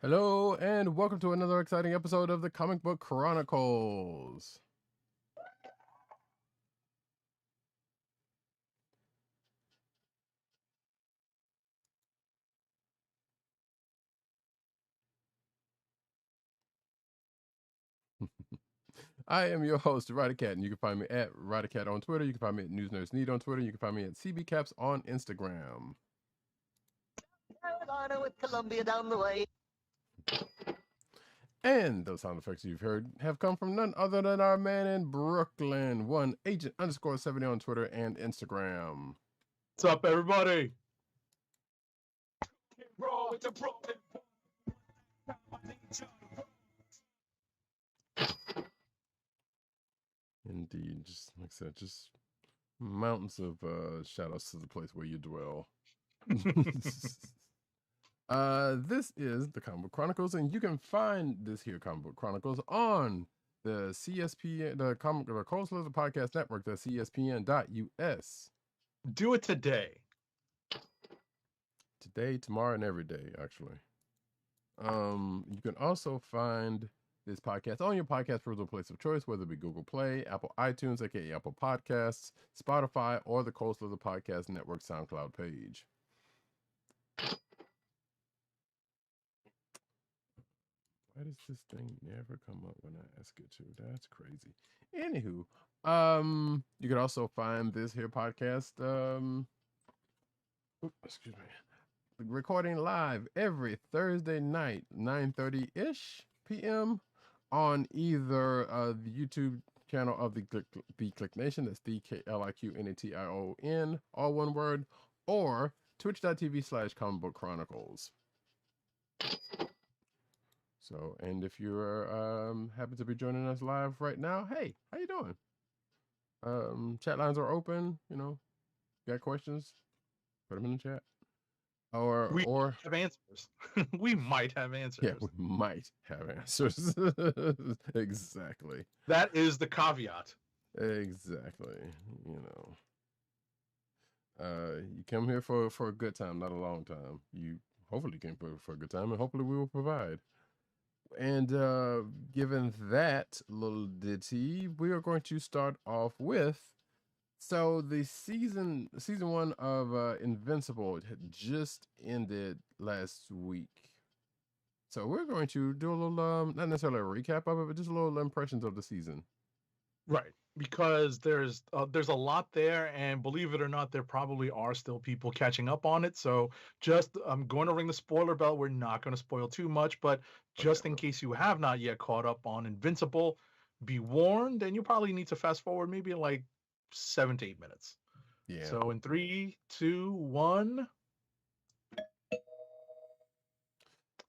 Hello, and welcome to another exciting episode of the Comic Book Chronicles. I am your host, Rydercat, and you can find me at Rydercat on Twitter. You can find me at News Nerds Need on Twitter. You can find me at CBCaps on Instagram. Carolina with Columbia down the way. And those sound effects you've heard have come from none other than our man in Brooklyn, one agent_70 on Twitter and Instagram. What's up, everybody? Indeed, just like I said, just mountains of shout outs to the place where you dwell. This is the Comic Book Chronicles, and you can find this here Comic Book Chronicles on the CSPN, the Coast Lizard Podcast Network, the CSPN.us. Do it today. Today, tomorrow, and every day, actually. You can also find this podcast on your podcast perusal place of choice, whether it be Google Play, Apple iTunes, aka Apple Podcasts, Spotify, or the Coast Lizard Podcast Network SoundCloud page. Why does this thing never come up when I ask it to? That's crazy. Anywho, you can also find this here podcast, excuse me, recording live every Thursday night, 9:30-ish p.m. on either the YouTube channel of the Click Nation, that's DKLIQNATION, all one word, or twitch.tv/Comic Book Chronicles. So, and if you're happen to be joining us live right now, hey, how you doing? Chat lines are open. You know, got questions? Put them in the chat. We or have answers. We might have answers. Yeah, we might have answers. Exactly. That is the caveat. Exactly. You know, you come here for a good time, not a long time. You hopefully came for a good time, and hopefully we will provide. And given that little ditty, we are going to start off with, so the season one of Invincible had just ended last week. So we're going to do a little, not necessarily a recap of it, but just a little impressions of the season. Right, because there's a lot there, and believe it or not, there probably are still people catching up on it. So just, I'm going to ring the spoiler bell. We're not going to spoil too much, but just in case you have not yet caught up on Invincible, be warned, and you probably need to fast forward maybe like 7 to 8 minutes. Yeah. So in 3, 2, 1.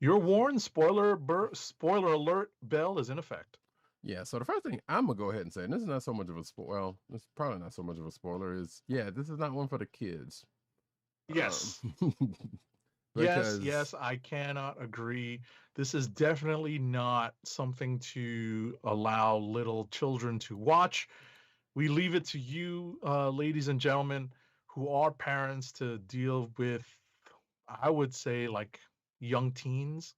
You're warned. Spoiler alert bell is in effect. Yeah, so the first thing I'm going to go ahead and say, and this is not so much of a spoiler, well, it's probably not so much of a spoiler, is, yeah, this is not one for the kids. Yes. Because... Yes, I cannot agree. This is definitely not something to allow little children to watch. We leave it to you, ladies and gentlemen, who are parents, to deal with, I would say, like, young teens.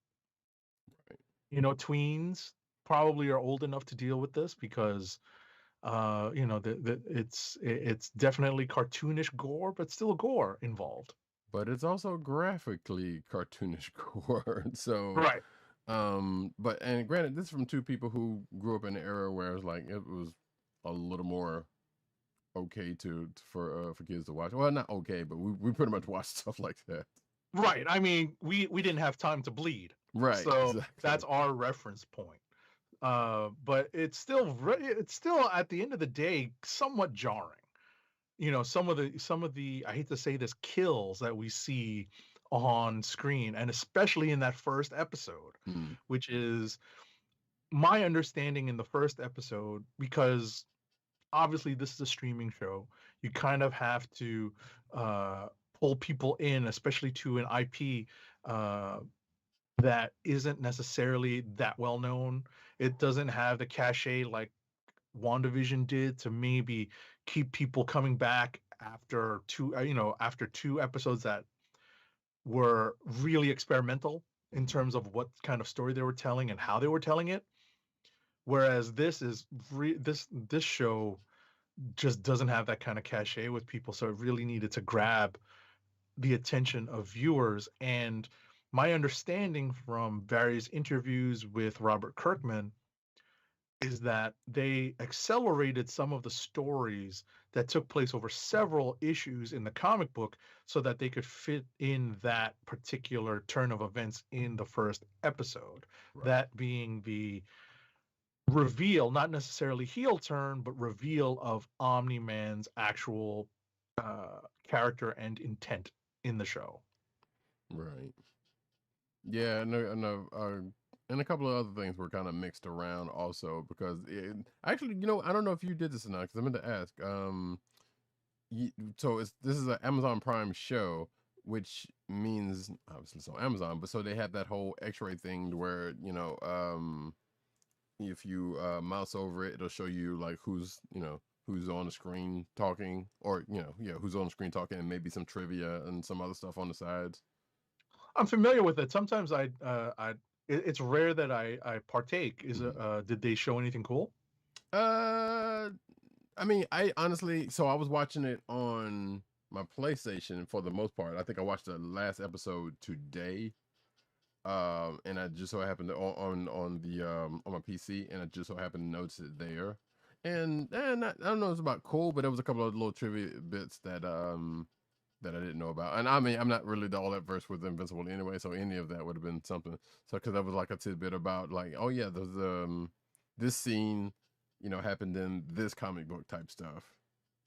Right. You know, tweens probably are old enough to deal with this, because you know, it's definitely cartoonish gore, but still gore involved. But it's also graphically cartoonish gore. So right. But, and granted, this is from two people who grew up in an era where it was a little more okay for kids to watch. Well, not okay, but we pretty much watch stuff like that. Right. I mean, we didn't have time to bleed. Right. So exactly. That's our reference point. But it's still at the end of the day somewhat jarring. You know, some of the, I hate to say this, kills that we see on screen, and especially in that first episode, which is my understanding in the first episode, because obviously this is a streaming show. You kind of have to pull people in, especially to an IP that isn't necessarily that well known. It doesn't have the cachet like WandaVision did to maybe keep people coming back after two episodes that were really experimental. in terms of what kind of story they were telling and how they were telling it. Whereas this is this show just doesn't have that kind of cachet with people, so it really needed to grab the attention of viewers. And my understanding from various interviews with Robert Kirkman is that they accelerated some of the stories that took place over several issues in the comic book so that they could fit in that particular turn of events in the first episode. Right. That being the reveal, not necessarily heel turn, but reveal of Omni-Man's actual character and intent in the show. Right. Yeah, and a couple of other things were kind of mixed around also because actually, I don't know if you did this or not because I meant to ask. So this is an Amazon Prime show, which means obviously it's on Amazon, but so they have that whole X-ray thing where if you mouse over it, it'll show you like who's on the screen talking, or who's on the screen talking, and maybe some trivia and some other stuff on the sides. I'm familiar with it. Sometimes it's rare that I partake. Did they show anything cool? I mean, I honestly, so I was watching it on my PlayStation for the most part. I think I watched the last episode today. And I just so happened to on my PC, and I just so happened to notice it there. And I don't know, it's about cool, but there was a couple of little trivia bits that I didn't know about. And I mean, I'm not really all that versed with Invincible anyway, so any of that would have been something. So because that was like a tidbit about like, oh yeah, there's this scene, happened in this comic book type stuff.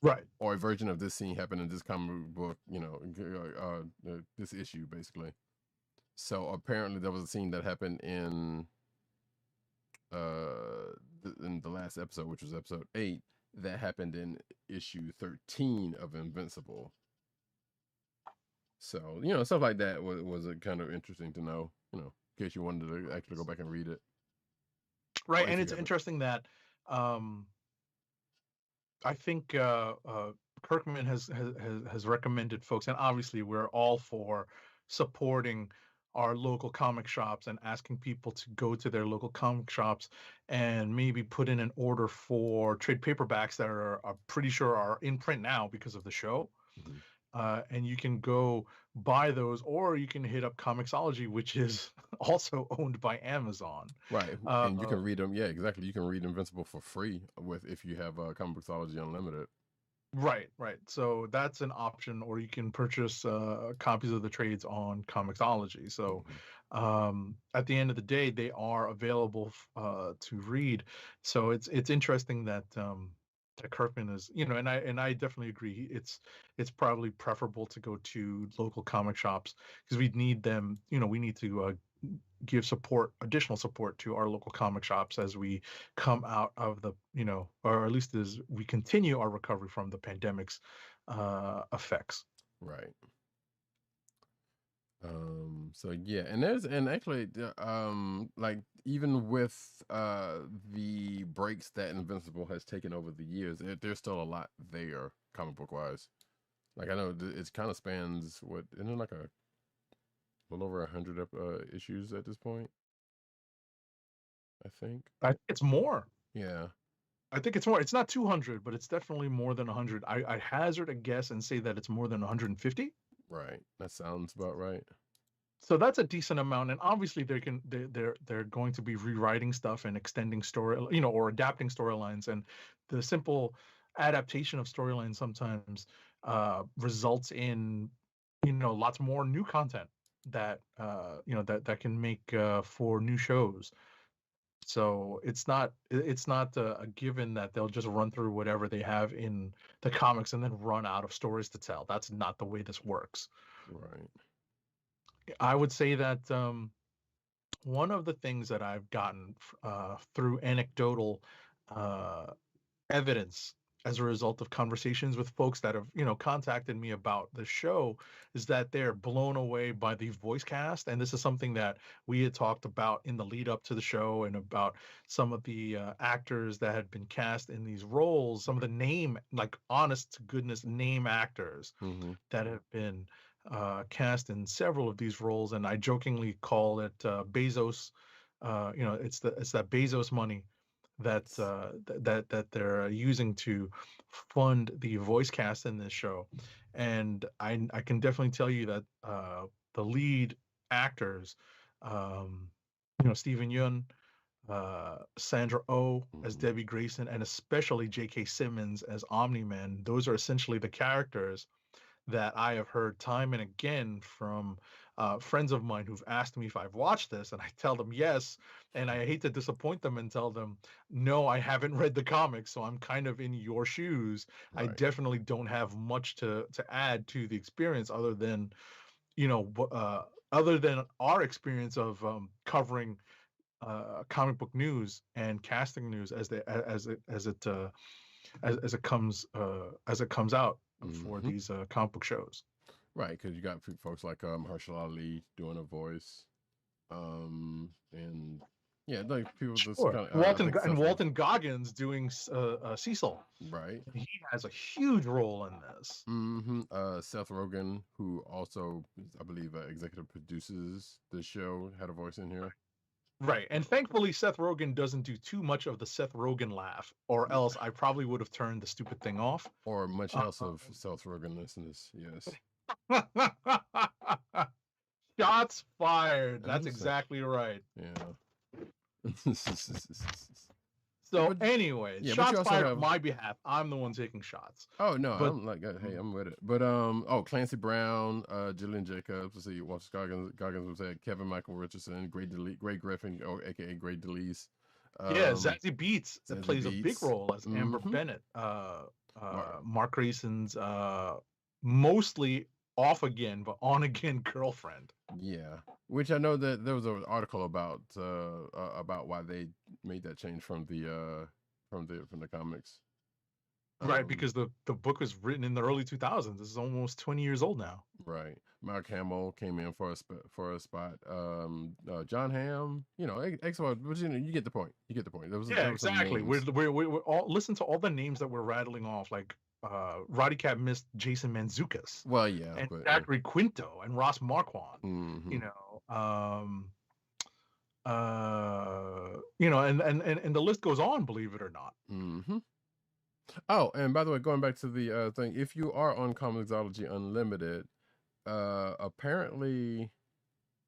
Right. Or a version of this scene happened in this comic book, this issue basically. So apparently there was a scene that happened in the last episode, which was episode 8, that happened in issue 13 of Invincible. So, stuff like that was kind of interesting to know, in case you wanted to actually go back and read it. Right, and it's interesting that I think Kirkman has recommended folks, and obviously we're all for supporting our local comic shops and asking people to go to their local comic shops and maybe put in an order for trade paperbacks that are pretty sure are in print now because of the show. Mm-hmm. And you can go buy those, or you can hit up Comixology, which is also owned by Amazon. Right, and you can read them. Yeah, exactly. You can read Invincible for free if you have Comixology Unlimited. Right. So that's an option, or you can purchase copies of the trades on Comixology. So at the end of the day, they are available to read. So it's interesting that Kirkman is, and I definitely agree. It's probably preferable to go to local comic shops because we need them. We need to give additional support to our local comic shops as we come out of the, or at least as we continue our recovery from the pandemic's effects. Right. So yeah, and actually like even with the breaks that Invincible has taken over the years, there's still a lot there comic book wise. Like I know it kind of spans isn't it like a little over 100 issues at this point, I think it's more. Yeah, I think it's more. It's not 200, but it's definitely more than 100. I hazard a guess and say that it's more than 150. Right, that sounds about right. So that's a decent amount, and obviously they're going to be rewriting stuff and extending story, or adapting storylines. And the simple adaptation of storylines sometimes results in lots more new content that that can make for new shows. So it's not a given that they'll just run through whatever they have in the comics and then run out of stories to tell. That's not the way this works. Right. I would say that one of the things that I've gotten through anecdotal evidence as a result of conversations with folks that have, contacted me about the show is that they're blown away by the voice cast. And this is something that we had talked about in the lead up to the show, and about some of the actors that had been cast in these roles, some of the honest to goodness name actors that have been cast in several of these roles, and I jokingly call it Bezos. It's that Bezos money that that they're using to fund the voice cast in this show, and I can definitely tell you that the lead actors, Stephen Yun, Sandra Oh as Mhm. Debbie Grayson, and especially J.K. Simmons as Omni-Man. Those are essentially the characters that I have heard time and again from friends of mine who've asked me if I've watched this, and I tell them yes. And I hate to disappoint them and tell them, no, I haven't read the comics, so I'm kind of in your shoes. I Right. definitely don't have much to add to the experience other than, other than our experience of covering comic book news and casting news as it comes out for Hmm. these comic book shows. Right, because you got folks like Herschel Ali doing a voice, and yeah, like people that's Sure. kind of I think Seth. Walton Goggins doing Cecil. Right. He has a huge role in this. Mm-hmm. Seth Rogen, who also, I believe, executive produces the show, had a voice in here. Right. And thankfully, Seth Rogen doesn't do too much of the Seth Rogen laugh, or else I probably would have turned the stupid thing off. Or much else of Seth Rogen listeners. Yes. Shots fired. I'm That's just saying. exactly right. Yeah. So, but anyways, yeah, but you shots also fired on have. my behalf. I'm the one taking shots. Oh no, But I'm like, hey, I'm with it. But Clancy Brown, Jillian Jacobs, let's see, Walter Goggins was at Kevin Michael Richardson, Gray Griffin, or AKA Gray DeLeese. yeah, Zazie Beetz that Zazie plays a big Beetz. role as Amber Mm-hmm. Bennett. Mark. Mark Grayson's mostly off again, but on again girlfriend. Yeah, which I know that there was an article about why they made that change from the comics. Right, because the book was written in the early 2000s. This is almost 20 years old now. Right. Mark Hamill came in for a spot. John Hamm, excellent, but you get the point. You get the point. Yeah, There was some exactly. names. We're all listen to all the names that we're rattling off, like Roddy Cat missed Jason Mantzoukas Well, yeah, and but Zachary Quinto and Ross Marquand. mm-hmm. You know, and the list goes on, believe it or not. Mm-hmm. Oh, and by the way, going back to the thing, if you are on Comixology Unlimited, apparently,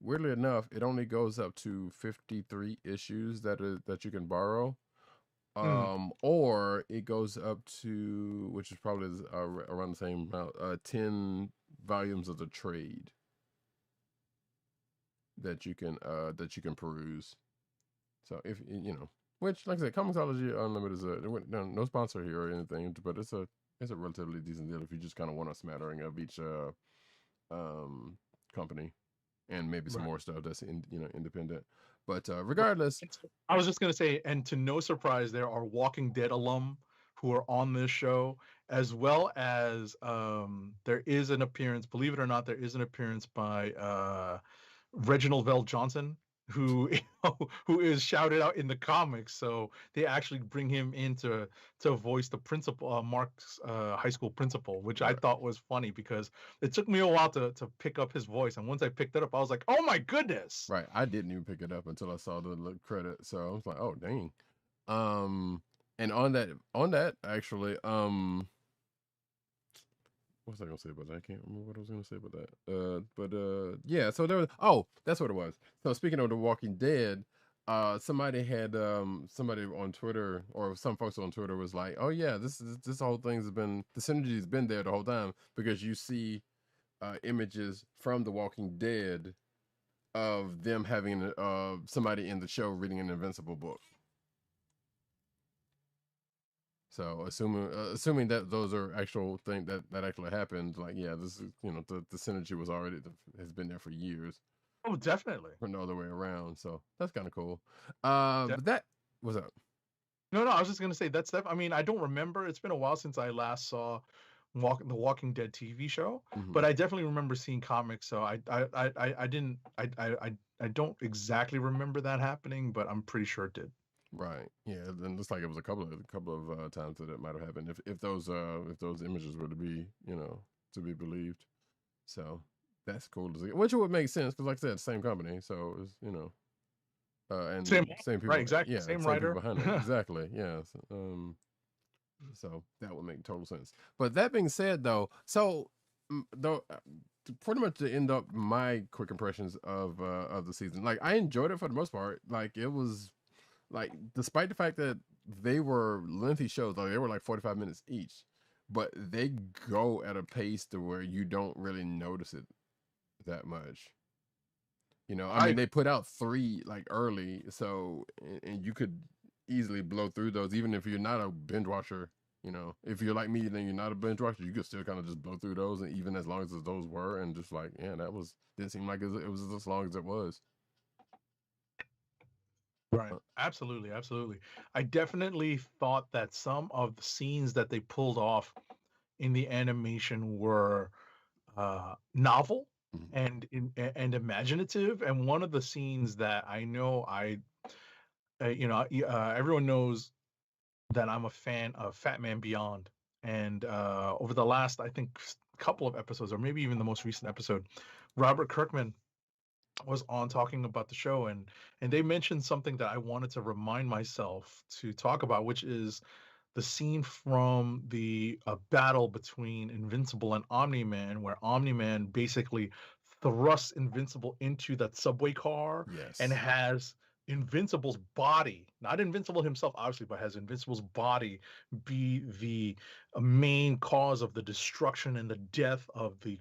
weirdly enough, it only goes up to 53 issues that you can borrow. Or it goes up to, which is probably around the same amount, 10 volumes of the trade that you can peruse. So if which, like I said, Comixology Unlimited is no sponsor here or anything, but it's a relatively decent deal if you just kind of want a smattering of each company and maybe some more stuff that's independent. But regardless, I was just gonna say, and to no surprise, there are Walking Dead alum who are on this show, as well as there is an appearance. Believe it or not, there is an appearance by Reginald Vell Johnson, who who is shouted out in the comics. So they actually bring him in to voice the principal, Mark's high school principal, which I thought was funny because it took me a while to pick up his voice, and once I picked it up, I was like, oh my goodness! Right, I didn't even pick it up until I saw the credit, so I was like, oh dang. And on that actually, what was I gonna say about that? I can't remember what I was gonna say about that. Yeah. So there was. Oh, that's what it was. So speaking of The Walking Dead, somebody had somebody on Twitter, or some folks on Twitter was like, oh yeah, this whole thing's been, the synergy's been there the whole time, because you see images from The Walking Dead of them having somebody in the show reading an Invincible book. So assuming that those are actual thing that actually happened, like, yeah, this is, the synergy was already has been there for years. Oh, definitely. From no other way around. So that's kind of cool. But that was up. No, I was just gonna say that's I mean, I don't remember. It's been a while since I last saw the Walking Dead TV show, but I definitely remember seeing comics. So I don't exactly remember that happening, but I'm pretty sure it did. Right. Yeah. Then it looks like it was a couple of times that it might have happened if those images were to be to be believed. So that's cool to see. Which would make sense because, like I said, same company, so it's, you know, and Same, same people, right? Exactly. yeah, Same same people writer. behind it, exactly, yeah. So that would make total sense. But that being said, though, so though, pretty much to end up my quick impressions of the season, like I enjoyed it for the most part. Like it was like, despite the fact that they were lengthy shows, like they were like 45 minutes each, but they go at a pace to where you don't really notice it that much. You know, I I mean, they put out 3 like early, so and you could easily blow through those, even if you're not a binge watcher. You know, if you're like me, then you're not a binge watcher. You could still kind of just blow through those, and even as long as those were, and just like, yeah, that was didn't seem like it was as long as it was. Right. Absolutely. Absolutely. I definitely thought that some of the scenes that they pulled off in the animation were novel Mhm. and imaginative. And one of the scenes that I know everyone knows that I'm a fan of Fat Man Beyond. And over the last, I think, couple of episodes, or maybe even the most recent episode, Robert Kirkman was on talking about the show, and they mentioned something that I wanted to remind myself to talk about, which is the scene from the battle between Invincible and Omni-Man, where Omni-Man basically thrusts Invincible into that subway car and Yes. has Invincible's body, not Invincible himself, obviously, but has Invincible's body be the main cause of the destruction and the death of the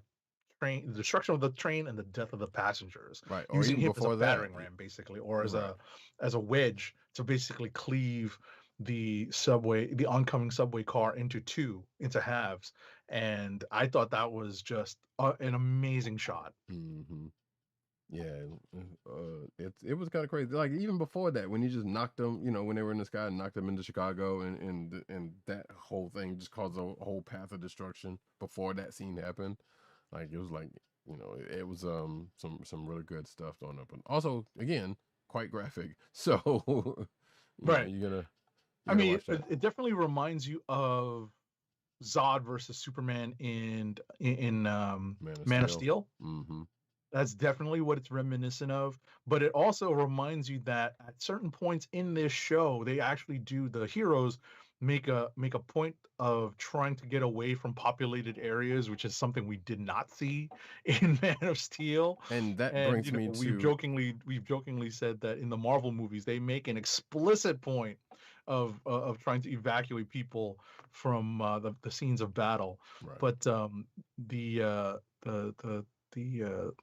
train, the destruction of the train and the death of the passengers, Right. Or using even him as a before that. battering ram, basically, or Right. as a wedge to basically cleave the oncoming subway car into halves. And I thought that was just an amazing shot. Mm-hmm. Yeah, it was kind of crazy. Like even before that, when he just knocked them, you know, when they were in the sky and knocked them into Chicago, and that whole thing just caused a whole path of destruction before that scene happened. Like it was like, you know, it was some really good stuff on up, and also again quite graphic. So you know Right. you I gotta mean, watch that. it definitely reminds you of Zod versus Superman in Man of Man of Steel. Steel. Mm-hmm. That's definitely what it's reminiscent of. But it also reminds you that at certain points in this show, they actually do the heroes make a point of trying to get away from populated areas, which is something we did not see in Man of Steel. And that And brings me we've to jokingly said that in the Marvel movies, they make an explicit point of trying to evacuate people from the scenes of battle. right. But the uh, the the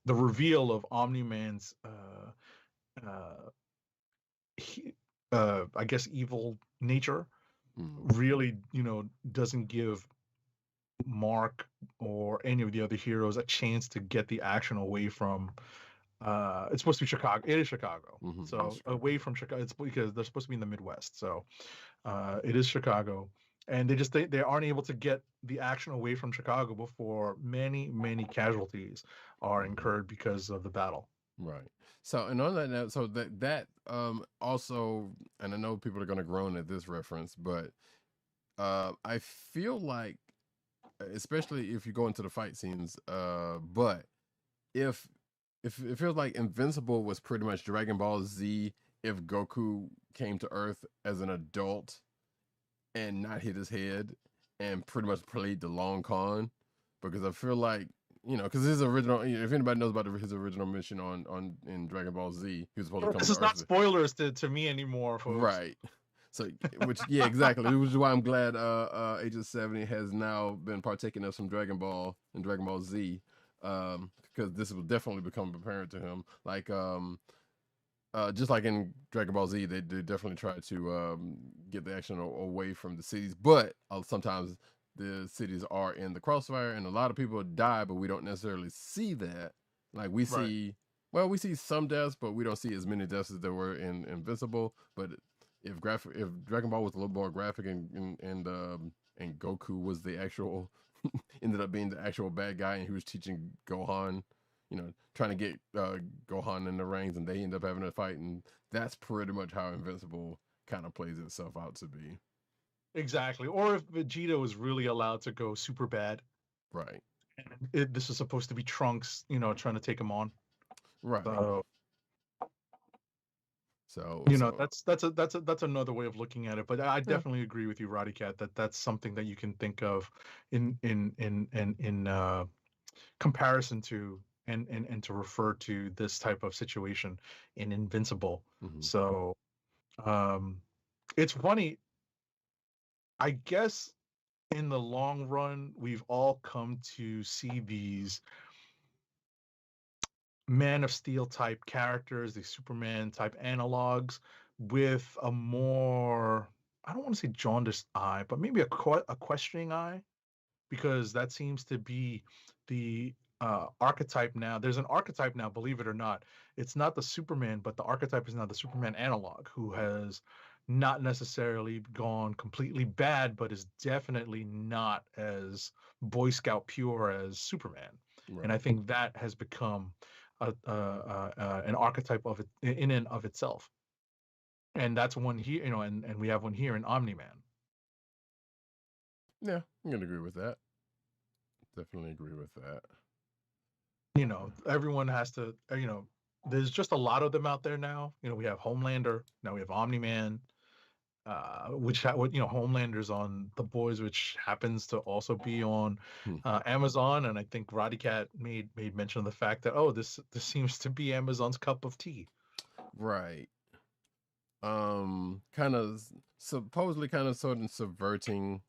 the reveal of Omni-Man's uh, I guess evil nature Mm-hmm. really, doesn't give Mark or any of the other heroes a chance to get the action away from it's supposed to be Chicago. It is Chicago. Mm-hmm. So away from Chicago, it's because they're supposed to be in the Midwest. So it is Chicago. And they aren't able to get the action away from Chicago before many casualties are Mm-hmm. incurred because of the battle. Right. So, and on that note, so that also, and I know people are going to groan at this reference, but I feel like, especially if you go into the fight scenes, but if it feels like Invincible was pretty much Dragon Ball Z if Goku came to Earth as an adult and not hit his head and pretty much played the long con, because I feel like, you know, because his original, if anybody knows about his original mission on in Dragon Ball Z, he was supposed to come This to is not Earth. spoilers to me anymore, folks. Right. So, which, yeah, exactly. Which is why I'm glad Agent 70 has now been partaking of some Dragon Ball and Dragon Ball Z, because this will definitely become apparent to him. Like, just like in Dragon Ball Z, they definitely try to get the action away from the cities, but sometimes the cities are in the crossfire, and a lot of people die, but we don't necessarily see that. Like we Right. see, well, we see some deaths, but we don't see as many deaths as there were in Invincible. But if Dragon Ball was a little more graphic, and Goku was the actual ended up being the actual bad guy, and he was teaching Gohan, you know, trying to get Gohan in the rings, and they end up having a fight, and that's pretty much how Invincible kind of plays itself out to be. Exactly. Or if Vegeta was really allowed to go super bad. Right. This is supposed to be Trunks, trying to take him on. Right. So So that's another way of looking at it. But I definitely agree with you, Roddy Cat, that that's something that you can think of in comparison to and to refer to this type of situation in Invincible. So it's funny. I guess in the long run, we've all come to see these Man of Steel type characters, the Superman type analogs, with a more, I don't want to say jaundiced eye, but maybe a questioning eye, because that seems to be the archetype now. There's an archetype now, believe it or not. It's not the Superman, but the archetype is now the Superman analog, who has not necessarily gone completely bad, but is definitely not as Boy Scout pure as Superman. right. And I think that has become an archetype of it in and of itself. And that's one here, and we have one here in Omni-Man. Yeah, I'm gonna agree with that. Definitely agree with that. Everyone has to, there's just a lot of them out there now. We have Homelander, now we have Omni-Man, Homelander's on The Boys, which happens to also be on Amazon. And I think Roddy Cat made mention of the fact that, this seems to be Amazon's cup of tea. Right. Kind of supposedly kind of sort of subverting,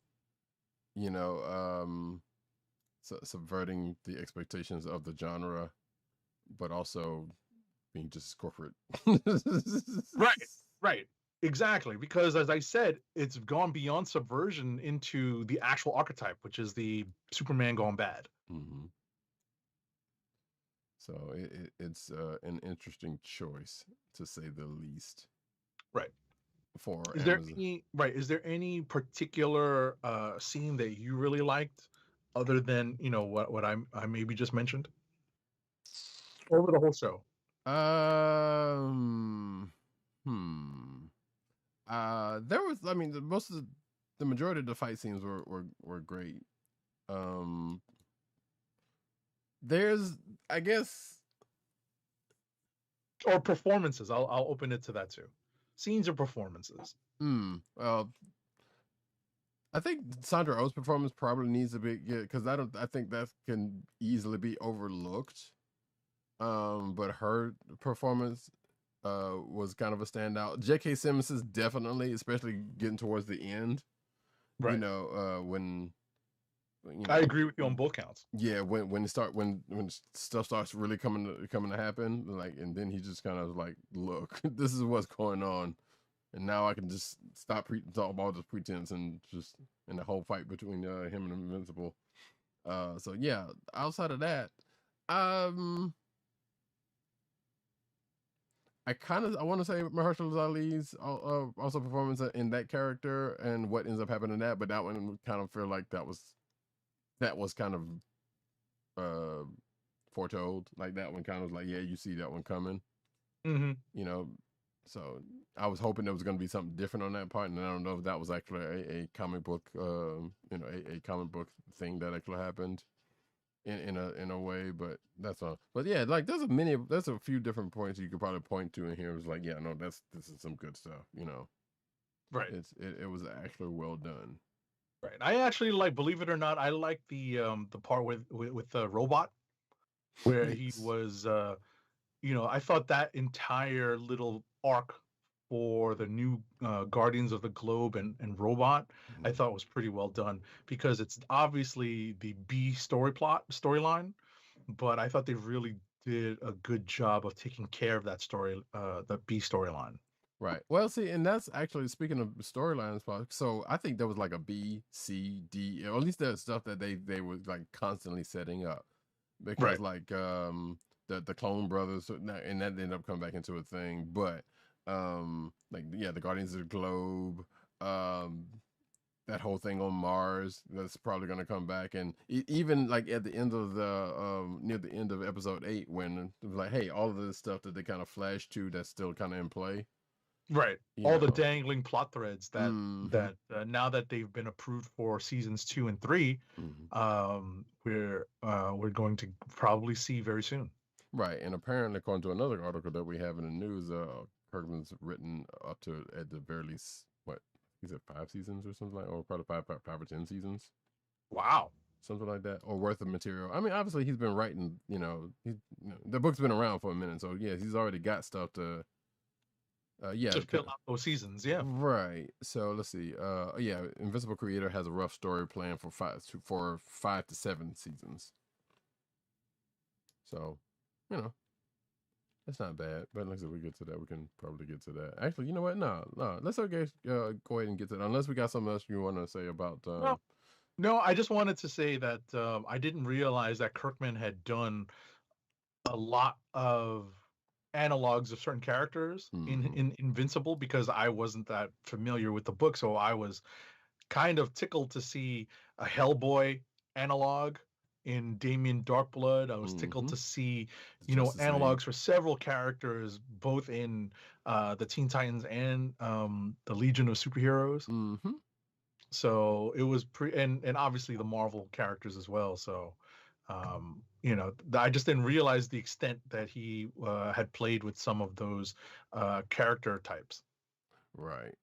subverting the expectations of the genre, but also being just corporate. Right. Exactly. Because as I said, it's gone beyond subversion into the actual archetype, which is the Superman gone bad. So it's an interesting choice, to say the least. Right. For is Amazon. Is there any particular scene that you really liked, other than what I maybe just mentioned, over the whole show? There was, I mean, the majority of the fight scenes were great. There's, I guess, or performances. I'll open it to that too. Scenes or performances. Well, I think Sandra Oh's performance probably needs to be good, because I think that can easily be overlooked. But her performance was kind of a standout. J.K. Simmons is definitely, especially getting towards the end. Right. When I agree with you on both counts. Yeah, when stuff starts really coming to happen, like, and then he just kind of like, look, this is what's going on, and now I can just stop talking about this pretense and the whole fight between him and Invincible. So yeah, outside of that, I want to say Mahershala Ali's also performance in that character and what ends up happening in that, but that one kind of feel like that was kind of foretold. Like, that one kind of was like, yeah, you see that one coming. So I was hoping there was going to be something different on that part, and I don't know if that was actually a comic book, a comic book thing that actually happened in a way. But that's all. But yeah, like, there's a few different points you could probably point to in here. It was like, yeah, no, this is some good stuff. Right. It was actually well done. Right. I actually believe it or not, I like the part with the robot, where he was, I thought that entire little arc for the new Guardians of the Globe and Robot, I thought was pretty well done, because it's obviously the B storyline, but I thought they really did a good job of taking care of that story, the B storyline. Right. Well, see, and that's actually, speaking of storylines, so I think there was like a B, C, D, or at least there's stuff that they were like constantly setting up, because like the Clone Brothers, and that ended up coming back into a thing. But like, yeah, the Guardians of the Globe, that whole thing on Mars, that's probably going to come back. And even like at the end of the near the end of episode 8, when it was like, hey, all of this stuff that they kind of flashed to, that's still kind of in play. Right. You All the know. dangling plot threads that Mhm. now that they've been approved for seasons 2 and 3, Mhm. we're going to probably see very soon. Right, and apparently, according to another article that we have in the news, Kirkman's written up to at the very least what he said 5 seasons or something like, or probably five or 10 seasons, Wow. something like that, or worth of material. I mean, obviously he's been writing. The book's been around for a minute, so yeah, he's already got stuff to. Yeah, To fill out those seasons, yeah. right. So let's see. Yeah, Invincible Creator has a rough story plan for 5 to 7 seasons. So, you know, that's not bad. But like I said, we get to that. We can probably get to that. Actually, you know what? No. Let's go ahead and get to that. Unless we got something else you want to say about. No, I just wanted to say that I didn't realize that Kirkman had done a lot of analogs of certain characters in Invincible, because I wasn't that familiar with the book, so I was kind of tickled to see a Hellboy analog in Damien Darkblood. I was tickled to see, Justice League. analogs for several characters, both in the Teen Titans and the Legion of Superheroes. Mm-hmm. So it was and obviously the Marvel characters as well. So, I just didn't realize the extent that he had played with some of those character types. Right.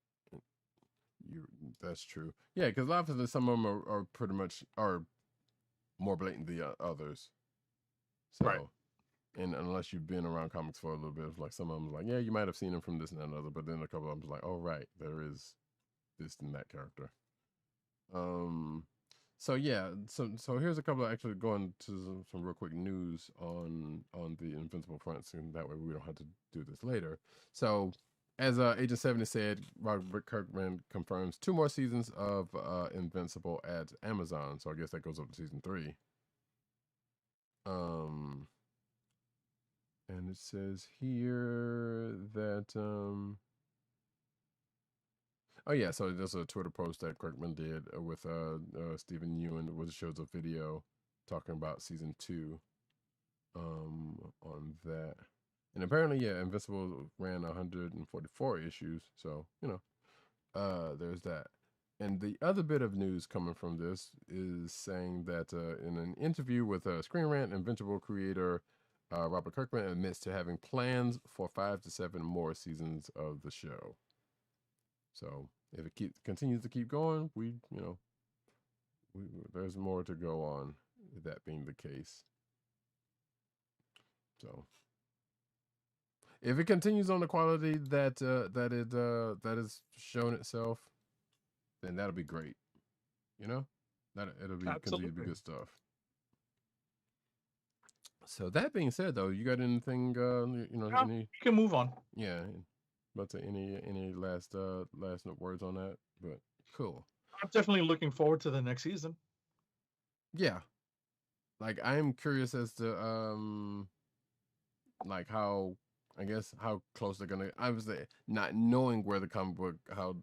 That's true. Yeah, because obviously some of them are pretty much are more blatant than others. So, Right. and unless you've been around comics for a little bit, like some of them, like yeah, you might have seen them from this and that and other, but then a couple of them like, oh right, there is this and that character. So yeah, so here's a couple of actually going to some real quick news on the Invincible fronts, and that way we don't have to do this later. So, as Agent 70 said, Robert Kirkman confirms 2 more seasons of Invincible at Amazon. So I guess that goes up to season 3. And it says here that oh yeah, so there's a Twitter post that Kirkman did with Stephen Ewan, which shows a video talking about season 2 on that. And apparently, yeah, Invincible ran 144 issues, so there's that. And the other bit of news coming from this is saying that in an interview with Screen Rant, Invincible creator Robert Kirkman admits to having plans for 5 to 7 more seasons of the show. So if it continues to keep going, there's more to go on. That being the case, so if it continues on the quality that that has shown itself, then that'll be great. It'll be continue to be good stuff. So that being said, though, you got anything? You can move on. Yeah, but any last words on that? But cool. I'm definitely looking forward to the next season. Yeah, like I am curious as to like how close they're gonna. Obviously, not knowing where the comic book how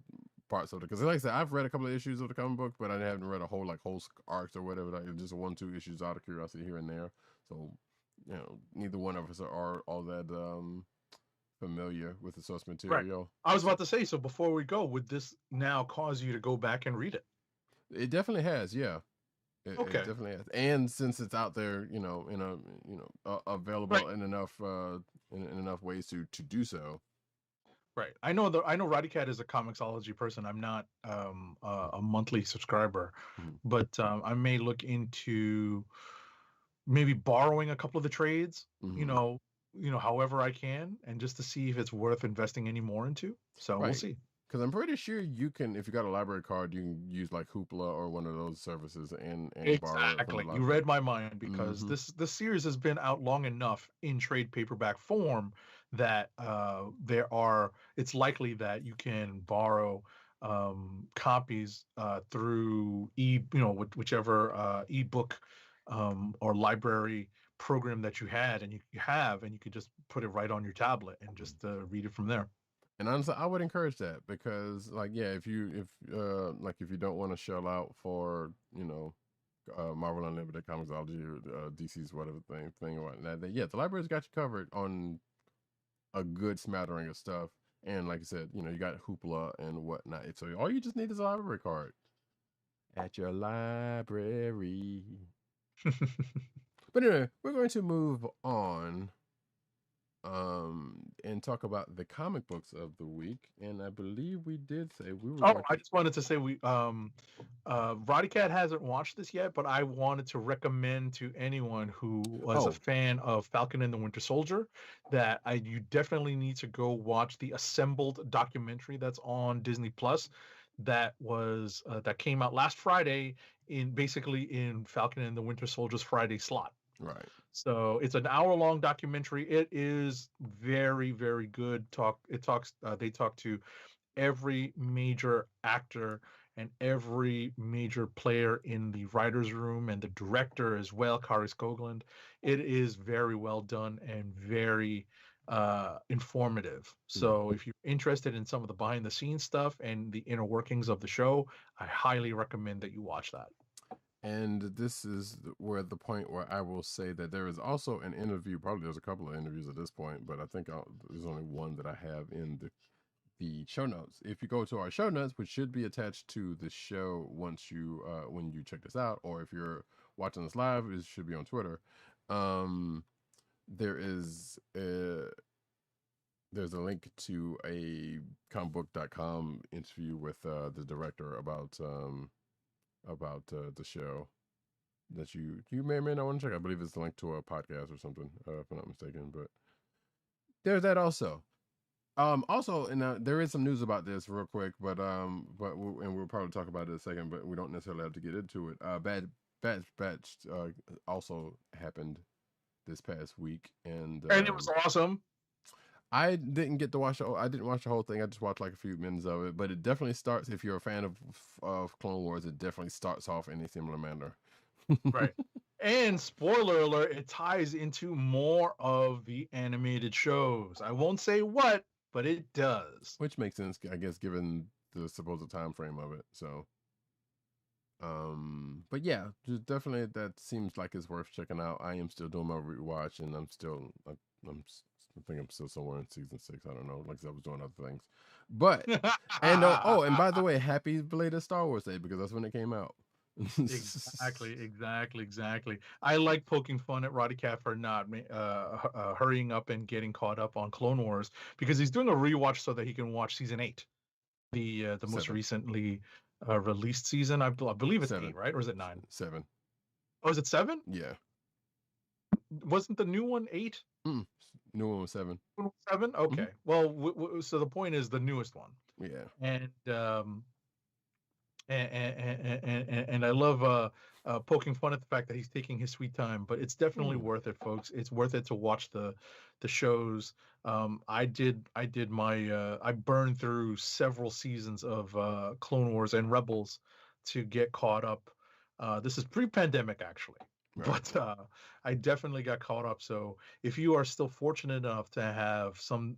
parts of it, because like I said, I've read a couple of issues of the comic book, but I haven't read a whole arcs or whatever. Like just 1-2 issues out of curiosity here and there. So neither one of us are all that familiar with the source material. Right. I was about to say, so before we go, would this now cause you to go back and read it? It definitely has, yeah. It definitely has, and since it's out there, available in enough in enough ways to do so. Right. I know Roddy Cat is a Comixology person. I'm not a monthly subscriber, but I may look into maybe borrowing a couple of the trades. However I can, and just to see if it's worth investing any more into. So we'll see. Because I'm pretty sure you can, if you got a library card, you can use like Hoopla or one of those services and borrow it from the library. You read my mind, because this series has been out long enough in trade paperback form that it's likely that you can borrow copies through whichever ebook or library program that you had, and you could just put it right on your tablet and just read it from there. And honestly, I would encourage that, because if you don't want to shell out for Marvel Unlimited, Comixology, or DC's whatever thing or whatnot, the library's got you covered on a good smattering of stuff. And like I said, you got Hoopla and whatnot. So all you just need is a library card at your library. But anyway, we're going to move on and talk about the comic books of the week. And I believe we did say we were going I to. just wanted to say Roddy Cat hasn't watched this yet, but I wanted to recommend to anyone who was a Oh, fan of Falcon and the Winter Soldier that you definitely need to go watch the Assembled documentary that's on Disney Plus. That came out last Friday in Falcon and the Winter Soldier's Friday slot. right. So it's an hour-long documentary. It is very, very good. They talk to every major actor and every major player in the writers' room and the director as well, Kari Skogland. It is very well done and very informative. So if you're interested in some of the behind-the-scenes stuff and the inner workings of the show, I highly recommend that you watch that. And this is where the point where I will say that there is also an interview. Probably there's a couple of interviews at this point, but I think there's only one that I have in the show notes. If you go to our show notes, which should be attached to the show once you when you check this out, or if you're watching this live, it should be on Twitter. There is there's a link to a comicbook.com interview with the director about the show that you may or may not want to check. I believe it's linked to a podcast or something, if I'm not mistaken. But there's that also. Also, and there is some news about this real quick, but we'll probably talk about it in a second, but we don't necessarily have to get into it. Bad Batch also happened this past week, and it was awesome. I didn't get to watch I didn't watch the whole thing. I just watched like a few minutes of it, but it definitely starts. If you're a fan of Clone Wars, it definitely starts off in a similar manner. Right. And spoiler alert, it ties into more of the animated shows. I won't say what, but it does. Which makes sense, I guess, given the supposed time frame of it. So, but yeah, just definitely that seems like it's worth checking out. I am still doing my rewatch, and I think I'm still somewhere in season 6. I don't know. Like I said, I was doing other things. But and and by the way, happy belated Star Wars Day, because that's when it came out. Exactly. I like poking fun at Roddy Cat for not hurrying up and getting caught up on Clone Wars, because he's doing a rewatch so that he can watch season 8, the most recently released season. I believe it's 7. 8, right? Or is it 9? 7. Oh, is it 7? Yeah. Wasn't the new one 8? New one was 7. 7? Okay. Well, so the point is the newest one. Yeah. And I love poking fun at the fact that he's taking his sweet time, but it's definitely worth it, folks. It's worth it to watch the shows. I burned through several seasons of Clone Wars and Rebels to get caught up. This is pre-pandemic, actually. Right. But I definitely got caught up. So if you are still fortunate enough to have some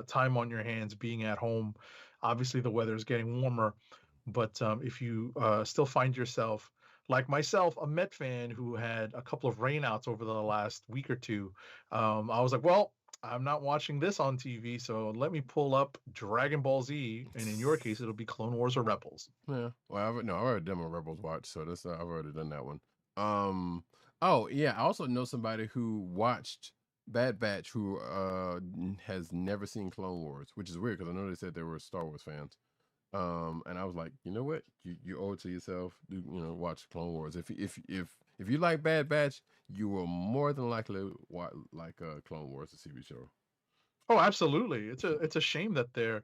time on your hands being at home, obviously the weather is getting warmer. But if you still find yourself, like myself, a Met fan who had a couple of rainouts over the last week or two, I was like, well, I'm not watching this on TV, so let me pull up Dragon Ball Z, and in your case, it'll be Clone Wars or Rebels. Yeah. Well, I've already done my Rebels watch, so I've already done that one. Oh yeah, I also know somebody who watched Bad Batch who has never seen Clone Wars, which is weird because I know they said they were Star Wars fans. And I was like, you know what, you owe it to yourself, watch Clone Wars. If you like Bad Batch, you will more than likely like Clone Wars, the TV show. Oh, absolutely. It's a shame that there's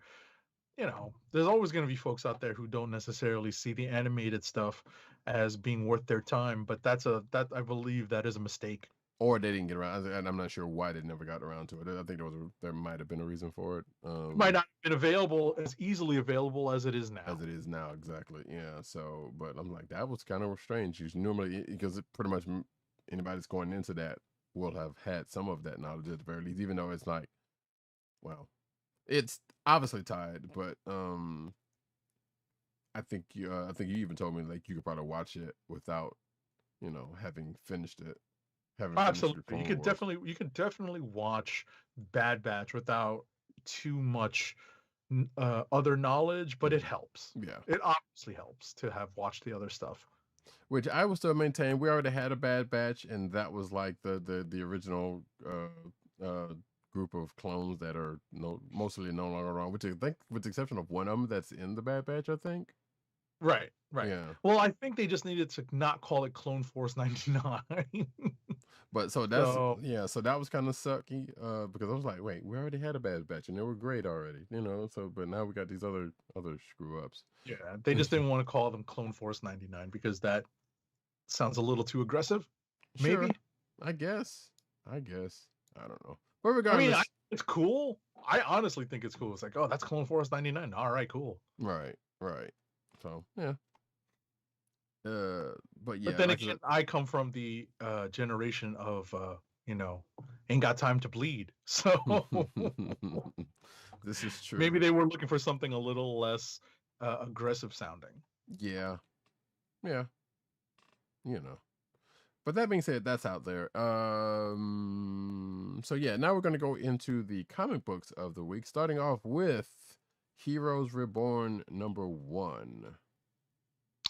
always going to be folks out there who don't necessarily see the animated stuff as being worth their time, but I believe that is a mistake. Or they didn't get around, and I'm not sure why they never got around to it. I think there might have been a reason for it. It might not have been as easily available as it is now. As it is now, exactly. Yeah. So, but I'm like, that was kind of strange. Normally, because pretty much anybody that's going into that will have had some of that knowledge at the very least, even though it's like, well, it's obviously tied, but I think you even told me like you could probably watch it without, having finished it. Absolutely, you could definitely watch Bad Batch without too much other knowledge, but it helps. Yeah. It obviously helps to have watched the other stuff. Which I will still maintain. We already had a Bad Batch, and that was like the original group of clones that are mostly no longer around. Which I think, with the exception of one of them that's in the Bad Batch, I think. Right. Yeah. Well, I think they just needed to not call it Clone Force 99. But so that's so that was kind of sucky because I was like, wait, we already had a Bad Batch and they were great already, So but now we got these other screw ups. Yeah, they just didn't want to call them Clone Force 99 because that sounds a little too aggressive. Maybe. Sure, I guess. I don't know. But regardless, I mean, it's cool. I honestly think it's cool. It's like, oh, that's Clone Force 99. All right, cool. Right. So yeah. But yeah. But then again, I come from the generation of ain't got time to bleed. So this is true. Maybe they were looking for something a little less aggressive sounding. Yeah. But that being said, that's out there. So yeah, now we're going to go into the comic books of the week, starting off with Heroes Reborn #1.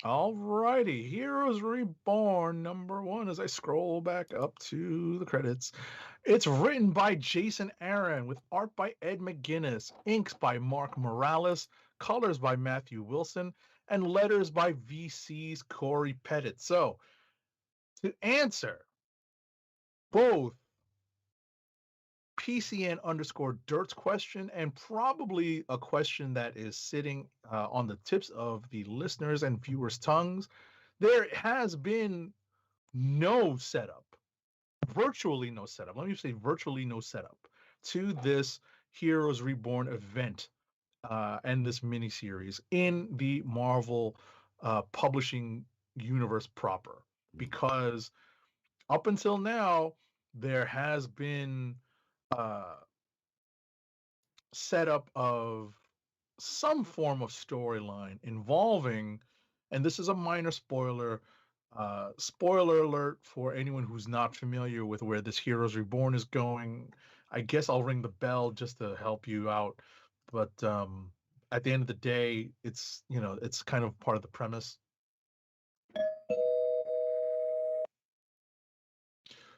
All righty, Heroes Reborn #1. As I scroll back up to the credits, it's written by Jason Aaron with art by Ed McGuinness, inks by Mark Morales, colors by Matthew Wilson, and letters by VC's Corey Pettit. So, to answer both PCN_Dirt's question and probably a question that is sitting on the tips of the listeners' and viewers' tongues, there has been no setup, virtually no setup. Let me say virtually no setup to this Heroes Reborn event and this miniseries in the Marvel publishing universe proper. Because up until now, there has been setup of some form of storyline involving, and this is a minor spoiler alert for anyone who's not familiar with where this Heroes Reborn is going. I guess I'll ring the bell just to help you out, but at the end of the day, it's it's kind of part of the premise.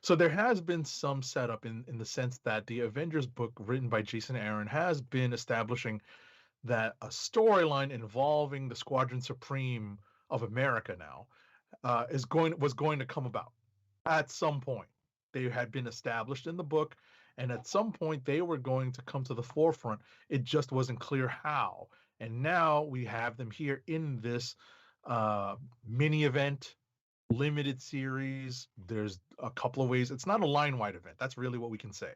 So there has been some setup in the sense that the Avengers book written by Jason Aaron has been establishing that a storyline involving the Squadron Supreme of America now was going to come about at some point. They had been established in the book, and at some point they were going to come to the forefront. It just wasn't clear how. And now we have them here in this mini event, limited series. There's a couple of ways. It's not a line-wide event. That's really what we can say.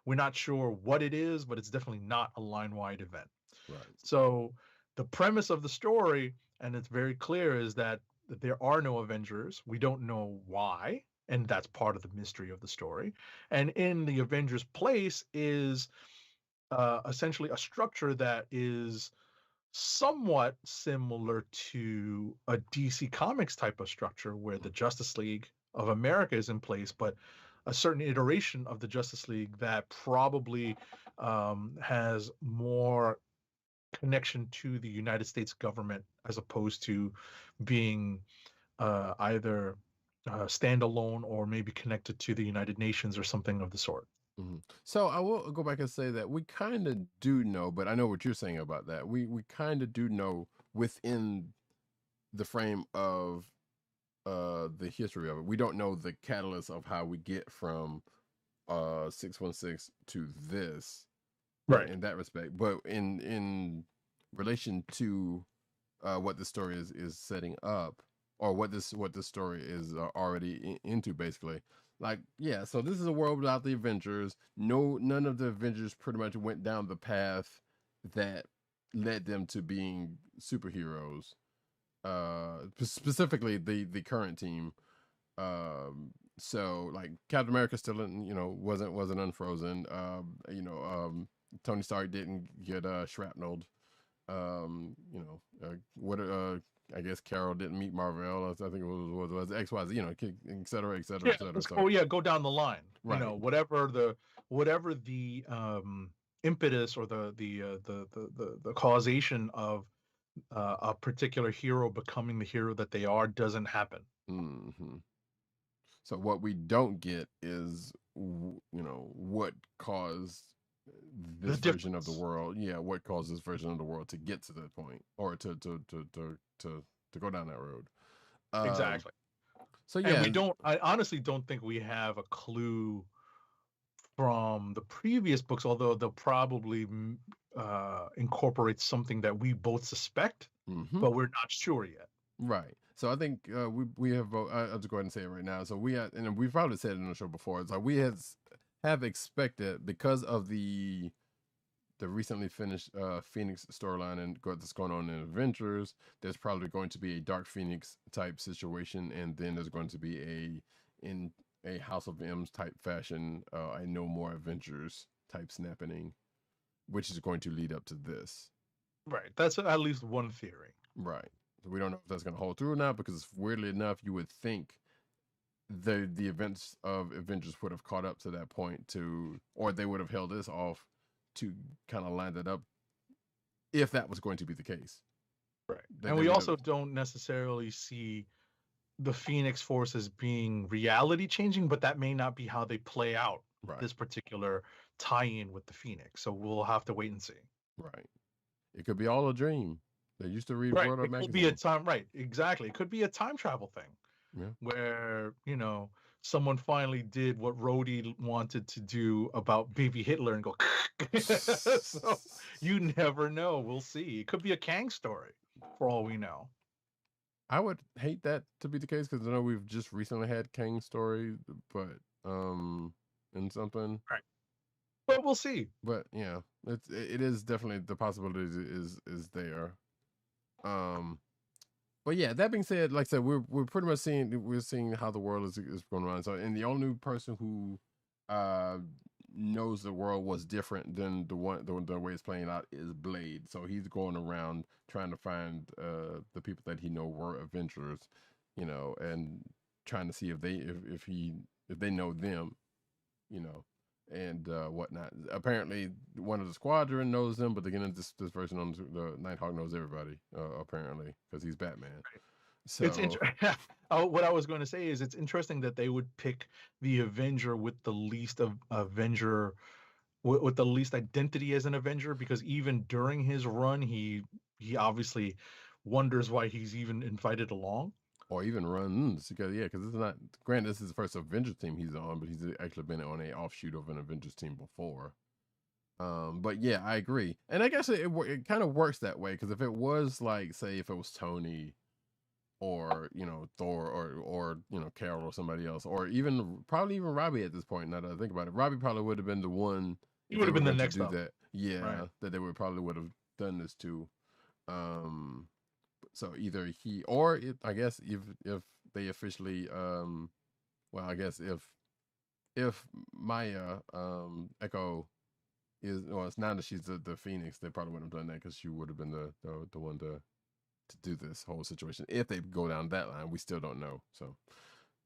We're not sure what it is, but it's definitely not a line-wide event. Right. So the premise of the story, and it's very clear, is that there are no Avengers. We don't know why, and that's part of the mystery of the story. And in the Avengers' place is essentially a structure that is somewhat similar to a DC Comics type of structure where the Justice League of America is in place, but a certain iteration of the Justice League that probably has more connection to the United States government as opposed to being either standalone or maybe connected to the United Nations or something of the sort. Mm-hmm. So I will go back and say that we kind of do know, but I know what you're saying about that. We kind of do know within the frame of the history of it. We don't know the catalyst of how we get from 616 to this, right? In that respect, but in relation to what the story is setting up, or what this story is already into, basically. Like, yeah, so this is a world without the Avengers. None of the Avengers pretty much went down the path that led them to being superheroes. Specifically the current team. So like Captain America still wasn't unfrozen. Tony Stark didn't get shrapneled. I guess Carol didn't meet Marvel. I think it was XYZ, et cetera, et cetera, et cetera. So, go down the line. Right. Whatever the impetus or the causation of a particular hero becoming the hero that they are doesn't happen. Mm-hmm. So what we don't get is, what caused this The version of the difference. world. Yeah, what caused this version of the world to get to that point, or to go down that road. Exactly. So And yeah, I honestly don't think we have a clue from the previous books, although they'll probably incorporate something that we both suspect, but we're not sure yet. right. So I think we have. I'll just go ahead and say it right now. So we had, and we've probably said it in the show before. It's like we have expected, because of the recently finished Phoenix storyline and what's going on in Avengers, there's probably going to be a Dark Phoenix type situation, and then there's going to be in a House of M's type fashion, a No More Avengers type snapping, which is going to lead up to this. Right. That's at least one theory. Right. So we don't know if that's going to hold through or not, because weirdly enough, you would think the events of Avengers would have caught up to that point or they would have held this off to kind of line that up, if that was going to be the case. Right. And we also don't necessarily see the Phoenix forces being reality changing, but that may not be how they play out this particular tie-in with the Phoenix. So we'll have to wait and see. Right. It could be all a dream. They used to read Right. World Up It magazine. could be a time. Right. Exactly. It could be a time travel thing. Yeah. Where someone finally did what Rhodey wanted to do about baby Hitler and go. So you never know. We'll see. It could be a Kang story, for all we know. I would hate that to be the case, because I know we've just recently had Kang story, but in something. Right. But we'll see. But yeah, it is definitely, the possibility is there. But yeah, that being said, like I said, we're pretty much seeing how the world is going around. So, and the only person who knows the world was different than the way it's playing out is Blade. So he's going around trying to find the people that he know were Avengers, and trying to see if they know them, and whatnot. Apparently, one of the squadron knows them, but again, this version on the Nighthawk knows everybody, apparently, because he's Batman. Right. So it's what I was going to say is it's interesting that they would pick the Avenger with the least with the least identity as an Avenger, because even during his run, he obviously wonders why he's even invited along. Or even runs, because it's not. Granted, this is the first Avengers team he's on, but he's actually been on a offshoot of an Avengers team before. But yeah, I agree, and I guess it kind of works that way, because if it was like, say, if it was Tony, or Thor, or Carol, or somebody else, or probably even Robbie at this point. Now that I think about it, Robbie probably would have been the one. He would have been the next to do that. Yeah, right. That they probably would have done this to. So either he, or I guess if they officially, well, I guess if Maya Echo is, well, it's now that she's the Phoenix, they probably wouldn't have done that, because she would have been the one to do this whole situation. If they go down that line, we still don't know. So,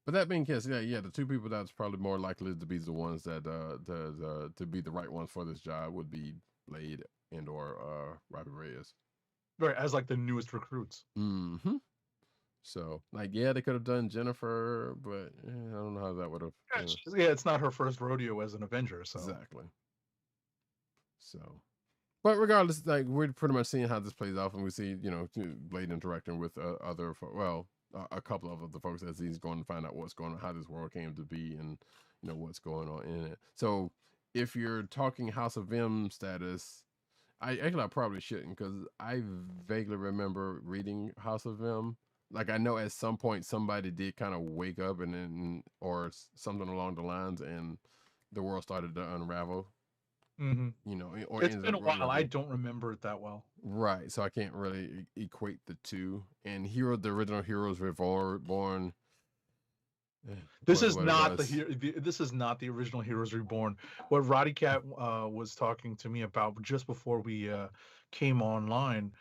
but that being the case, yeah, the two people that's probably more likely to be the ones that to be the right ones for this job would be Blade and or Robbie Reyes. Right, as like the newest recruits. Mm-hmm. So, like, yeah, they could have done Jennifer, but I don't know how that would have. Yeah, it's not her first rodeo as an Avenger, so exactly. So, but regardless, like, we're pretty much seeing how this plays out, and we see, Blade interacting with a couple of the folks as he's going to find out what's going on, how this world came to be, and what's going on in it. So, if you're talking House of M status. I probably shouldn't, because I vaguely remember reading House of M. Like, I know at some point somebody did kind of wake up or something along the lines, and the world started to unravel. Mm-hmm. Or it's been a while. I don't remember it that well. Right, so I can't really equate the two. And the original Heroes Reborn. This is not the original Heroes Reborn. What Roddy Cat was talking to me about just before we came online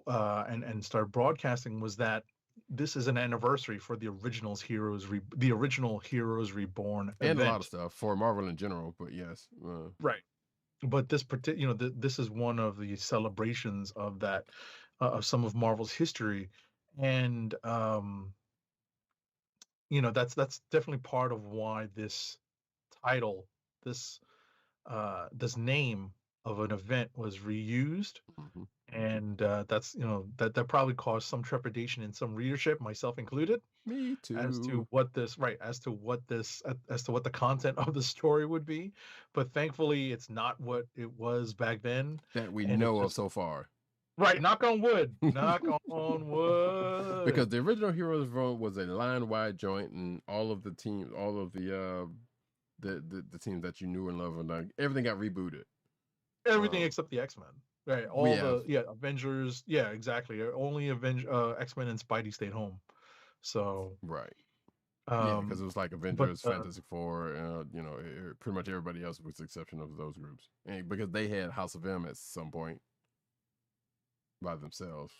and started broadcasting was that this is an anniversary for the original Heroes Reborn and event. a lot of stuff for Marvel in general. But yes, right. but this particular, this is one of the celebrations of that, of some of Marvel's history, and that's definitely part of why this title, this this name of an event was reused. Hmm. And that's that probably caused some trepidation in some readership, myself included, Me as to too. what this right as to what the content of the story would be. But thankfully it's not what it was back then, That we and it's know of just so far. right, knock on wood, knock on wood. Because the original Heroes Vote was a line wide joint, and all of the teams, all of the teams that you knew and loved, and everything got rebooted. Everything except the X-Men, right? We All have the Avengers, yeah, exactly. Only X-Men and Spidey stayed home. So right. Yeah, because um it was like but Avengers, Fantastic Four, pretty much everybody else, with the exception of those groups, and because they had House of M at some point by themselves,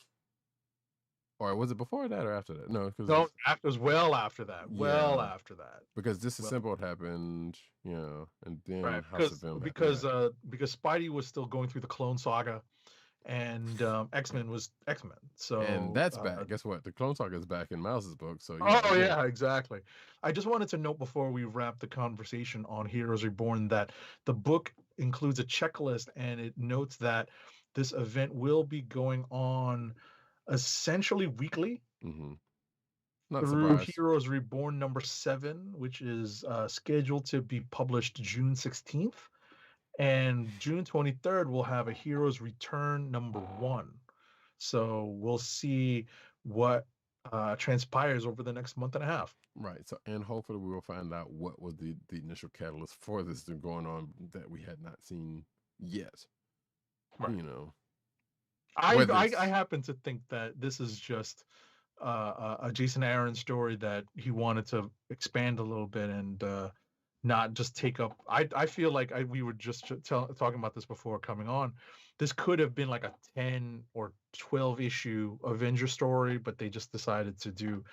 or was it before that or after that? No, no, because after well after that, well yeah, after that. because Well, Disassembled happened, and then right, House of M happened because after. because Spidey was still going through the Clone Saga, and X-Men was X-Men. And So that's back. Guess what? The Clone Saga is back in Mouse's book. So oh again, yeah, exactly. I just wanted to note before we wrap the conversation on Heroes Reborn that the book includes a checklist, and it notes that this event will be going on essentially weekly mm-hmm. Not through surprised. Heroes Reborn number 7, which is scheduled to be published June 16th. And June 23rd, we'll have a Heroes Return number 1. So we'll see what transpires over the next month and a half. Right. So, and hopefully we will find out what was the initial catalyst for this thing going on that we had not seen yet. Right. You know, I, whether I I it's happen to think that this is just a Jason Aaron story that he wanted to expand a little bit, and not just take up. I feel like we were just talking about this before coming on. This could have been like a 10 or 12 issue Avenger story, but they just decided to do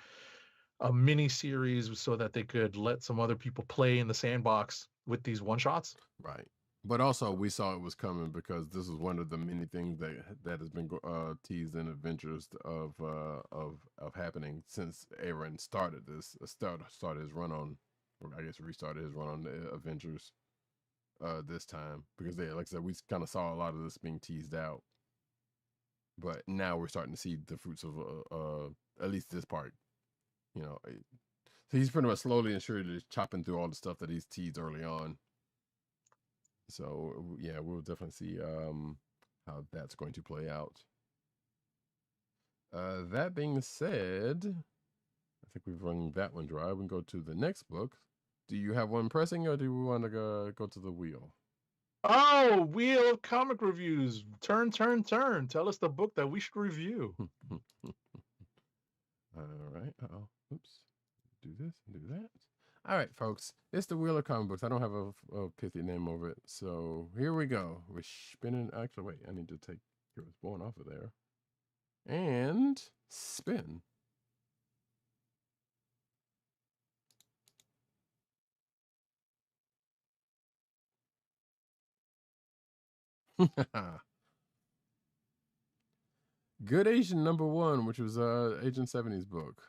a mini series so that they could let some other people play in the sandbox with these one shots. right. But also, we saw it was coming because this is one of the many things that has been teased in Adventures of happening since Aaron started this started his run on, or I guess restarted his run on the Avengers this time, because they, like I said, we kind of saw a lot of this being teased out, but now we're starting to see the fruits of at least this part. So he's pretty much slowly and surely chopping through all the stuff that he's teased early on. So yeah, we'll definitely see how that's going to play out. That being said, I think we've run that one dry. We can go to the next book. Do you have one pressing, or do we want to go to the wheel? Oh, Wheel of Comic Reviews. Turn. Tell us the book that we should review. All right. Oh, oops. Do this and do that. All right, folks. It's the Wheel of Comic Books. I don't have a pithy name over it. So here we go. We're spinning. Actually, wait. I need to take Heroes Born off of there. And spin. Good Asian #1, which was Agent 70's book.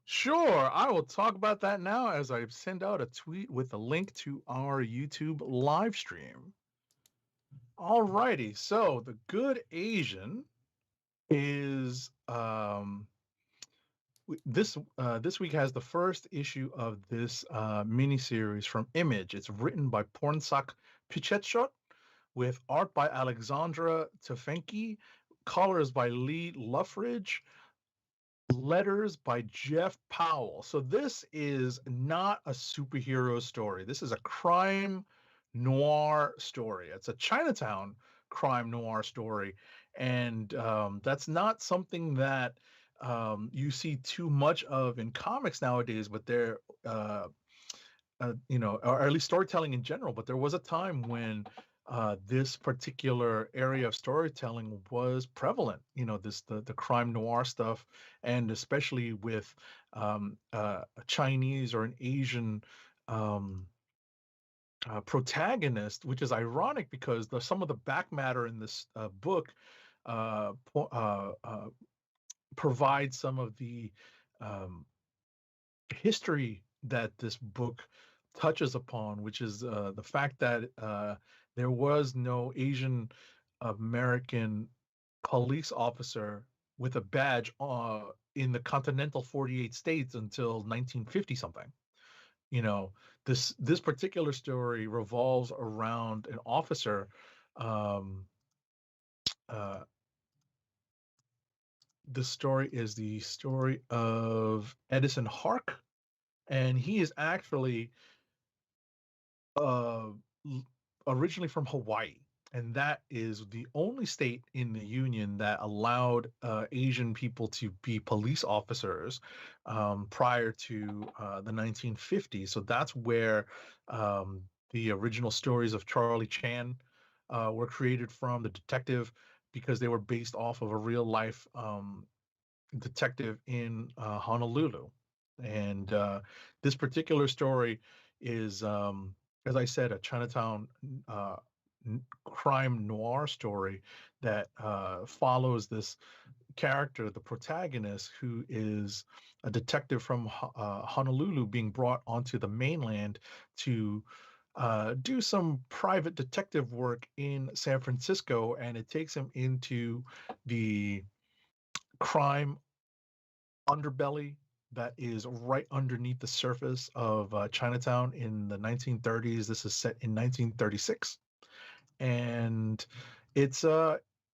Sure, I will talk about that now as I send out a tweet with a link to our YouTube live stream. Alrighty, so the Good Asian is this week has the first issue of this miniseries from Image. It's written by Pornsak Pichetshot, with art by Alexandra Tefenki, colors by Lee Luffridge, letters by Jeff Powell. So this is not a superhero story. This is a crime noir story. It's a Chinatown crime noir story, and that's not something that you see too much of in comics nowadays. But they're or at least storytelling in general. But there was a time when this particular area of storytelling was prevalent. The crime noir stuff, and especially with a Chinese or an Asian protagonist, which is ironic because some of the back matter in this book provides some of the history that this book touches upon, which is the fact that there was no Asian American police officer with a badge in the continental 48 states until 1950 something. You know, this particular story revolves around an officer. Um, the story is the story of Edison Hark, and he is actually uh, originally from Hawaii, and that is the only state in the union that allowed Asian people to be police officers prior to the 1950s. So that's where the original stories of Charlie Chan were created from, the detective, because they were based off of a real life detective in Honolulu. And this particular story is, as I said, a Chinatown crime noir story that follows this character, the protagonist, who is a detective from Honolulu being brought onto the mainland to do some private detective work in San Francisco, and it takes him into the crime underbelly that is right underneath the surface of Chinatown in the 1930s. This is set in 1936, and it's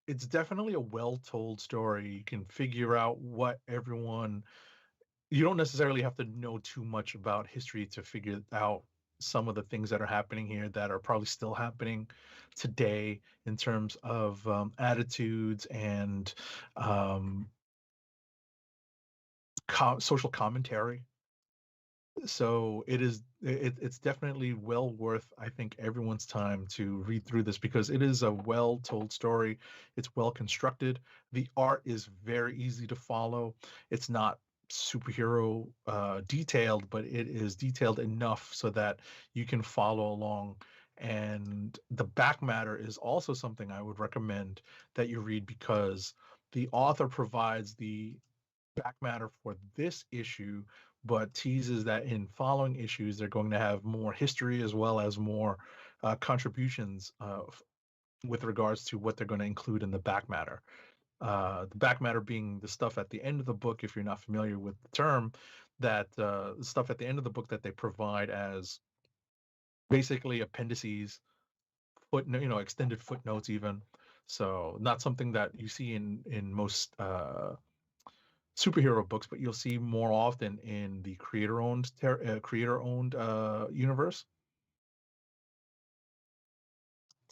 it's definitely a well-told story. You can figure out what everyone. You don't necessarily have to know too much about history to figure out some of the things that are happening here that are probably still happening today in terms of attitudes and social commentary. So it's definitely well worth, I think, everyone's time to read through this because it is a well told story. It's well constructed. The art is very easy to follow. It's not superhero detailed, but it is detailed enough so that you can follow along. And the back matter is also something I would recommend that you read because the author provides the back matter for this issue, but teases that in following issues they're going to have more history as well as more contributions with regards to what they're going to include in the back matter. The back matter being the stuff at the end of the book, if you're not familiar with the term, that stuff at the end of the book that they provide as basically appendices, extended footnotes even. So not something that you see in most superhero books, but you'll see more often in the creator-owned universe.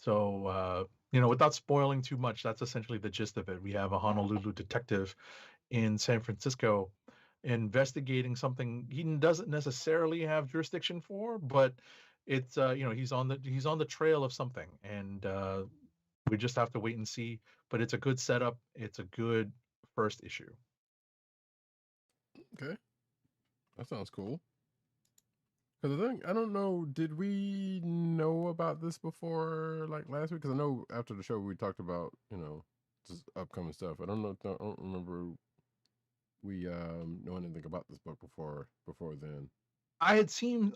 So without spoiling too much, that's essentially the gist of it. We have a Honolulu detective in San Francisco investigating something he doesn't necessarily have jurisdiction for, but it's he's on the trail of something, and we just have to wait and see. But it's a good setup. It's a good first issue. Okay, that sounds cool. Because I think I don't know, did we know about this before, like last week? Because I know after the show we talked about just upcoming stuff. I don't remember we know anything about this book before then. I had seen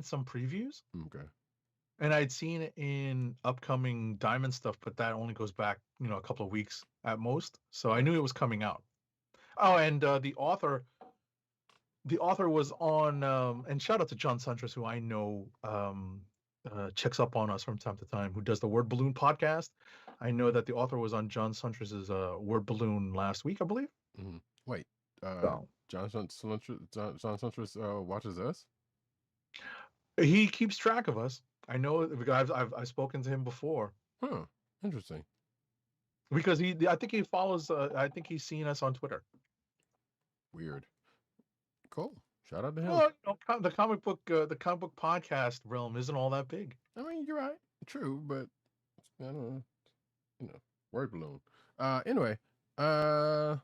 some previews. Okay. And I'd seen it in upcoming Diamond stuff, but that only goes back, a couple of weeks at most. So I knew it was coming out. Oh, and the author was on, and shout out to John Suntress, who I know checks up on us from time to time, who does the Word Balloon podcast. I know that the author was on John Suntress's Word Balloon last week, I believe. Mm-hmm. Wait, So John Suntress watches us? he keeps track of us. I know because I've spoken to him before. Huh. Interesting. Because I think he follows. I think he's seen us on Twitter. Weird. Cool. Shout out to him. Well, the comic book podcast realm isn't all that big. I mean, you're right. True, but I don't know. Word balloon. Anyway,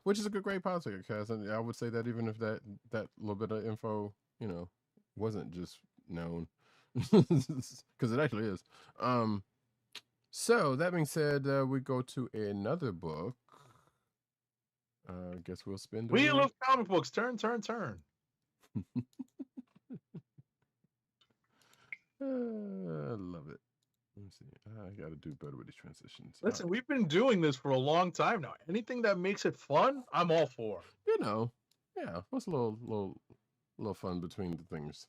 which is a great podcast, and I would say that even if that little bit of info, wasn't just known, because it actually is. So that being said, we go to another book. I guess we'll spend a Wheel little. of comic books. Turn. I love it. Let me see. I got to do better with these transitions. Listen, we've been doing this for a long time now. Anything that makes it fun, I'm all for. You know, yeah. What's a little fun between the things?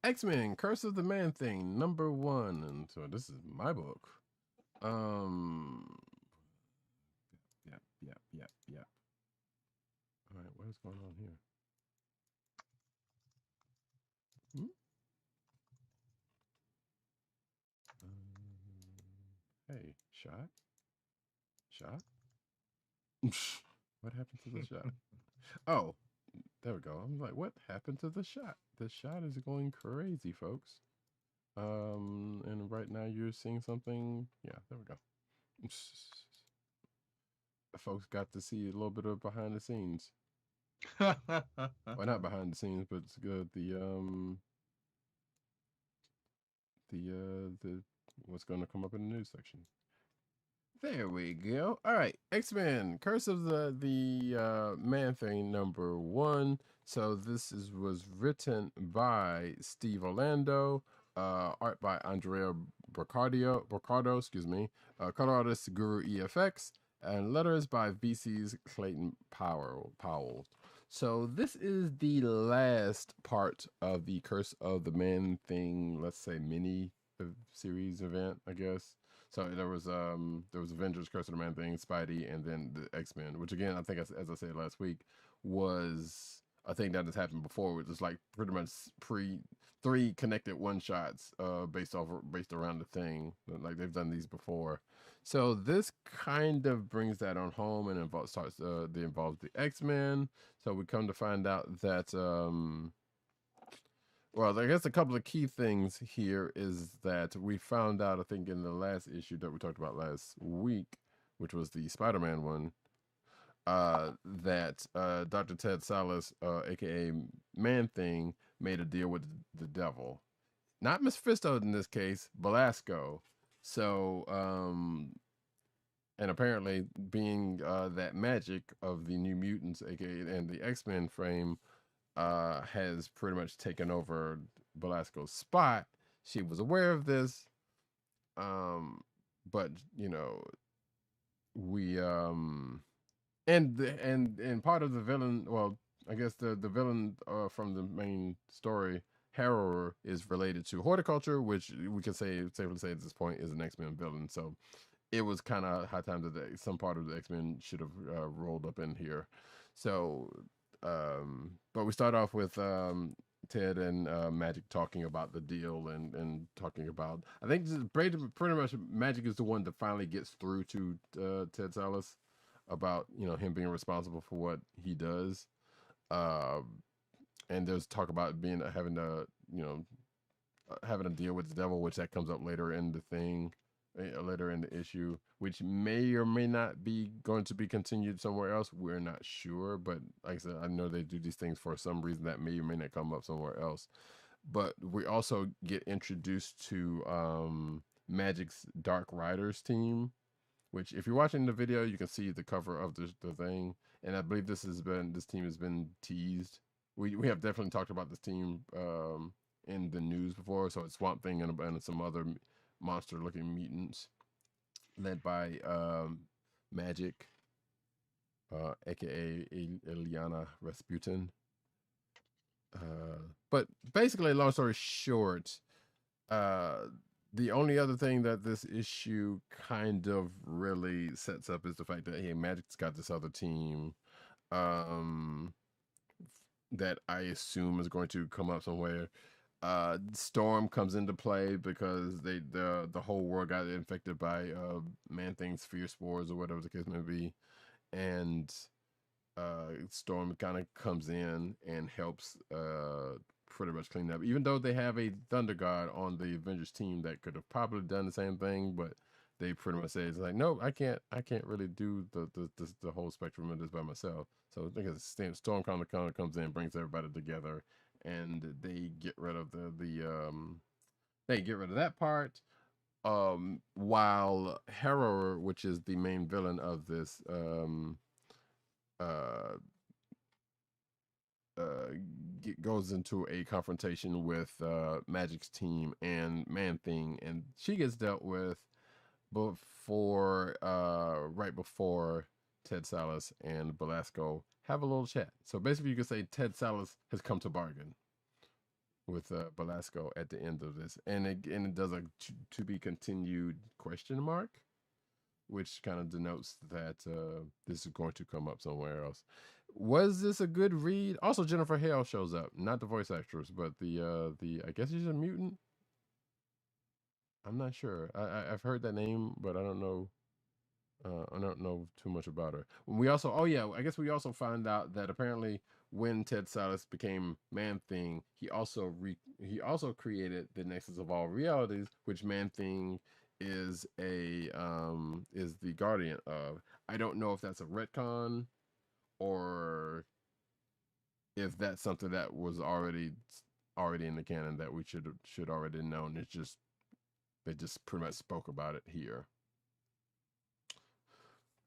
X-Men: Curse of the Man Thing, #1, and so this is my book. Yep. All right, what is going on here? Hey, shot. What happened to the shot? Oh, there we go. I'm like, what happened to the shot? The shot is going crazy, folks. And right now you're seeing something. Yeah, there we go. Folks got to see a little bit of behind the scenes. Well, not behind the scenes, but it's good. The what's going to come up in the news section. There we go. All right, X-Men: Curse of the Man Thing #1. So this was written by Steve Orlando, art by Andrea Broccardo, excuse me, color artist Guru EFX, and letters by VC's Clayton Powell. So this is the last part of the Curse of the Man Thing, let's say mini series event, I guess. So there was Avengers, Curse of the Man Thing, Spidey, and then the X-Men, which again I think as I said last week was a thing that has happened before, which is like pretty much three connected one shots based around the thing. Like they've done these before. So this kind of brings that on home and involves the X-Men. So we come to find out that well, I guess a couple of key things here is that we found out, I think, in the last issue that we talked about last week, which was the Spider-Man one, that Dr. Ted Sallis, aka Man Thing, made a deal with the devil. Not Mephisto in this case, Belasco. So, and apparently being that magic of the New Mutants, aka and the X-Men frame, has pretty much taken over Belasco's spot. She was aware of this, but you know, we and part of the villain. Well, I guess the villain from the main story, Harrower, is related to horticulture, which we can safely say at this point is an X-Men villain. So it was kind of high time that some part of the X-Men should have rolled up in here. So but we start off with Ted and Magic talking about the deal and talking about, I think pretty much Magic is the one that finally gets through to Ted Sallis about him being responsible for what he does, and there's talk about having a deal with the devil, which that comes up later in the thing. Later in the issue, which may or may not be going to be continued somewhere else. We're not sure, but like I said, I know they do these things for some reason that may or may not come up somewhere else. But we also get introduced to Magic's Dark Riders team, which if you're watching the video, you can see the cover of the thing. And I believe this team has been teased. We have definitely talked about this team in the news before. So it's Swamp Thing and some other monster-looking mutants, led by Magic, aka Ilyana Rasputin. But basically, long story short, the only other thing that this issue kind of really sets up is the fact that Magic's got this other team that I assume is going to come up somewhere. Storm comes into play because the whole world got infected by Man Thing's fear spores or whatever the case may be, and Storm kind of comes in and helps pretty much clean up. Even though they have a Thunder God on the Avengers team that could have probably done the same thing, but they pretty much say it's like, nope, I can't really do the whole spectrum of this by myself. So I think it's Storm kind of comes in, brings everybody together, and they get rid of they get rid of that part. While Harrower, which is the main villain of this, uh, goes into a confrontation with Magic's team and Man Thing, and she gets dealt with before right before Ted Salas and Belasco have a little chat. So basically, you could say Ted Salas has come to bargain with Belasco at the end of this, and it does a to be continued question mark, which kind of denotes that this is going to come up somewhere else. Was this a good read? Also, Jennifer Hale shows up, not the voice actress, but the I guess she's a mutant. I'm not sure. I've heard that name, but I don't know. I don't know too much about her. We also, oh yeah, I guess we also find out that apparently when Ted Salas became Man Thing, he also created the Nexus of all realities, which Man Thing is is the guardian of. I don't know if that's a retcon or if that's something that was already in the canon that we should already known. It's just they just pretty much spoke about it here.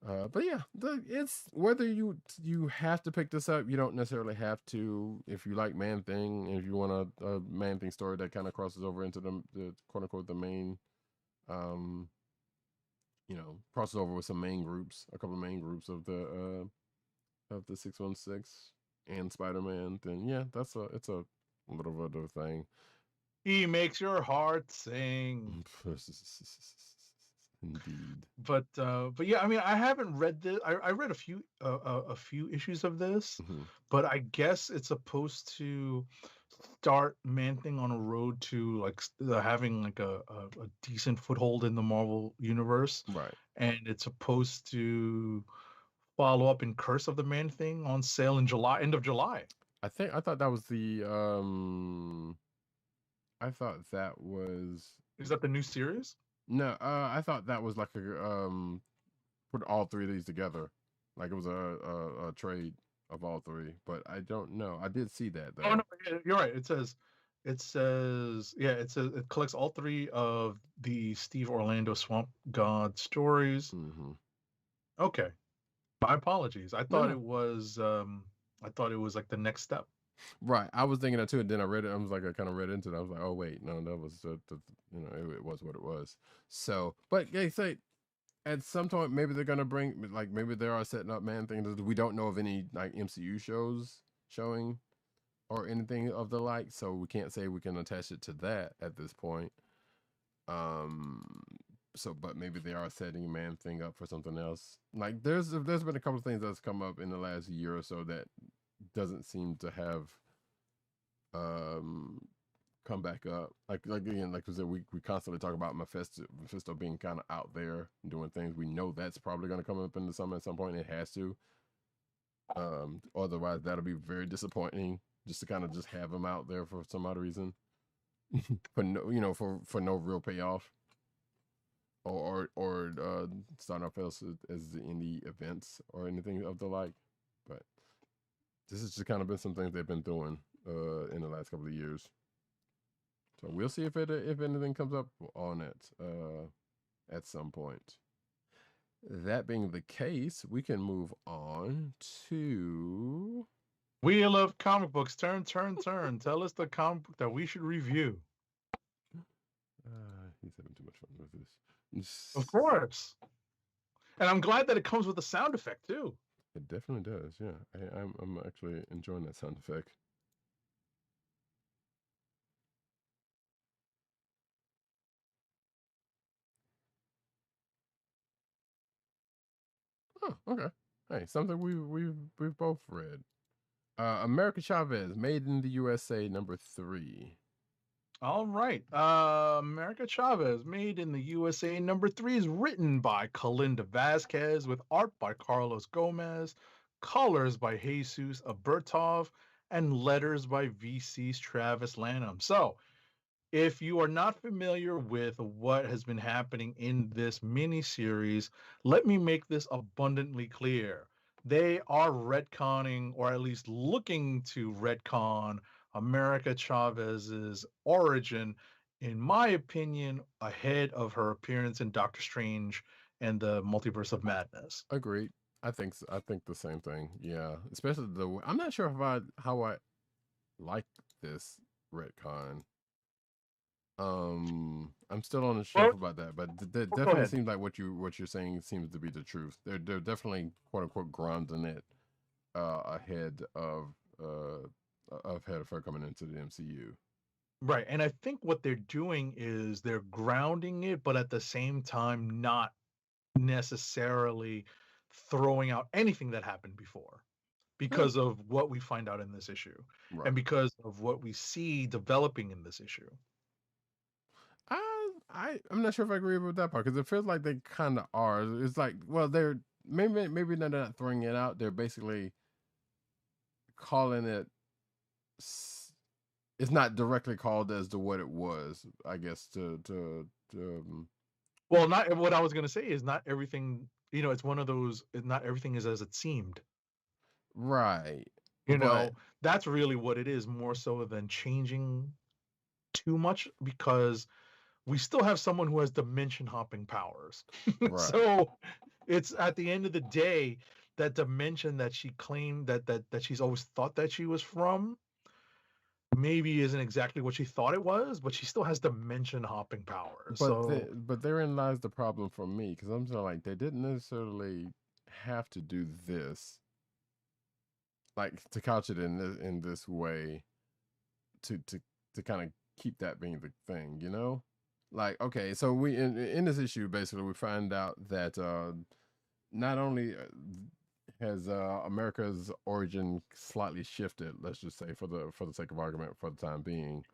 But yeah, it's whether you have to pick this up. You don't necessarily have to. If you like Man Thing, if you want a Man Thing story that kind of crosses over into the quote unquote the main, crosses over with some main groups, a couple of main groups of the 616 and Spider-Man, then yeah, it's a little bit of a thing. He makes your heart sing. Indeed. But yeah, I mean, I haven't read this. I read a few issues of this, but I guess it's supposed to start Man Thing on a road to like having like a decent foothold in the Marvel universe, right? And it's supposed to follow up in Curse of the Man Thing on sale in July, end of July. I thought that was the I thought that was. Is that the new series? No, I thought that was like a put all three of these together, like it was a trade of all three. But I don't know. I did see that though. Oh no, you're right. It says it collects all three of the Steve Orlando Swamp God stories. Okay, my apologies. I thought it was like the next step. Right, I was thinking that too, and then I read it. I was like, I kind of read into it. I was like, oh wait, no, that was it was what it was. So, but they say at some point maybe they're gonna bring maybe they are setting up Man Thing. We don't know of any like MCU shows showing or anything of the like, so we can't say we can attach it to that at this point. So, but maybe they are setting Man Thing up for something else. Like there's been a couple of things that's come up in the last year or so that doesn't seem to have come back up. Like again, like I said, we constantly talk about Mephisto being kind of out there doing things. We know that's probably going to come up in the summer at some point. It has to. Otherwise, that'll be very disappointing. Just to kind of just have him out there for some odd reason, for no for no real payoff, or starting off as in the events or anything of the like. But this has just kind of been some things they've been doing in the last couple of years. So we'll see if anything comes up on it at some point. That being the case, we can move on to Wheel of Comic Books. Turn. Tell us the comic book that we should review. He's having too much fun with this. Of course. And I'm glad that it comes with a sound effect too. It definitely does, yeah. I'm actually enjoying that sound effect. Oh, okay. Hey, something we've both read. America Chavez, Made in the USA, #3. All right. America Chavez, Made in the USA, #3 is written by Kalinda Vasquez with art by Carlos Gomez, colors by Jesus Abertov, and letters by VC's Travis Lanham. So, if you are not familiar with what has been happening in this miniseries, let me make this abundantly clear. They are retconning, or at least looking to retcon, America Chavez's origin, in my opinion, ahead of her appearance in Doctor Strange and the Multiverse of Madness. Agreed. I think the same thing. Yeah, especially I'm not sure how I like this retcon. I'm still on the Well, shelf about that, but that go definitely ahead. seems like what you're saying seems to be the truth. They're definitely quote unquote grounding it ahead of her coming into the MCU. Right. And I think what they're doing is they're grounding it, but at the same time, not necessarily throwing out anything that happened before Huh. because of what we find out in this issue and Right. because of what we see developing in this issue. I'm not sure if I agree with that part because it feels like they kind of are. It's like, well, they're maybe they're not throwing it out. They're basically calling it. It's not directly called as to what it was. I guess Well, not what I was going to say is not everything, it's one of those, not everything is as it seemed. right, You but know, that's really what it is, more so than changing too much, because we still have someone who has dimension hopping powers. right. So it's at the end of the day, that dimension that she claimed that she's always thought that she was from maybe isn't exactly what she thought it was, but she still has dimension hopping powers. So But therein lies the problem for me because I'm sort of like they didn't necessarily have to do this, like to couch it in this way, to to to kind of keep that being the thing, you know? Like, okay, so we in this issue basically we find out that not only has America's origin slightly shifted, let's just say for the sake of argument for the time being,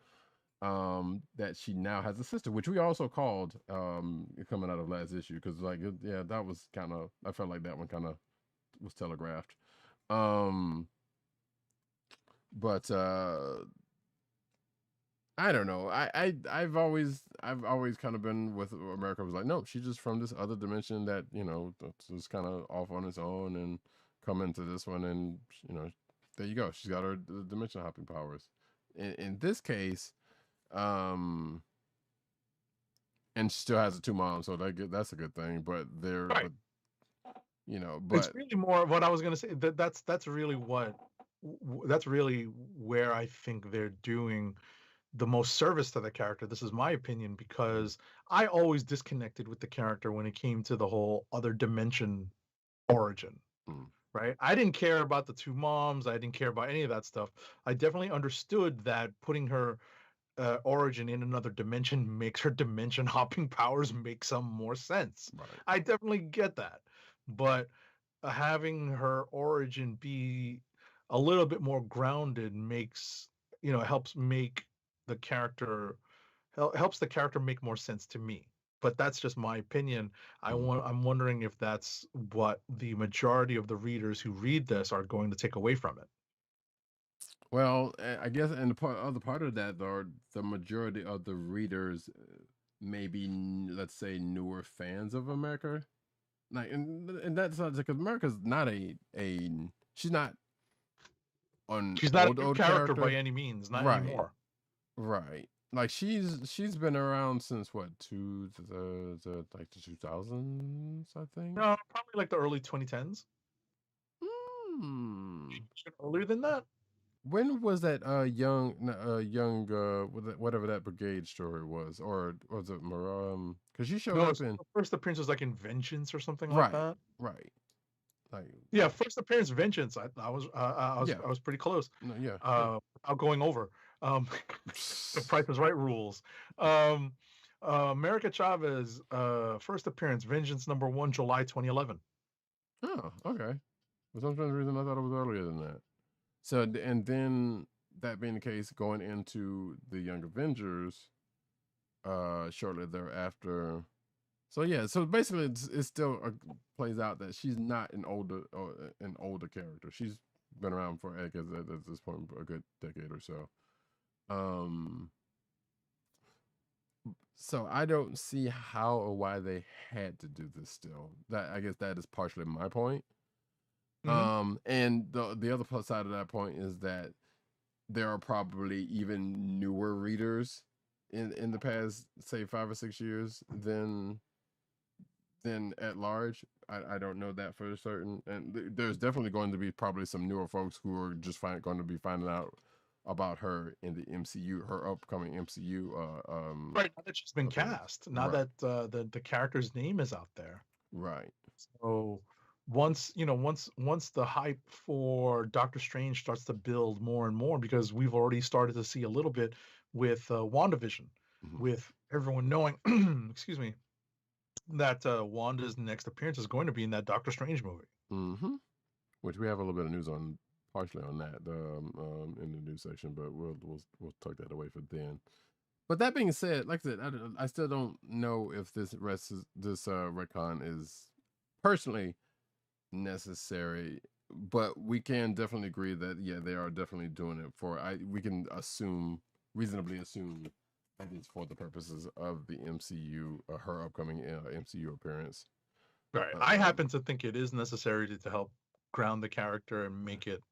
that she now has a sister, which we also called coming out of last issue because like yeah, that was kind of, I felt like that one kind of was telegraphed. Um, but I don't know. I've always kind of been with America. Was like, no, she's just from this other dimension that that's just kind of off on its own and come into this one, and there you go. She's got her dimension hopping powers. In this case, um, and she still has the two moms, so that's a good thing. But right. It's but really more what I was going to say. That's really that's really where I think they're doing the most service to the character. This is my opinion, because I always disconnected with the character when it came to the whole other dimension origin. mm, Right? I didn't care about the two moms. I didn't care about any of that stuff. I definitely understood that putting her origin in another dimension makes her dimension hopping powers make some more sense. right. I definitely get that. But having her origin be a little bit more grounded makes, helps make the character helps the character make more sense to me. But that's just my opinion. Mm. I'm wondering if that's what the majority of the readers who read this are going to take away from it. Well, I guess, and other part of that, though, the majority of the readers may be, let's say, newer fans of America. Like, and that's not because America's not she's not an She's not a new old character by character, any means, not right? anymore. Right. Like she's been around since what like the 2000s, I think. No, probably like the early 2010s. Hmm. Earlier than that. When was that whatever that brigade story was, or was it because she showed No, up in, first appearance was like in Vengeance or something like right, that. right, like, Yeah, first appearance Vengeance. yeah, I was pretty close. no, yeah, Without going over. The Price is Right rules. Um, America Chavez, first appearance Vengeance #1, July 2011. oh, okay. For some strange reason I thought it was earlier than that. So and then that being the case, going into the Young Avengers, shortly thereafter. So yeah, so basically, it still plays out that she's not an older character. She's been around for at this point a good decade or so. Um, So I don't see how or why they had to do this still. That I guess that is partially my point. Mhm. And the other plus side of that point is that there are probably even newer readers in the past, say 5 or 6 years than at large. I don't know that for certain, and there's definitely going to be probably some newer folks who are just going to be finding out about her in the MCU, her upcoming MCU. Right, now that she's been Appearance. cast, now Right, that the character's name is out there. right. So once the hype for Doctor Strange starts to build more and more, because we've already started to see a little bit with WandaVision, Mhm. with everyone knowing, excuse me, that Wanda's next appearance is going to be in that Doctor Strange movie. Mm-hmm. Which we have a little bit of news on, partially on that in the news section, but we'll tuck that away for then. But that being said, like I said, I still don't know if this retcon is personally necessary, but we can definitely agree that yeah, they are definitely doing it for. We can reasonably assume that it's for the purposes of the MCU, her upcoming MCU appearance. Right. I Um, happen to think it is necessary to help ground the character and make it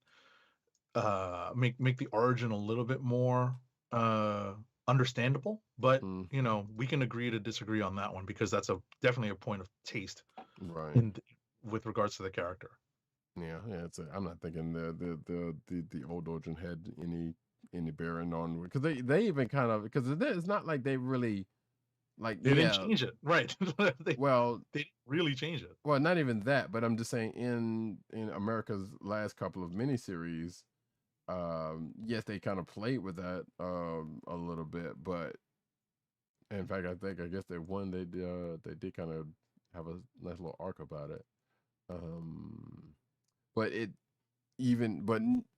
make the origin a little bit more understandable. But mm, we can agree to disagree on that one, because that's definitely a point of taste right. in with regards to the character. Yeah, yeah. I'm not thinking the old origin had any bearing on, because they even kind of, because it's not like they really like, They didn't yeah. change it, right? they Well, they didn't really change it. well, not even that, but I'm just saying in America's last couple of miniseries, yes, they kind of played with that a little bit, but in fact, I guess they did kind of have a nice little arc about it. But it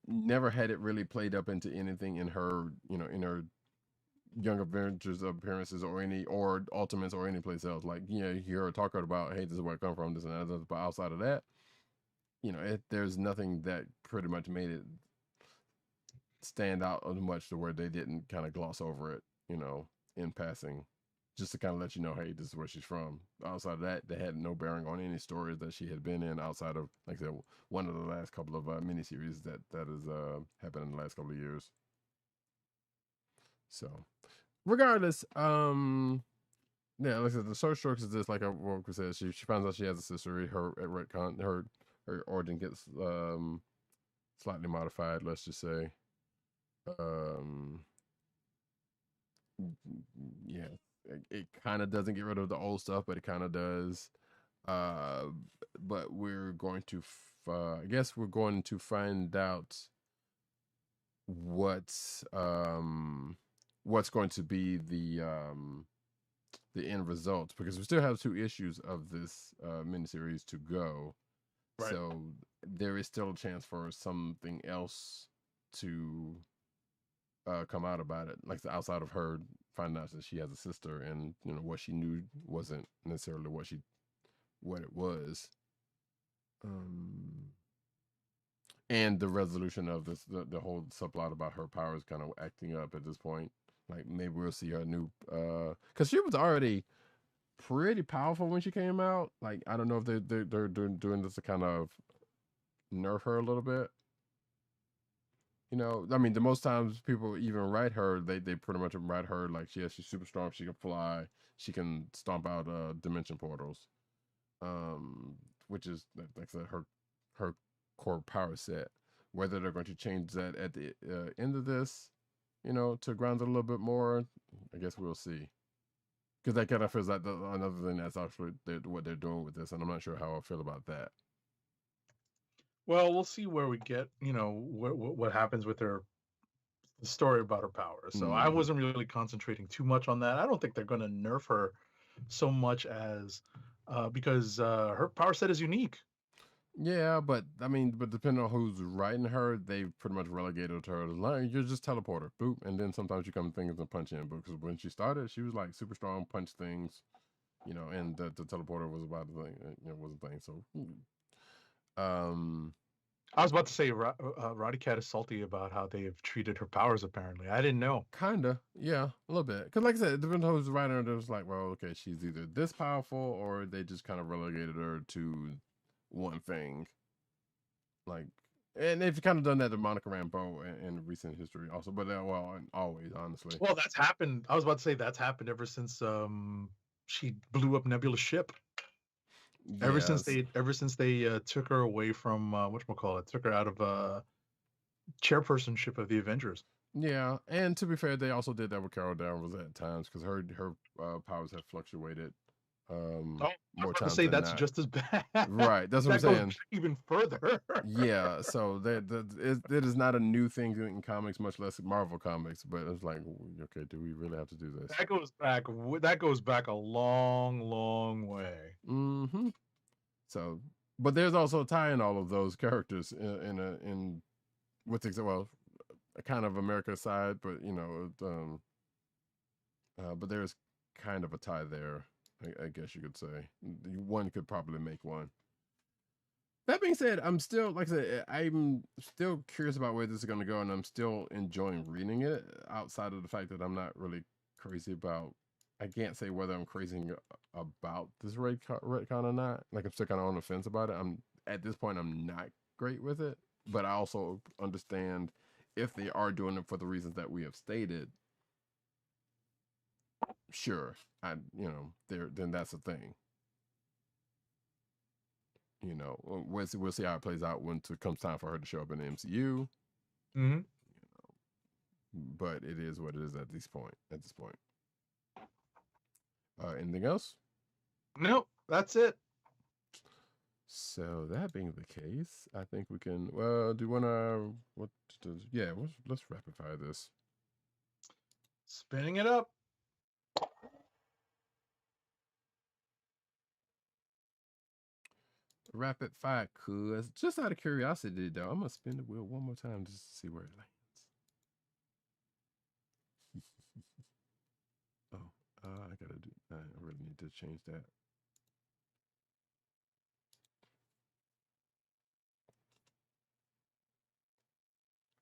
never had it really played up into anything in her, in her Young Avengers appearances or Ultimates or any place else. Like, you hear her talk about, hey, this is where I come from, this and that. But outside of that, there's nothing that pretty much made it stand out much to where they didn't kind of gloss over it, in passing, just to kind of let you know, hey, this is where she's from. Outside of that, they had no bearing on any stories that she had been in outside of, like I said, one of the last couple of miniseries that has happened in the last couple of years. So, regardless, yeah, like I said, the short strokes is this, like Walker said, she finds out she has a sister. Her at retcon, her origin gets slightly modified. Let's just say, um, yeah, it kind of doesn't get rid of the old stuff, but it kind of does. Uh, but we're going to, I guess we're going to find out what's going to be the end result, because we still have 2 issues of this miniseries to go. Right. So there is still a chance for something else to come out about it, like outside of her finding out that she has a sister, and what she knew wasn't necessarily what it was. And the resolution of this, the whole subplot about her powers kind of acting up at this point. Like, maybe we'll see her new, because she was already pretty powerful when she came out. Like, I don't know if they're doing this to kind of nerf her a little bit. I mean, the most times people even write her, they pretty much write her like, she's super strong, she can fly, she can stomp out dimension portals, um, which is, like I said, her core power set. Whether they're going to change that at the end of this, to ground it a little bit more, I guess we'll see. Because that kind of feels like another thing that's actually what they're doing with this, and I'm not sure how I feel about that. Well, we'll see where we get, what happens with her, the story about her powers. So I Mm-hmm. wasn't really concentrating too much on that. I don't think they're going to nerf her so much as because her power set is unique. Yeah, but I mean, depending on who's writing her, they pretty much relegated her to, like, you're just teleporter, boop, and then sometimes you come things and punch in. Because when she started, she was like super strong, punch things, and the teleporter was about the thing, was a thing. So, I was about to say Roddy Cat is salty about how they have treated her powers. Apparently, I didn't know. Kinda, yeah, a little bit. Because, like I said, it depends on who's writing her. It was like, well, okay, she's either this powerful or they just kind of relegated her to one thing. Like, and they've kind of done that to Monica Rambeau in recent history, also. But well, and always, honestly. Well, that's happened. I was about to say that's happened ever since she blew up Nebula's ship. Ever since they took her away from whatchamacallit, took her out of chairpersonship of the Avengers. Yeah, and to be fair, they also did that with Carol Danvers at times because her powers have fluctuated more times say than that's not. just as bad. Right, that's what that I'm goes saying. even further. Yeah, so it is not a new thing in comics, much less Marvel comics. But it's like, okay, do we really have to do this? That goes back a long, long way. Mm-hmm. So, but there's also a tie in all of those characters in with well, a kind of America side, but you know, but there's kind of a tie there. I guess you could say one could probably make one. That being said, I'm still, like I said, I'm still curious about where this is going to go, and I'm still enjoying reading it. Outside of the fact that I'm not really crazy about, I can't say whether I'm crazy about this retcon or not. Like, I'm still kind of on the fence about it. At this point, I'm not great with it, but I also understand if they are doing it for the reasons that we have stated. Sure, then that's a thing. You know, we'll see how it plays out when it comes time for her to show up in the MCU. Mm-hmm. You know, but it is what it is at this point. Anything else? No, that's it. So that being the case, I think we can. Well, do you want to? Yeah, let's rapid fire this. Spinning it up. Rapid fire, cuz just out of curiosity, though, I'm gonna spin the wheel one more time just to see where it lands. I gotta do. I really need to change that.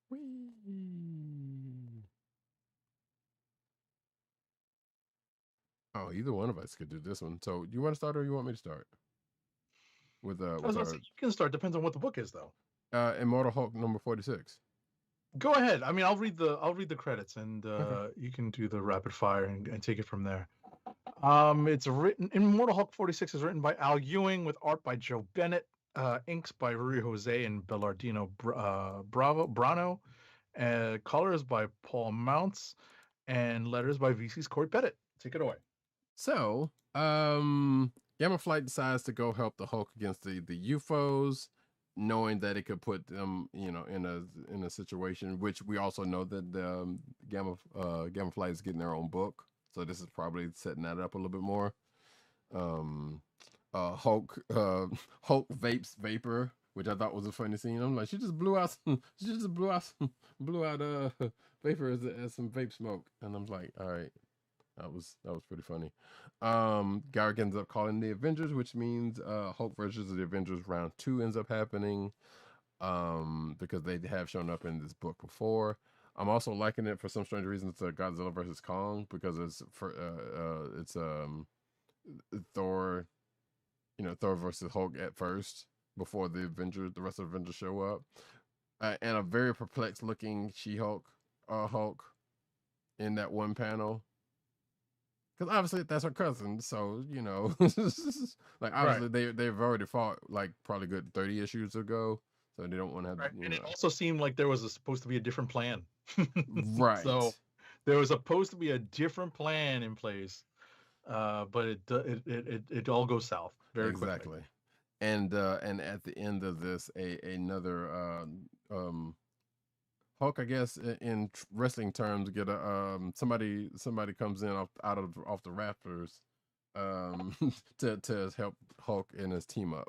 Whee! Oh, either one of us could do this one. So, you want to start or you want me to start? With You can start. Depends on what the book is, though. Immortal Hulk number 46. Go ahead. I mean, I'll read the credits, and you can do the rapid fire and take it from there. It's written. Immortal Hulk 46 is written by Al Ewing with art by Joe Bennett, inks by Rui Jose and Bellardino Brano, colors by Paul Mounts, and letters by VC's Corey Pettit. Take it away. So, Gamma Flight decides to go help the Hulk against the UFOs, knowing that it could put them, in a situation which we also know that the Gamma Flight is getting their own book. So this is probably setting that up a little bit more. Hulk vapes vapor, which I thought was a funny scene. I'm like, she just blew out vapor as some vape smoke, and I'm like, all right. That was pretty funny. Garrick ends up calling the Avengers, which means Hulk versus the Avengers round 2 ends up happening because they have shown up in this book before. I'm also liking it for some strange reason to Godzilla versus Kong because it's Thor, Thor versus Hulk at first before the rest of the Avengers show up, and a very perplexed looking She-Hulk, Hulk in that one panel. Because obviously that's her cousin, so like obviously they've already fought like probably good 30 issues ago, so they don't want to have. Right. And it also seemed like there was supposed to be a different plan. Right. So there was supposed to be a different plan in place, but it all goes south very quickly. And at the end of this, another Hulk, I guess, in wrestling terms, get a somebody comes in off the rafters to help Hulk and his team up.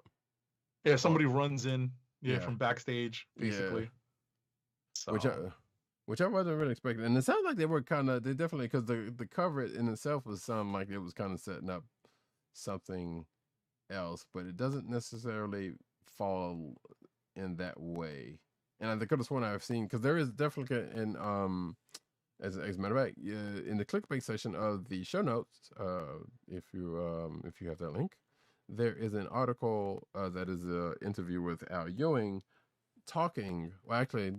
Yeah, somebody runs in from backstage, basically. Yeah. So. Which I wasn't really expecting, and it sounds like they definitely, because the cover in itself was sound like it was kind of setting up something else, but it doesn't necessarily fall in that way. And I could have sworn I've seen, because there is definitely in as a matter of fact, in the clickbait section of the show notes, if you have that link, there is an article that is an interview with Al Ewing talking. Well, actually,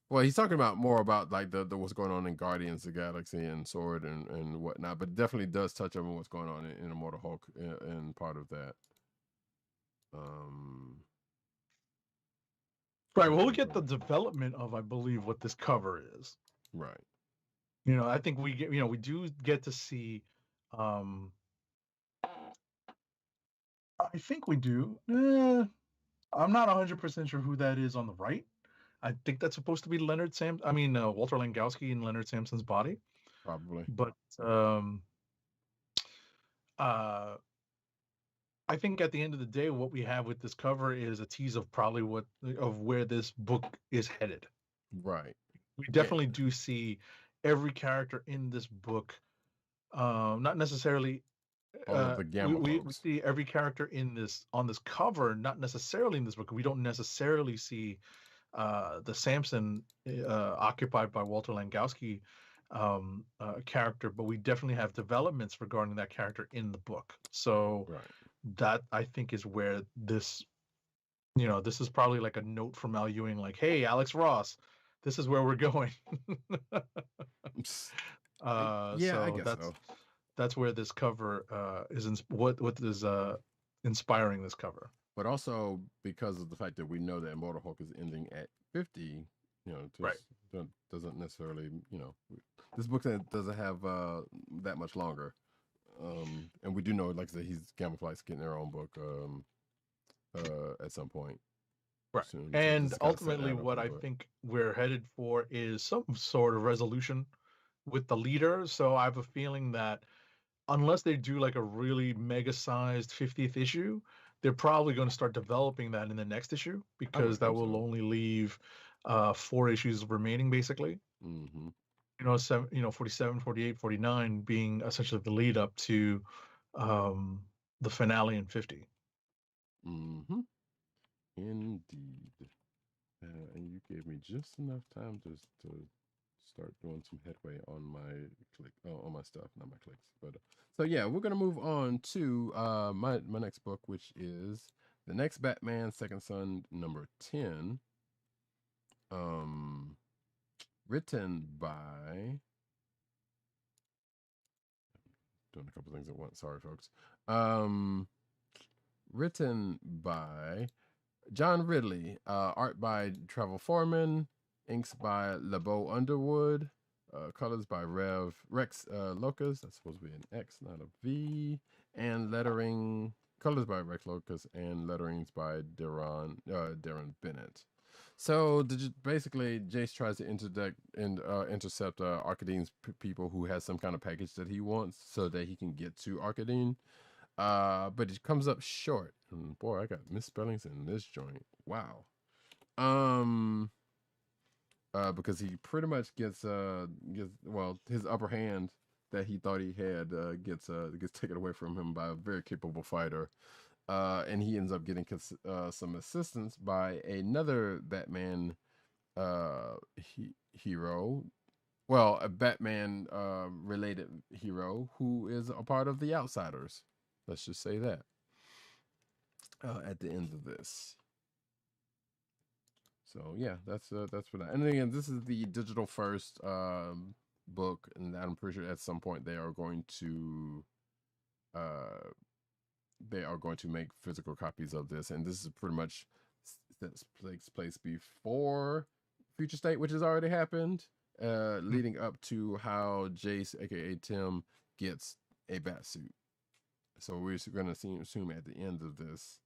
he's talking about more about like the what's going on in Guardians of the Galaxy and Sword and whatnot, but definitely does touch on what's going on in Immortal Hulk and part of that. Right. Well, we get the development of, I believe, what this cover is. Right. I think we get, we do get to see. I think we do. I'm not 100% sure who that is on the right. I think that's supposed to be Walter Langowski in Leonard Samson's body. Probably. But I think at the end of the day, what we have with this cover is a tease of probably where this book is headed. Right. We definitely do see every character in this book. Not necessarily. All of the Gamma we folks. see every character on this cover, not necessarily in this book. We don't necessarily see the Samson occupied by Walter Langowski character, but we definitely have developments regarding that character in the book. So that, I think, is where this, this is probably like a note from Al Ewing, like, hey, Alex Ross, this is where we're going. I guess so. That's where this cover is what is inspiring this cover. But also because of the fact that we know that Immortal Hulk is ending at 50, doesn't necessarily, this book doesn't have that much longer. And we do know, like I said, Gamma Flight's getting their own book at some point. Right. Soon. And ultimately what I think we're headed for is some sort of resolution with the leader. So I have a feeling that unless they do like a really mega-sized 50th issue, they're probably going to start developing that in the next issue, because that will only leave 4 issues remaining, basically. Mm-hmm. 47, 48, 49 being essentially the lead up to the finale in 50. Mm-hmm. Indeed. And you gave me just enough time to start doing some headway on my stuff, not my clicks. But so yeah, we're gonna move on to my next book, which is The Next Batman, Second Son, number 10. Written by, doing a couple things at once. Sorry, folks. Written by John Ridley, art by Travel Foreman, inks by LeBeau Underwood, colors by Rex Locus. That's supposed to be an X, not a V. And lettering, colors by Rex Locus, and letterings by Darren Bennett. So basically, Jace tries to intercept Arcadene's people who has some kind of package that he wants so that he can get to Arcadene. But it comes up short. And boy, I got misspellings in this joint. Wow. Because he pretty much gets his upper hand that he thought he had gets taken away from him by a very capable fighter. And he ends up getting some assistance by another Batman hero. Well, a Batman related hero who is a part of the Outsiders. Let's just say that at the end of this. So yeah, that's for that. And again, this is the digital first book, and I'm pretty sure at some point they are going to make physical copies of this. And this is pretty much that takes place before Future State, which has already happened, leading up to how Jace, aka Tim, gets a bat suit. So we're going to assume at the end of this,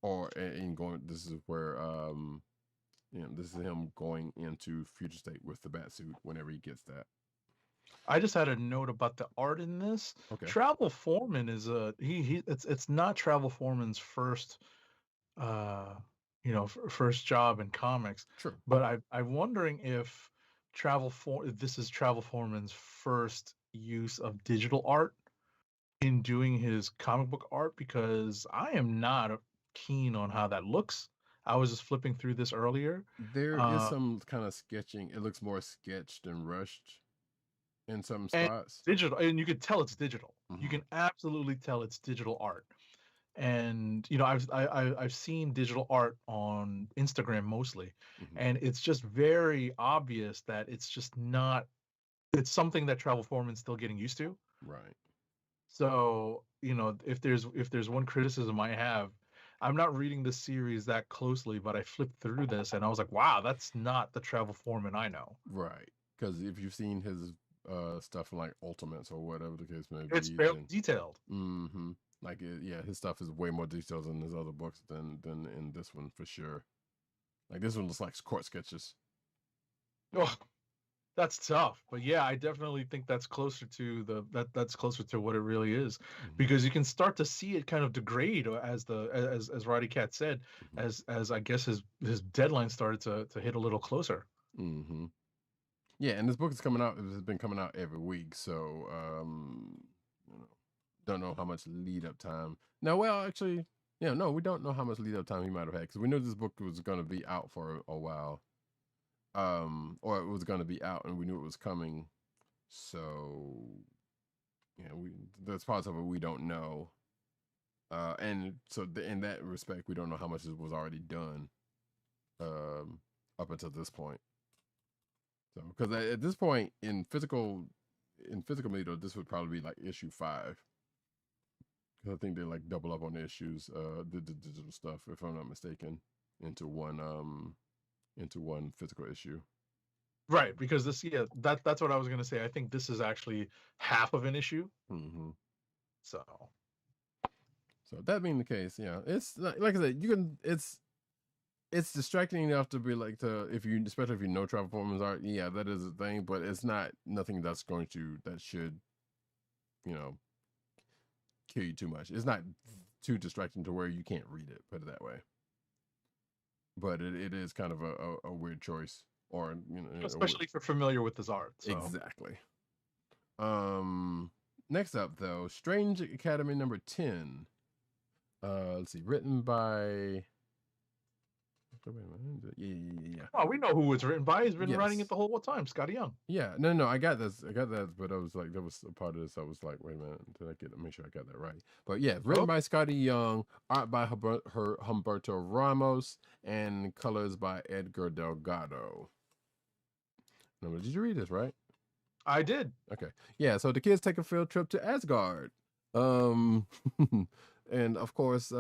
this is where this is him going into Future State with the Batsuit whenever he gets that. I just had a note about the art in this. Okay. Travel Foreman is it's not Travel Foreman's first first job in comics. True. But I'm wondering if this is Travel Foreman's first use of digital art in doing his comic book art, because I am not keen on how that looks. I was just flipping through this earlier. There is some kind of sketching. It looks more sketched and rushed in some And spots. digital, and you could tell it's digital. You Mhm. can absolutely tell it's digital art. And I've seen digital art on Instagram mostly, Mhm. and it's just very obvious that it's just not. It's something that Travel Foreman's still getting used to. Right. So if there's one criticism I have, I'm not reading the series that closely, but I flipped through this and I was like, wow, that's not the Travel Foreman I know. Right. Because if you've seen his stuff in like Ultimates or whatever the case may It's be, fairly then detailed. like yeah, his stuff is way more detailed in his other books than in this one for sure. Like this one looks like court sketches. Oh, that's tough. But yeah, I definitely think that's closer to that's closer to what it really is, because you can start to see it kind of degrade as Roddy Cat said, as I guess his deadline started to hit a little closer. Yeah, and this book is coming out. It's been coming out every week, so don't know how much lead up time. Now, well, actually, yeah, no, we don't know how much lead up time he might have had because we knew this book was going to be out for a while, or it was going to be out, and we knew it was coming. So, yeah, there's parts of it we don't know, and so in that respect, we don't know how much was already done, up until this point. So, because at this point in physical media, this would probably be like issue 5. Because I think they like double up on the issues, the digital stuff, if I'm not mistaken, into one physical issue. Right, because that's what I was gonna say. I think this is actually half of an issue. So that being the case, yeah, it's like I said, you can it's distracting enough to be like especially if you know Travel Foreman's art, yeah, that is a thing, but it's not nothing that should kill you too much. It's not too distracting to where you can't read it, put it that way. But it is kind of a weird choice, or especially if you're familiar with his art. So. Exactly. Next up though, Strange Academy number 10. Let's see, written by. Yeah. Oh, we know who it's written by. He's been writing it the whole time. Scotty Young. Yeah, no, I got that, but I was like, that was a part of this. I was like, wait a minute, make sure I got that right? But yeah, written by Scotty Young, art by Humberto Ramos, and colors by Edgar Delgado. Now, did you read this, right? I did. Okay, yeah. So the kids take a field trip to Asgard, and of course,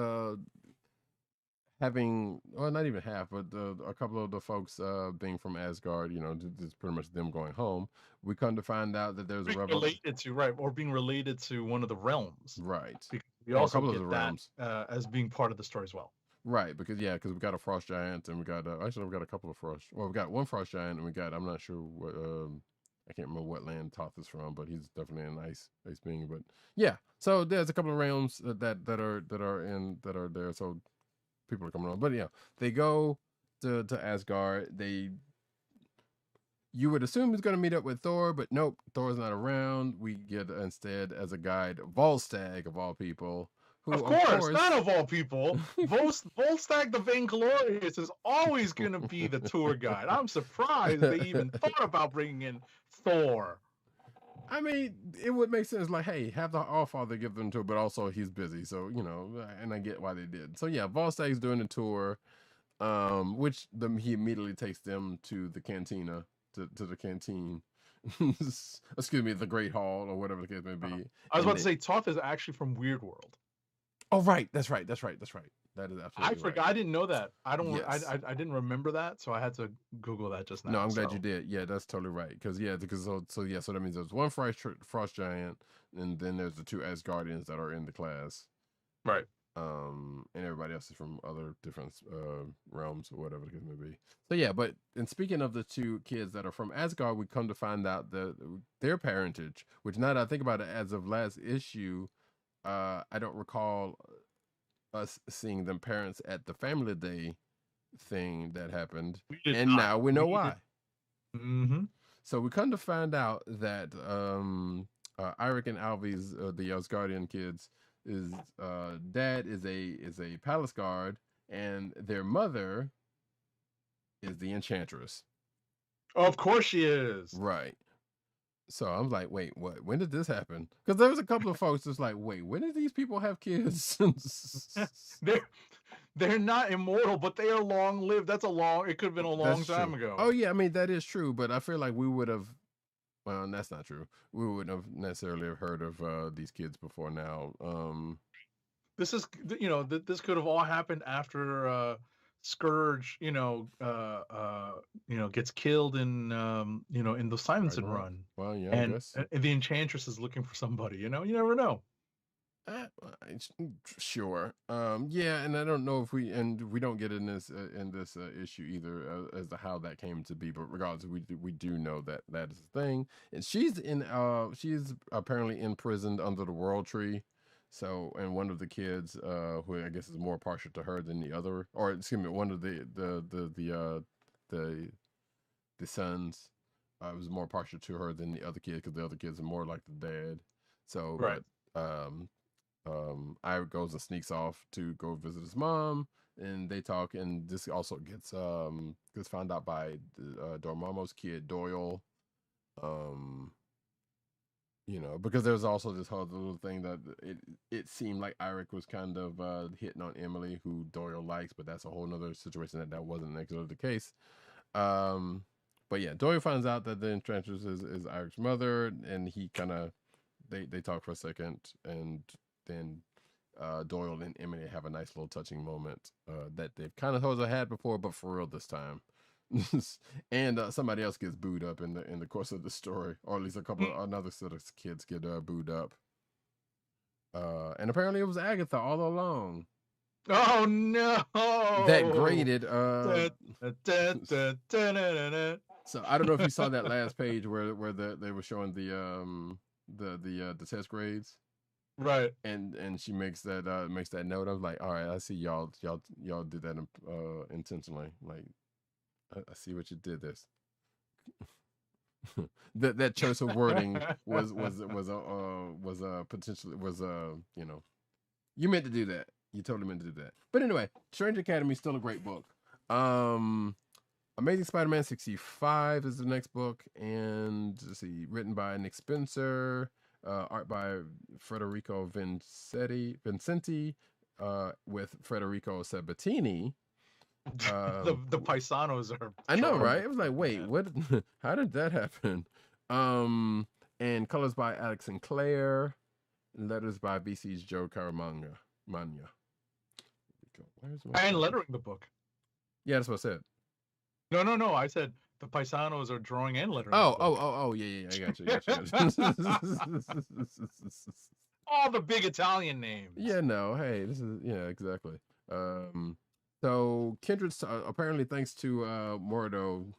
having, well, not even half, but a couple of the folks being from Asgard, it's pretty much them going home. We come to find out that there's being related to one of the realms, right? Because we also get the that realms as being part of the story as well, right? Because we got a frost giant, and we got we got a couple of frost. Well, we got one frost giant, and we got, I'm not sure what I can't remember what land Toth is from, but he's definitely an ice being. But yeah, so there's a couple of realms that are there. So people are coming on, but yeah, they go to Asgard. You would assume he's going to meet up with Thor, but nope, Thor's not around. We get instead as a guide Volstagg, of all people. Who, of course, not of all people. Volstagg the Vainglorious is always going to be the tour guide. I'm surprised they even thought about bringing in Thor. I mean, it would make sense. Like, hey, have the Allfather give them a tour, but also he's busy, so and I get why they did. So yeah, Volstagg's doing the tour, which he immediately takes them to the cantina, to the canteen. Excuse me, the Great Hall or whatever the case may be. I was about to say Toth is actually from Weird World. Oh right, that's right. That is absolutely. I forgot. Right. I didn't know that. I didn't remember that, so I had to Google that just now. No, I'm glad you did. Yeah, that's totally right. Because so that means there's one frost giant, and then there's the 2 Asgardians that are in the class, right? And everybody else is from other different realms or whatever the case may be. So yeah, but and speaking of the 2 kids that are from Asgard, we come to find out their parentage, which now that I think about it, as of last issue, I don't recall us seeing them parents at the Family Day thing that happened, and now we know why. So we come to find out that Eirik and Alvi's the Asgardian kids, is dad is a palace guard, and their mother is the enchantress. Of course she is. Right. So I'm like, wait, what? When did this happen? Because there was a couple of folks that's like, wait, when did these people have kids? They're not immortal, but they are long lived. It could have been a long time ago. Oh yeah, I mean that is true, but I feel like we would have. Well, that's not true. We wouldn't have necessarily have heard of these kids before now. This is, this could have all happened after Scourge, gets killed in, in the Simonson run. Well, yeah, and, I guess. and the Enchantress is looking for somebody. You never know. Sure. Yeah, and I don't know if we don't get in this issue either as to how that came to be, but regardless, we do know that is a thing, and she's apparently imprisoned under the World Tree. So, and one of the kids, who I guess is more partial to her than the other, or excuse me, one of the sons, was more partial to her than the other kid, because the other kids are more like the dad. So, right. But Ira goes and sneaks off to go visit his mom, and they talk, and this also gets found out by Dormammu's kid Doyle, because there's also this whole little thing that it seemed like Eric was kind of hitting on Emily, who Doyle likes, but that's a whole nother situation that wasn't actually the case. But yeah, Doyle finds out that the Enchantress is Eric's mother, and he kind of they talk for a second, and then Doyle and Emily have a nice little touching moment that they've kind of had before, but for real this time. And somebody else gets booed up in the course of the story, or at least another set of kids get booed up. And apparently it was Agatha all along. Oh no! That graded. So I don't know if you saw that last page where they were showing the test grades. Right. And she makes that note. I was like, all right, I see y'all did that intentionally. Like, I see what you did this. that choice of wording was potentially you meant to do that. You totally meant to do that. But anyway, Strange Academy is still a great book. Amazing Spider-Man 65 is the next book, and let's see, written by Nick Spencer, art by Federico Vincenti, with Federico Sabatini. The paisanos are. I know, right? It was like, wait, what? How did that happen? And colors by Alex Sinclair, and letters by BC's Joe Caramagna. And lettering the book. Yeah, that's what I said. No. I said the paisanos are drawing and lettering. Oh, yeah. I got you. All the big Italian names. Yeah, no. Hey, this is exactly. So Kindred, apparently thanks to Mordo,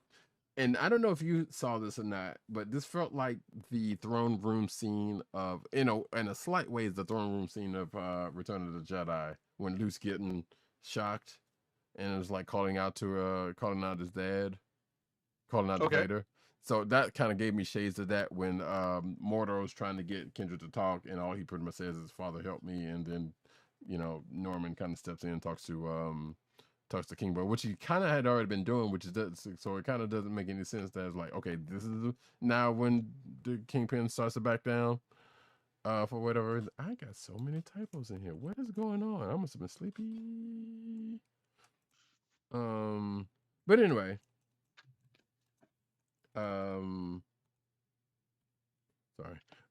and I don't know if you saw this or not, but this felt like the throne room scene of, in a slight way, is the throne room scene of Return of the Jedi, when Luke's getting shocked and it was like calling out his dad, calling out to Vader. So that kind of gave me shades of that when Mordo was trying to get Kindred to talk, and all he pretty much says is, "Father, help me," and then Norman kind of steps in and talks to Kingboy, which he kind of had already been doing, so it kind of doesn't make any sense that it's like, okay, this is now when the Kingpin starts to back down for whatever reason. I got so many typos in here. What is going on? I must have been sleepy. But anyway, sorry.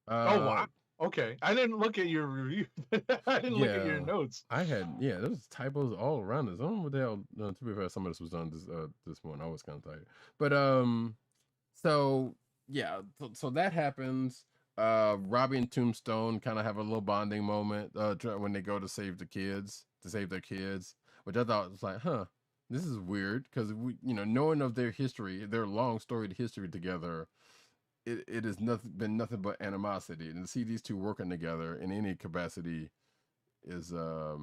Oh wow. Okay, I didn't look at your review. I didn't look at your notes. I had those typos all around us. I don't know what the hell. To be fair, some of this was done this morning. I was kind of tired, but so that happens. Robbie and Tombstone kind of have a little bonding moment when they go to save their kids, which I thought was like, huh, this is weird, because we, knowing of their history, their long storied history together. It has been nothing but animosity, and to see these two working together in any capacity is or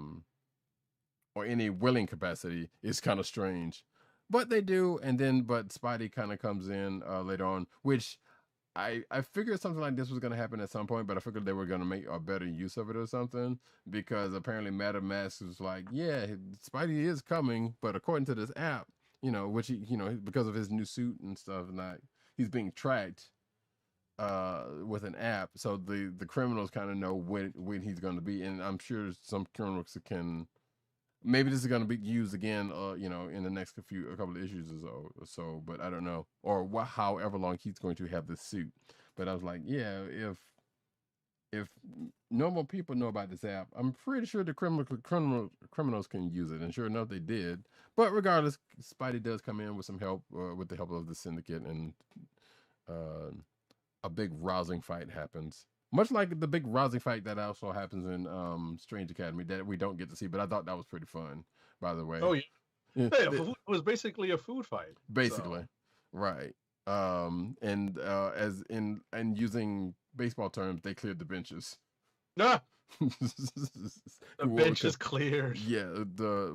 any willing capacity is kind of strange, but they do. And then but Spidey kind of comes in later on, which I figured something like this was going to happen at some point, but I figured they were going to make a better use of it or something, because apparently Madam Mask was like, yeah, Spidey is coming, but according to this app, which he, because of his new suit and stuff, he's being tracked with an app, so the criminals kind of know when he's going to be, and I'm sure some criminals can. Maybe this is going to be used again, in the next a couple of issues or so, but I don't know, or however long he's going to have this suit. But I was like, yeah, if normal people know about this app, I'm pretty sure the criminals can use it, and sure enough, they did. But regardless, Spidey does come in with some help, with the help of the Syndicate, and a big rousing fight happens. Much like the big rousing fight that also happens in Strange Academy that we don't get to see, but I thought that was pretty fun, by the way. Oh, yeah. It was basically a food fight. Basically, so. Right. And as in using baseball terms, they cleared the benches. Ah! The bench is cleared. Yeah,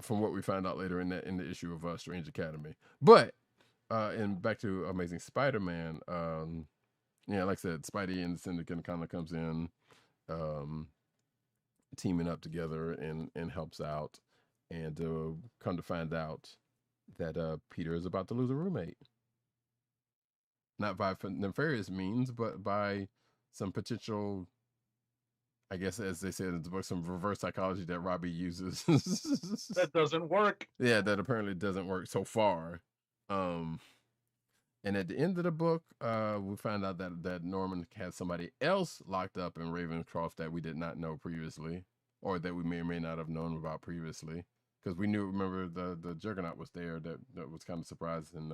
from what we found out later in the issue of Strange Academy. But and back to Amazing Spider-Man, yeah, like I said, Spidey and the Syndicate kind of comes in, teaming up together and helps out, and come to find out that Peter is about to lose a roommate. Not by nefarious means, but by some potential, I guess, as they said in the book, some reverse psychology that Robbie uses. That doesn't work. Yeah, that apparently doesn't work so far. And at the end of the book, we find out that Norman has somebody else locked up in Ravencroft that we did not know previously, or that we may or may not have known about previously, because we remember the Juggernaut was there. That was kind of surprised in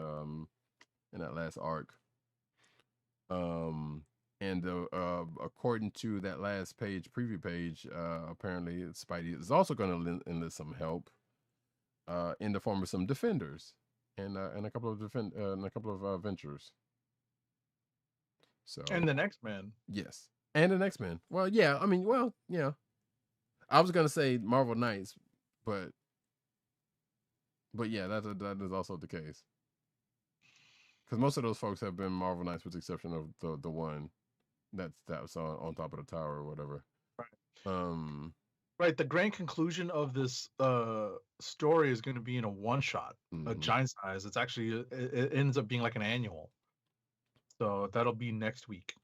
that last arc. And according to that last preview page, apparently Spidey is also going to enlist some help in the form of some defenders. And a couple of Ventures. So and the X-Men. Yes, and the X-Men. Well, yeah. I mean, well, yeah. I was gonna say Marvel Knights, but yeah, that is also the case. Because most of those folks have been Marvel Knights, with the exception of the one that was on top of the tower or whatever. Right. Right, the grand conclusion of this story is going to be in a one-shot, a giant size. It's actually, it ends up being like an annual. So that'll be next week.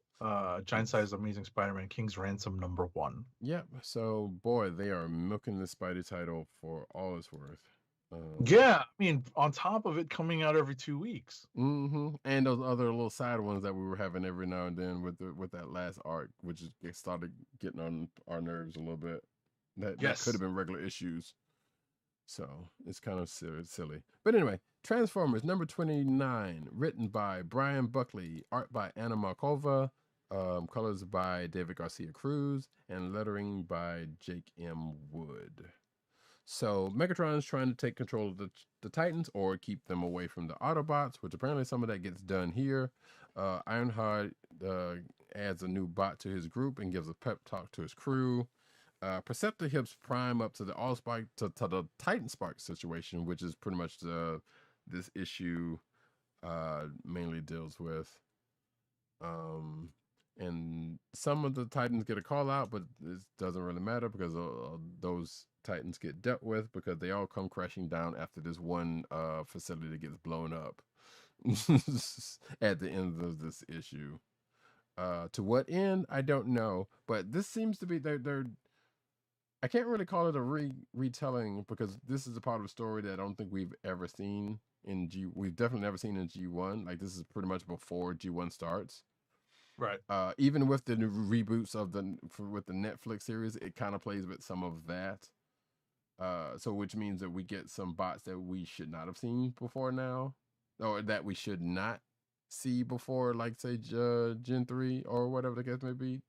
Giant size Amazing Spider-Man King's Ransom #1. Yep. So, boy, they are milking the Spidey title for all it's worth. Yeah, I mean, on top of it coming out every 2 weeks. And those other little side ones that we were having every now and then with that last arc, which started getting on our nerves a little bit. That could have been regular issues. So it's kind of silly. But anyway, Transformers #29, written by Brian Buckley, art by Anna Markova, colors by David Garcia Cruz, and lettering by Jake M. Wood. So Megatron's trying to take control of the Titans, or keep them away from the Autobots, which apparently some of that gets done here. Ironheart adds a new bot to his group and gives a pep talk to his crew. Perceptor hips Prime up to the Allspark to the Titan Spark situation, which is pretty much this issue mainly deals with. And some of the Titans get a call out, but it doesn't really matter because those Titans get dealt with, because they all come crashing down after this one facility that gets blown up at the end of this issue. To what end, I don't know, but this seems to be they're I can't really call it a retelling, because this is a part of a story that I don't think we've ever seen in We've definitely never seen in G1. Like, this is pretty much before G1 starts. Right. Even with the new reboots with the Netflix series, it kind of plays with some of that. So which means that we get some bots that we should not have seen before now, or that we should not see before, like say Gen 3 or whatever the case may be,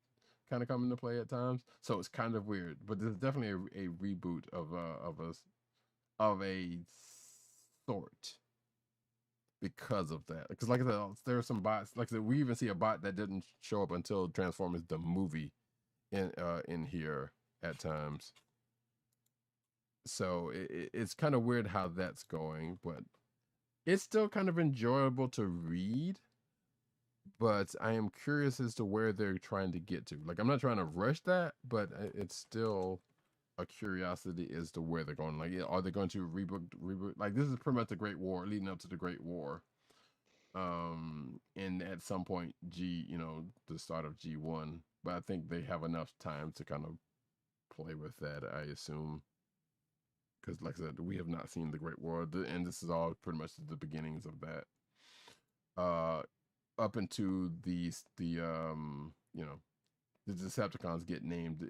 kind of come into play at times. So it's kind of weird, but there's definitely a reboot of a sort because of that. Because like I said, there are some bots. Like I said, we even see a bot that didn't show up until Transformers the movie in here at times. So it's kind of weird how that's going, but it's still kind of enjoyable to read. but I am curious as to where they're trying to get to. Like, I'm not trying to rush that, but it's still a curiosity as to where they're going. Like, are they going to reboot? Like, this is pretty much the Great War, leading up to the Great War. And at some point, the start of G1. But I think they have enough time to kind of play with that, I assume. Because, like I said, we have not seen the Great War, and this is all pretty much the beginnings of that. Up into the Decepticons get named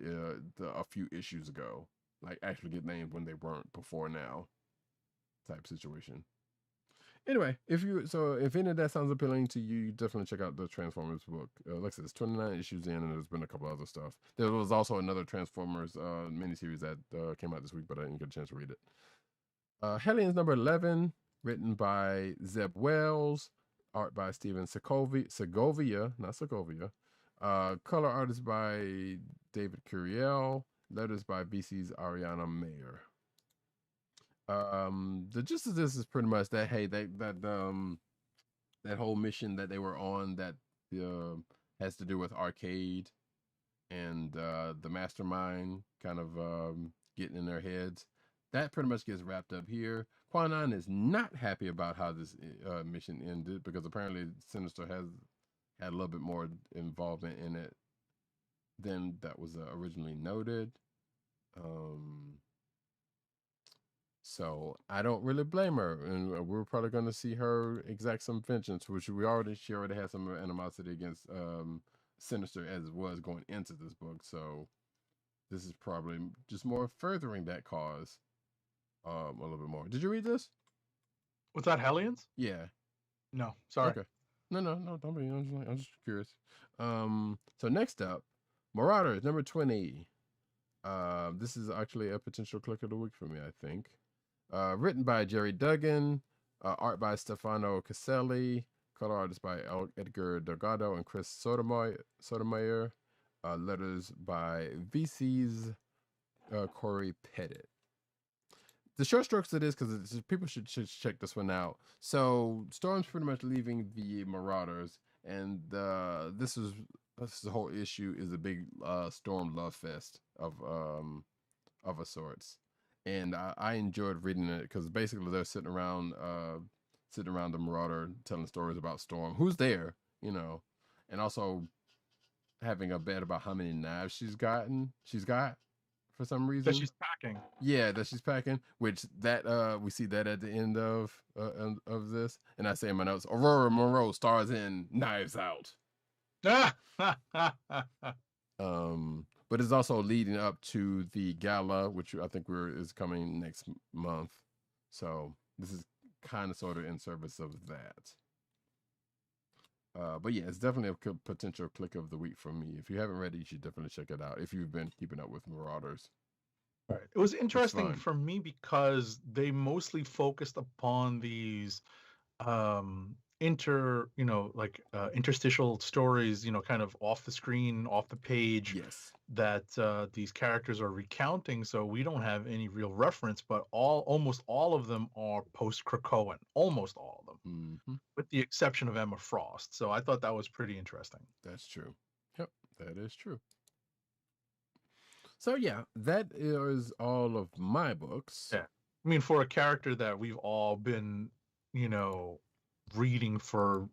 a few issues ago, like actually get named when they weren't before now, type situation. Anyway, if any of that sounds appealing to you, you definitely check out the Transformers book. Like I said, it's 29 issues in, and there's been a couple other stuff. There was also another Transformers miniseries that came out this week, but I didn't get a chance to read it. Hellions number 11, written by Zeb Wells, art by Steven Segovia, not Segovia. Color artist by David Curiel, letters by BC's Ariana Mayer. The gist of this is pretty much that that whole mission that they were on that has to do with Arcade and the mastermind kind of getting in their heads. That pretty much gets wrapped up here. Quanon is not happy about how this mission ended because apparently Sinister has had a little bit more involvement in it than that was originally noted. So I don't really blame her, and we're probably going to see her exact some vengeance, which she already had some animosity against Sinister as it was going into this book. So this is probably just more furthering that cause a little bit more. Did you read this? Was that Hellions? Yeah. No, sorry. Okay. No, don't be. I'm just curious. So next up, Marauders number 20. This is actually a potential click of the week for me, I think. Written by Jerry Duggan, art by Stefano Caselli, color artist by Edgar Delgado and Chris Sotomayor, letters by VC's Corey Pettit. The short strokes of this, because people should check this one out. So Storm's pretty much leaving the Marauders, and this whole issue is a big Storm love fest of a sorts. And I enjoyed reading it because basically they're sitting around the Marauder telling stories about Storm, who's there, and also having a bet about how many knives she's got for some reason. That she's packing. Yeah, that she's packing, which that we see that at the end of this. And I say in my notes, Aurora Monroe stars in Knives Out. But it's also leading up to the gala, which I think is coming next month. So this is kind of sort of in service of that. But yeah, it's definitely a potential click of the week for me. If you haven't read it, you should definitely check it out if you've been keeping up with Marauders. Right. It was interesting for me because they mostly focused upon these interstitial stories, kind of off the screen, off the page. Yes. That these characters are recounting, so we don't have any real reference, but almost all of them are post-Krakoan. Almost all of them. Mm-hmm. With the exception of Emma Frost. So I thought that was pretty interesting. That's true. Yep, that is true. So yeah, that is all of my books. Yeah. I mean, for a character that we've all been, reading for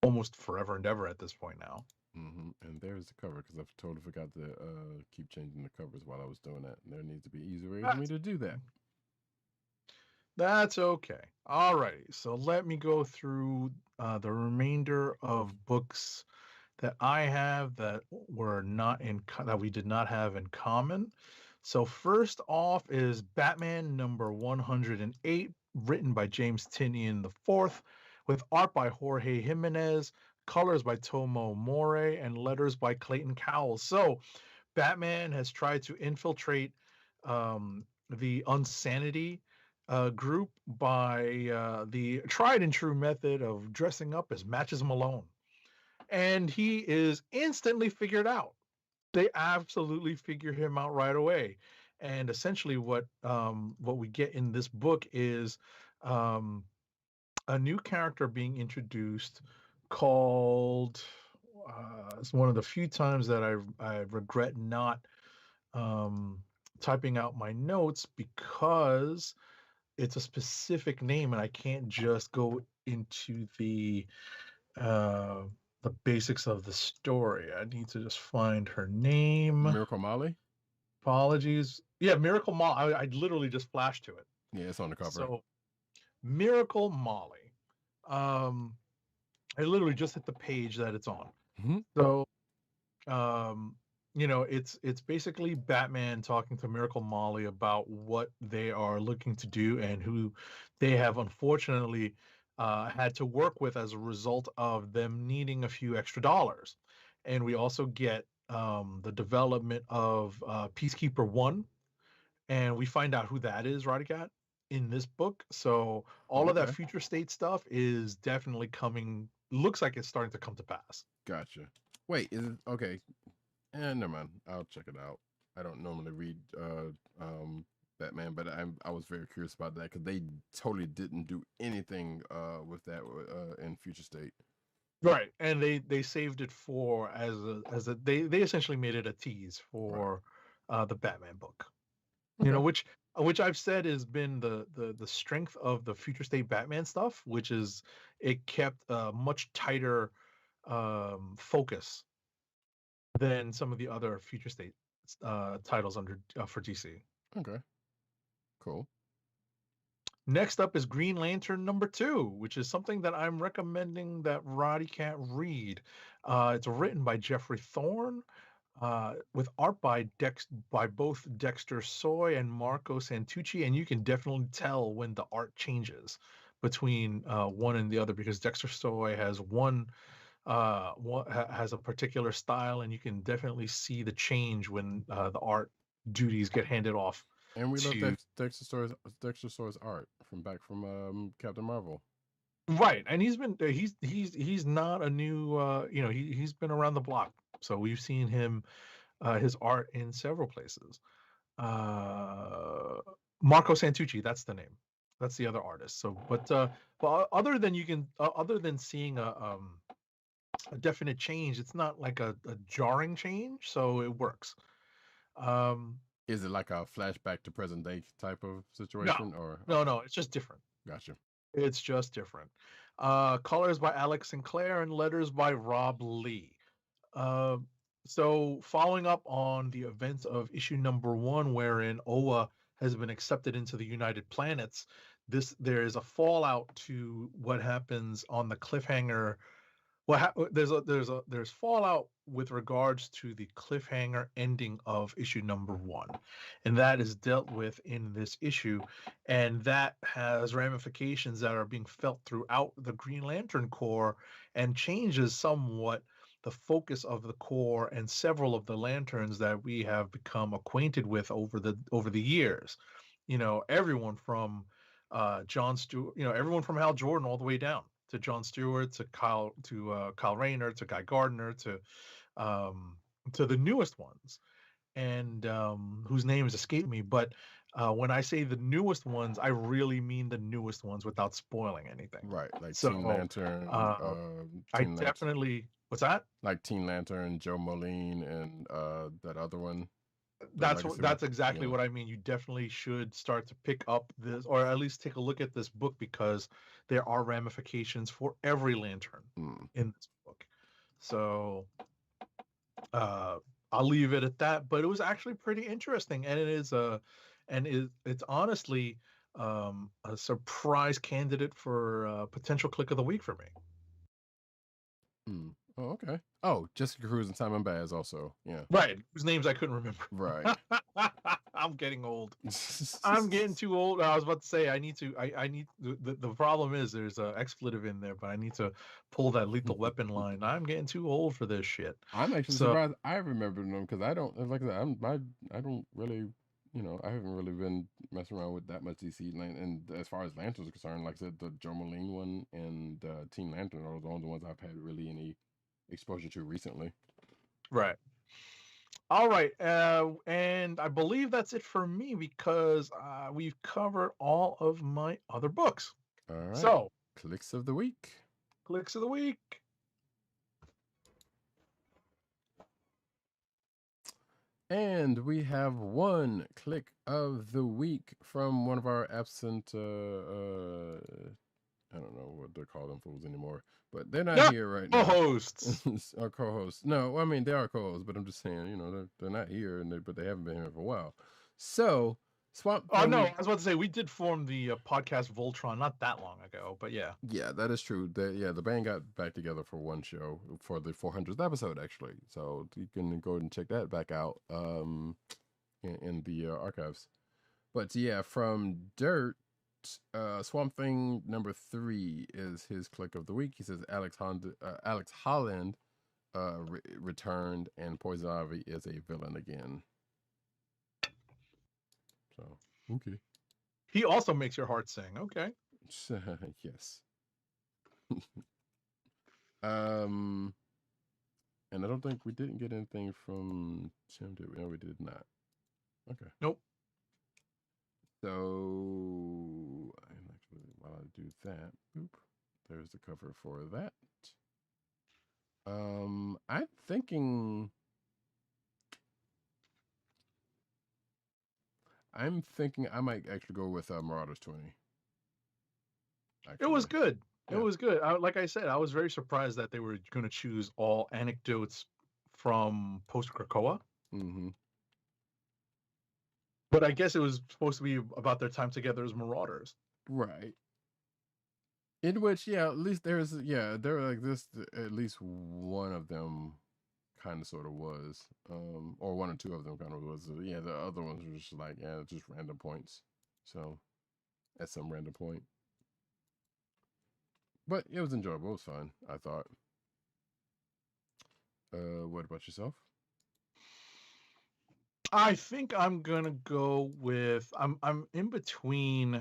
almost forever and ever at this point now. Mm-hmm. And there's the cover, because I totally forgot to keep changing the covers while I was doing that. And there needs to be an easier way for me to do that. That's okay. All right. So let me go through the remainder of books that I have that were not that we did not have in common. So first off is Batman number 108, written by James Tynion IV, with art by Jorge Jimenez, colors by Tomo More, and letters by Clayton Cowles. So Batman has tried to infiltrate the Unsanity group by the tried and true method of dressing up as Matches Malone. And he is instantly figured out. They absolutely figure him out right away. And essentially what we get in this book is a new character being introduced called. It's one of the few times that I regret not typing out my notes because it's a specific name and I can't just go into the basics of the story. I need to just find her name. Miracle Molly? Apologies. Yeah, Miracle Molly. I literally just flashed to it. Yeah, it's on the cover. So, Miracle Molly. I literally just hit the page that it's on. Mhm. So, it's basically Batman talking to Miracle Molly about what they are looking to do and who they have unfortunately had to work with as a result of them needing a few extra dollars. And we also get the development of Peacekeeper 1, and we find out who that is, Rodicat, in this book. So all of that Okay. future state stuff is definitely coming. Looks like it's starting to come to pass. Gotcha. Wait, is it okay? Never mind. I'll check it out. I don't normally read Batman, but I was very curious about that because they totally didn't do anything with that in Future State. Right, and they saved it for they essentially made it a tease for the Batman book. You know, which I've said has been the strength of the Future State Batman stuff, which is it kept a much tighter focus than some of the other Future State titles under for DC. Okay, cool. Next up is Green Lantern #2, which is something that I'm recommending that Roddy can't read. It's written by Jeffrey Thorne, with art by both Dexter Soy and Marco Santucci, and you can definitely tell when the art changes between one and the other because Dexter Soy has has a particular style, and you can definitely see the change when the art duties get handed off. And we love Dexter Soy's art from Captain Marvel. Right, and he's not a new he's been around the block, so we've seen his art in several places. Marco Santucci, that's the name. That's the other artist. So, but other than seeing a definite change, it's not like a jarring change, so it works. Is it like a flashback to present day type of situation, or no, it's just different. Gotcha. It's just different. Colors by Alex Sinclair and letters by Rob Lee. So following up on the events of issue #1, wherein Oa has been accepted into the United Planets, there is a fallout to what happens on the cliffhanger. There's fallout with regards to the cliffhanger ending of issue #1, and that is dealt with in this issue, and that has ramifications that are being felt throughout the Green Lantern Corps and changes somewhat the focus of the Corps and several of the lanterns that we have become acquainted with over the years. Everyone from John Stewart, everyone from Hal Jordan all the way down to John Stewart, to Kyle Rayner, to Guy Gardner, to the newest ones, and whose names escape me. But when I say the newest ones, I really mean the newest ones without spoiling anything. Right, like Teen Lantern. I definitely. What's that? Like Teen Lantern, Joe Moline, and that other one. That's exactly what I mean. You definitely should start to pick up this, or at least take a look at this book, because there are ramifications for every lantern in this book. So I'll leave it at that. But it was actually pretty interesting, and it's honestly a surprise candidate for potential click of the week for me. Oh, okay. Oh, Jessica Cruz and Simon Baz also. Yeah. Right. Whose names I couldn't remember. Right. I'm getting old. I'm getting too old. I was about to say I need the problem is there's an expletive in there, but I need to pull that Lethal Weapon line. I'm getting too old for this shit. I'm actually surprised I remember them, because I don't, like I said, I don't really, I haven't really been messing around with that much DC. And as far as lanterns are concerned, like I said, the Joe Moline one and Teen Lantern are the only ones I've had really any exposure to recently. Right. All right. And I believe that's it for me, because we've covered all of my other books. All right. So, Clicks of the week. Clicks of the week. And we have one click of the week from one of our absent, I don't know what they're called them fools anymore, but they're not No, here right now. co-hosts. Our co-hosts. No, I mean, they are co-hosts, but I'm just saying, they're not here, but they haven't been here for a while. So, Swamp Oh Thing. no, I was about to say we did form the podcast Voltron not that long ago, but yeah. Yeah, that is true. The band got back together for one show for the 400th episode, actually. So you can go and check that back out in the archives. But yeah, from Dirt, Swamp Thing number 3 is his click of the week. He says Alex Holland returned, and Poison Ivy is a villain again. So, okay. He also makes your heart sing. Okay. Yes. And I don't think we didn't get anything from Tim, did we? No, we did not. Okay. Nope. So, and actually, while I do that, boop, there's the cover for that. I'm thinking I might actually go with Marauders 20. It was good. Yeah. It was good. Like I said, I was very surprised that they were going to choose all anecdotes from post-Krakoa. Mm-hmm. But I guess it was supposed to be about their time together as Marauders. Right. In which, at least there were like this, at least one of them kind of sort of was, or one or two of them kind of was. The other ones were just like, just random points. So, at some random point. But it was enjoyable. It was fun, I thought. What about yourself? I think I'm gonna go with I'm in between,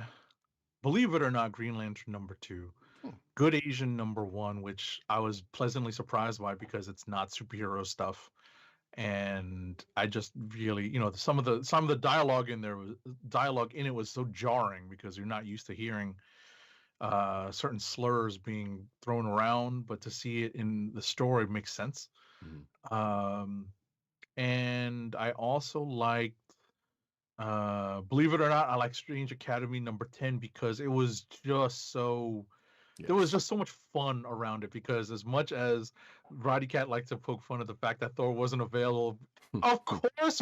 believe it or not, Green Lantern number 2, Good Asian number 1, which I was pleasantly surprised by because it's not superhero stuff, and I just really, some of the dialogue in it was so jarring because you're not used to hearing certain slurs being thrown around, but to see it in the story makes sense. Mm-hmm. And I also liked, believe it or not, I like Strange Academy number 10 because it was just so, there was just so much fun around it, because as much as Roddy Cat liked to poke fun at the fact that Thor wasn't available, of course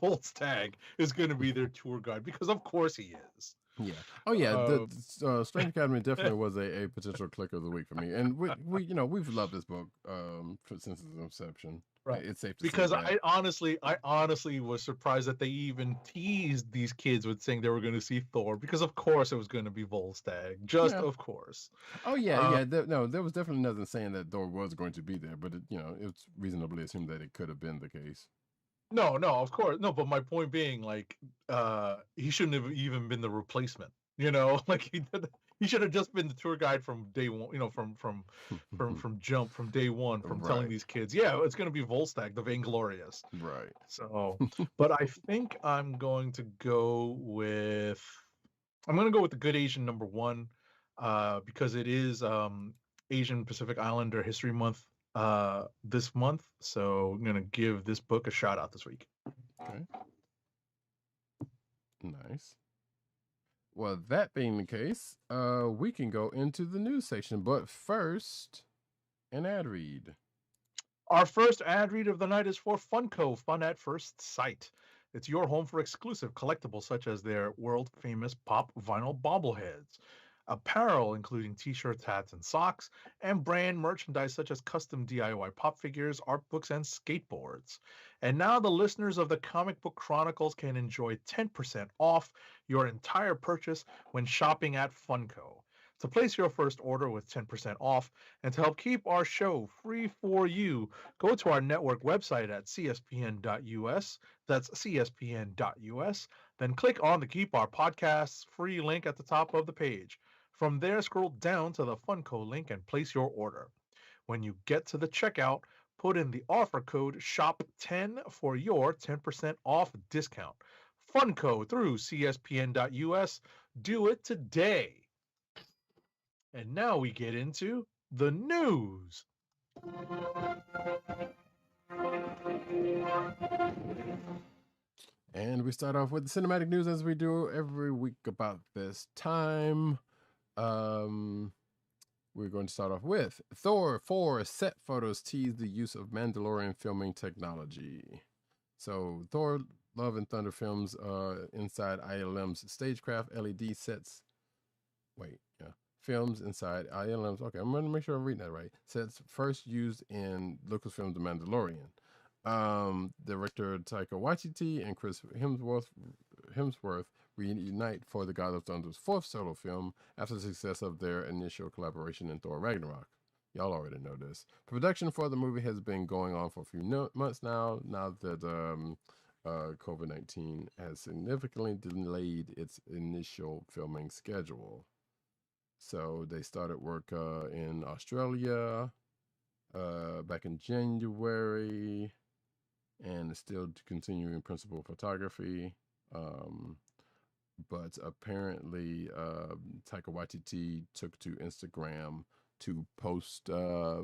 Volstagg is going to be their tour guide, because of course he is. Yeah. Oh yeah. The Strange Academy definitely was a potential click of the week for me, and we've loved this book since its inception. Right. It's safe to because say that. I honestly was surprised that they even teased these kids with saying they were going to see Thor, because of course it was going to be Volstagg, of course. Oh yeah, there was definitely nothing saying that Thor was going to be there, but it's reasonably assumed that it could have been the case. No, of course. No, but my point being, like, he shouldn't have even been the replacement. Like he should have just been the tour guide from day one. From jump, from day one, from telling these kids, it's going to be Volstagg, the Vainglorious. Right. So, but I think I'm going to go with the Good Asian number 1, because it is Asian Pacific Islander History Month this month, so I'm gonna give this book a shout out this week. Okay. Nice. Well, that being the case, we can go into the news section, but first, an ad read. Our first ad read of the night is for Funko, Fun at First Sight. It's your home for exclusive collectibles such as their world famous pop vinyl bobbleheads, apparel including t-shirts, hats, and socks, and brand merchandise such as custom DIY pop figures, art books, and skateboards. And now the listeners of the Comic Book Chronicles can enjoy 10% off your entire purchase when shopping at Funko. To place your first order with 10% off and to help keep our show free for you, go to our network website at cspn.us. That's cspn.us. Then click on the Keep Our Podcasts free link at the top of the page. From there, scroll down to the Funko link and place your order. When you get to the checkout, put in the offer code SHOP10 for your 10% off discount. Funko through cspn.us. Do it today. And now we get into the news. And we start off with the cinematic news as we do every week about this time. We're going to start off with Thor 4 set photos tease the use of Mandalorian filming technology. So Thor Love and Thunder films inside ILM's stagecraft LED sets. Films inside ILM's. Okay, I'm going to make sure I'm reading that right. Sets first used in Lucasfilm The Mandalorian. Director Taika Waititi and Chris Hemsworth reunite for the God of Thunder's fourth solo film after the success of their initial collaboration in Thor Ragnarok. Y'all already know this. Production for the movie has been going on for a few months now that COVID-19 has significantly delayed its initial filming schedule. So they started work in Australia back in January, and still continuing principal photography. But apparently, Taika Waititi took to Instagram to post a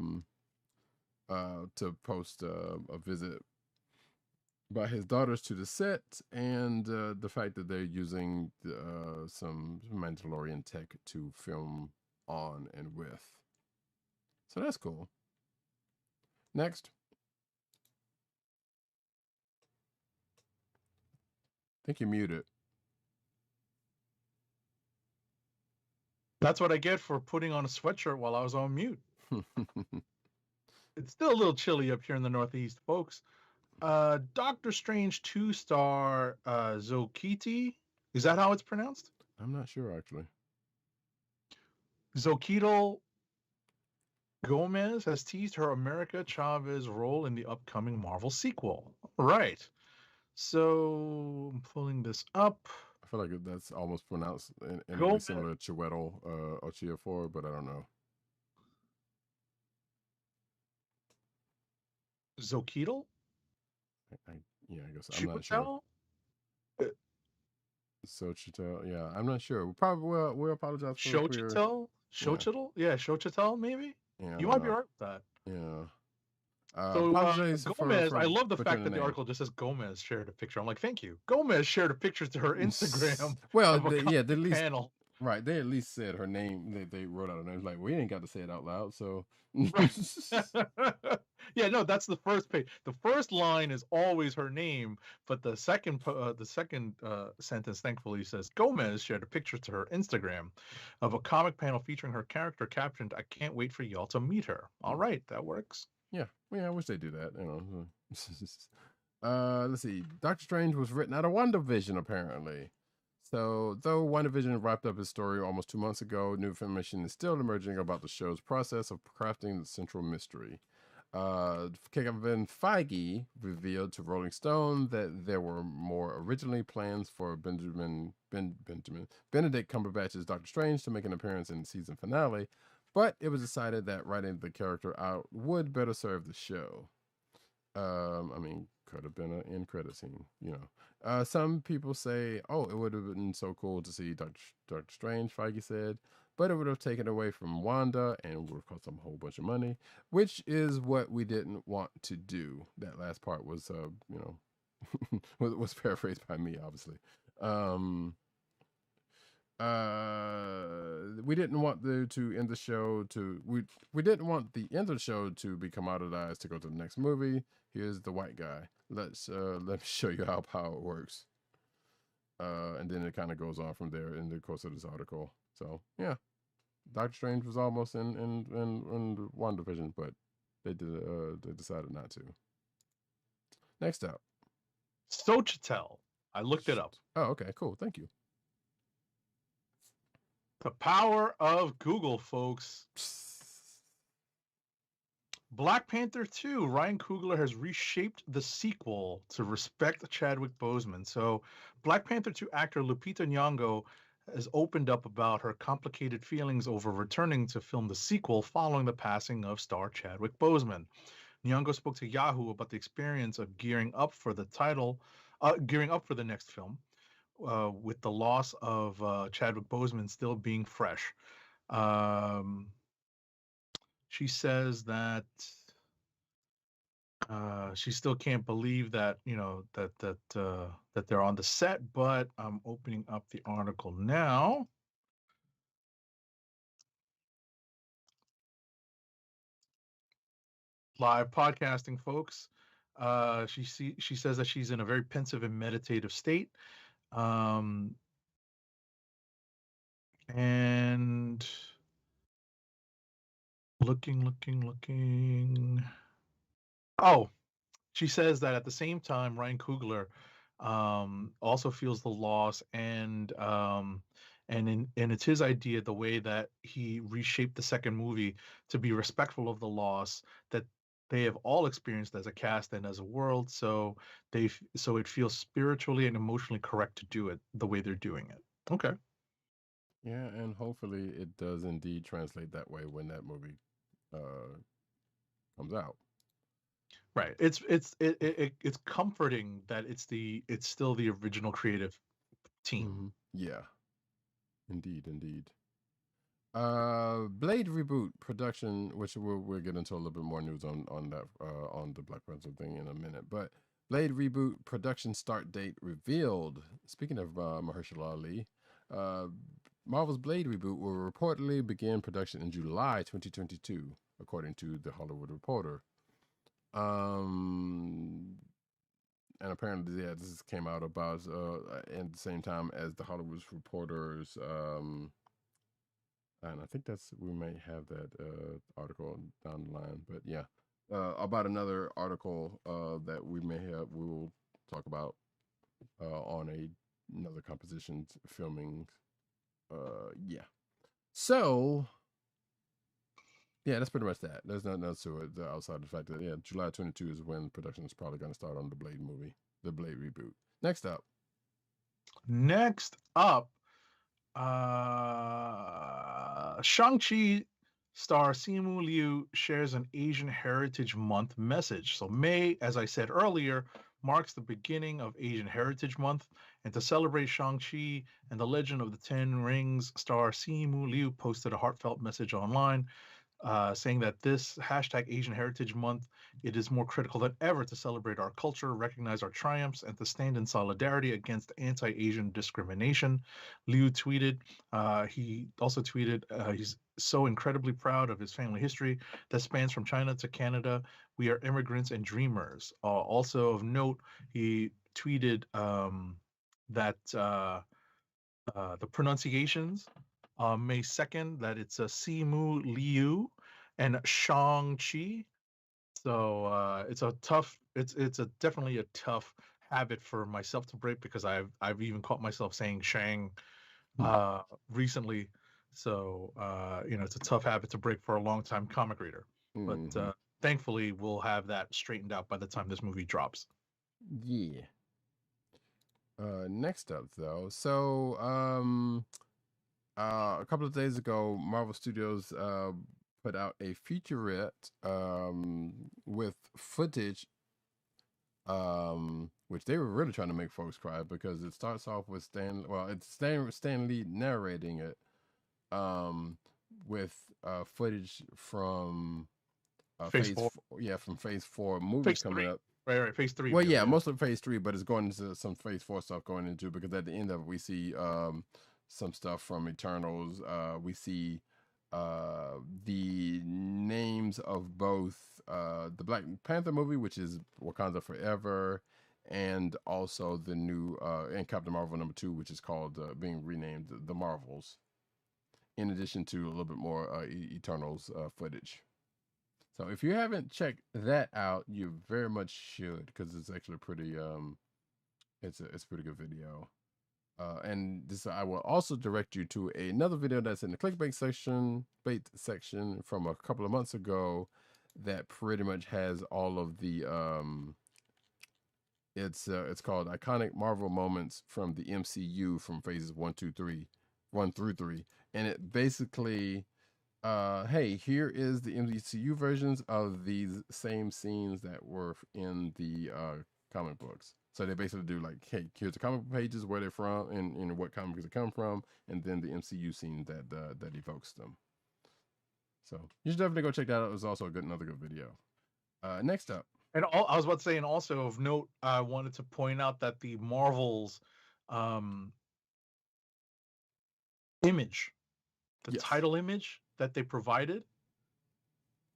visit by his daughters to the set, and the fact that they're using some Mandalorian tech to film on and with. So that's cool. Next. I think you're muted. That's what I get for putting on a sweatshirt while I was on mute. It's still a little chilly up here in the Northeast, folks. Doctor Strange 2-star Zokiti. Is that how it's pronounced? I'm not sure, actually. Zokital Gomez has teased her America Chavez role in the upcoming Marvel sequel. All right. So I'm pulling this up. I feel like that's almost pronounced in similar to Chiwetel Ejiofor, but I don't know. Zokital? I guess I'm not sure. Xochitl, yeah, I'm not sure. We'll apologize for Xochitl? Xochitl? Yeah, Xochitl, maybe? Yeah, you might be right with that. Yeah. So Gomez, I love the fact that the article just says Gomez shared a picture. I'm like, thank you. Gomez shared a picture to her Instagram. Well, they at least panel. Right, they at least said her name. They wrote out her name. Like, we ain't got to say it out loud, so. Yeah, no, that's the first page. The first line is always her name, but the second sentence, thankfully, says Gomez shared a picture to her Instagram of a comic panel featuring her character captioned, "I can't wait for y'all to meet her." All right, that works. Yeah, I wish they do that. Let's see. Doctor Strange was written out of WandaVision, apparently. So, though WandaVision wrapped up its story almost 2 months ago, new information is still emerging about the show's process of crafting the central mystery. Kevin Feige revealed to Rolling Stone that there were more originally plans for Benedict Cumberbatch's Doctor Strange to make an appearance in the season finale, but it was decided that writing the character out would better serve the show. Could have been an end credit scene, Some people say, oh, it would have been so cool to see Doctor Strange, Feige said, but it would have taken away from Wanda and would have cost them a whole bunch of money, which is what we didn't want to do. That last part was, was paraphrased by me, obviously. We didn't want to end the show we didn't want the end of the show to be commoditized to go to the next movie. Here's the white guy. Let me show you how power works. And then it kind of goes on from there in the course of this article. So yeah, Doctor Strange was almost in WandaVision, but they decided not to. Next up, Xochitl. I looked it up. Oh, okay, cool. Thank you. The power of Google, folks. Black Panther 2, Ryan Coogler has reshaped the sequel to respect Chadwick Boseman. So Black Panther 2 actor Lupita Nyong'o has opened up about her complicated feelings over returning to film the sequel following the passing of star Chadwick Boseman. Nyong'o spoke to Yahoo about the experience of gearing up for the next film, with the loss of Chadwick Boseman still being fresh. She says that She still can't believe that that they're on the set, but I'm opening up the article now. Live podcasting, folks. She says that she's in a very pensive and meditative state. And looking. Oh, she says that at the same time, Ryan Coogler also feels the loss, and it's his idea, the way that he reshaped the second movie to be respectful of the loss that they have all experienced as a cast and as a world. So it feels spiritually and emotionally correct to do it the way they're doing it. Okay. Yeah, and hopefully it does indeed translate that way when that movie comes out. Right. It's comforting that it's still the original creative team. Mm-hmm. Yeah. Indeed. Blade reboot production, which we'll get into a little bit more news on that on the Black Panther thing in a minute. But Blade reboot production start date revealed. Speaking of Mahershala Ali, Marvel's Blade reboot will reportedly begin production in July 2022, according to the Hollywood Reporter. And apparently, yeah, this came out about at the same time as the Hollywood Reporter's. And I think we may have that article down the line, but yeah, about another article that we will talk about on another composition filming. Yeah. So yeah, that's pretty much that. There's nothing else to it outside the fact that July 22 is when production is probably going to start on the Blade movie, the Blade reboot. Next up, Shang-Chi star Simu Liu shares an Asian Heritage Month message. So May, as I said earlier, marks the beginning of Asian Heritage Month. And to celebrate Shang-Chi and the Legend of the Ten Rings, star Simu Liu posted a heartfelt message online saying that this hashtag Asian Heritage Month, it is more critical than ever to celebrate our culture, recognize our triumphs, and to stand in solidarity against anti-Asian discrimination. Liu tweeted, he also tweeted, he's so incredibly proud of his family history that spans from China to Canada. We are immigrants and dreamers. Also of note, he tweeted that the pronunciations May 2nd, that it's a Simu Liu and Shang-Chi. So it's definitely a tough habit for myself to break, because I've even caught myself saying Shang recently. So it's a tough habit to break for a long-time comic reader. But thankfully we'll have that straightened out by the time this movie drops. Yeah. Next up though, so a couple of days ago, Marvel Studios put out a featurette with footage, which they were really trying to make folks cry, because it starts off with Stan Lee narrating it, with footage from Phase 4. From Phase 4 movies coming up. Right, Phase 3. Well, yeah, mostly Phase 3, but it's going into some Phase 4 stuff going into, because at the end of it, we see some stuff from Eternals. We see the names of both the Black Panther movie, which is Wakanda Forever, and also the new and Captain Marvel #2, which is called being renamed The Marvels, in addition to a little bit more Eternals footage. So if you haven't checked that out, you very much should, because it's actually pretty it's a pretty good video. And this, I will also direct you to another video that's in the clickbait section from a couple of months ago, that pretty much has all of the it's called Iconic Marvel Moments from the MCU from phases 1 through 3, and it basically hey, here is the MCU versions of these same scenes that were in the comic books. So they basically do like, hey, here's the comic book pages, where they're from, and what comics they come from, and then the MCU scene that evokes them. So you should definitely go check that out. It was also another good video. Next up, And I was about to say, and also of note, I wanted to point out that the Marvels image, the Yes. title image that they provided,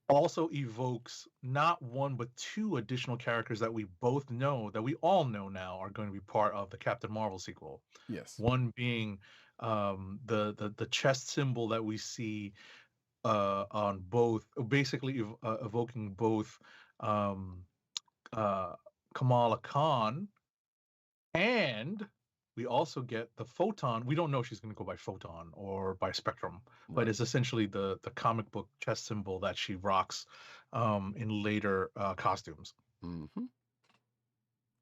also evokes not one but two additional characters that we both know, that we all know now, are going to be part of the Captain Marvel sequel. Yes. One being the chest symbol that we see on both, basically evoking both um, Kamala Khan, and we also get the Photon. We don't know if she's going to go by Photon or by Spectrum, but Right. it's essentially the comic book chest symbol that she rocks in later costumes. Mm-hmm.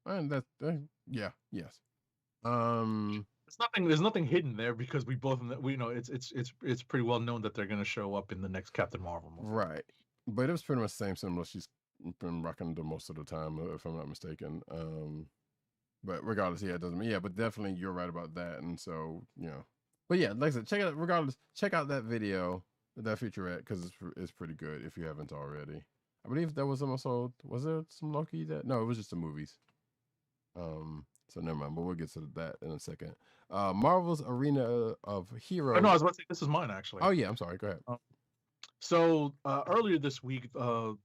And that, yeah, yes. Um, There's nothing hidden there because we know it's pretty well known that they're going to show up in the next Captain Marvel movie. right. But it was pretty much the same symbol she's been rocking the most of the time, if I'm not mistaken. But regardless, yeah, it doesn't mean, yeah, but definitely you're right about that. And so, you know, but yeah, like I said, check out that video, that featurette, because it's pretty good if you haven't already. I believe there was also, was there some Loki that, no, it was just the movies. So never mind, but we'll get to that in a second. Marvel's Arena of Heroes. Oh, no, I was about to say this is mine actually. Oh yeah, I'm sorry. Go ahead. So earlier this week, the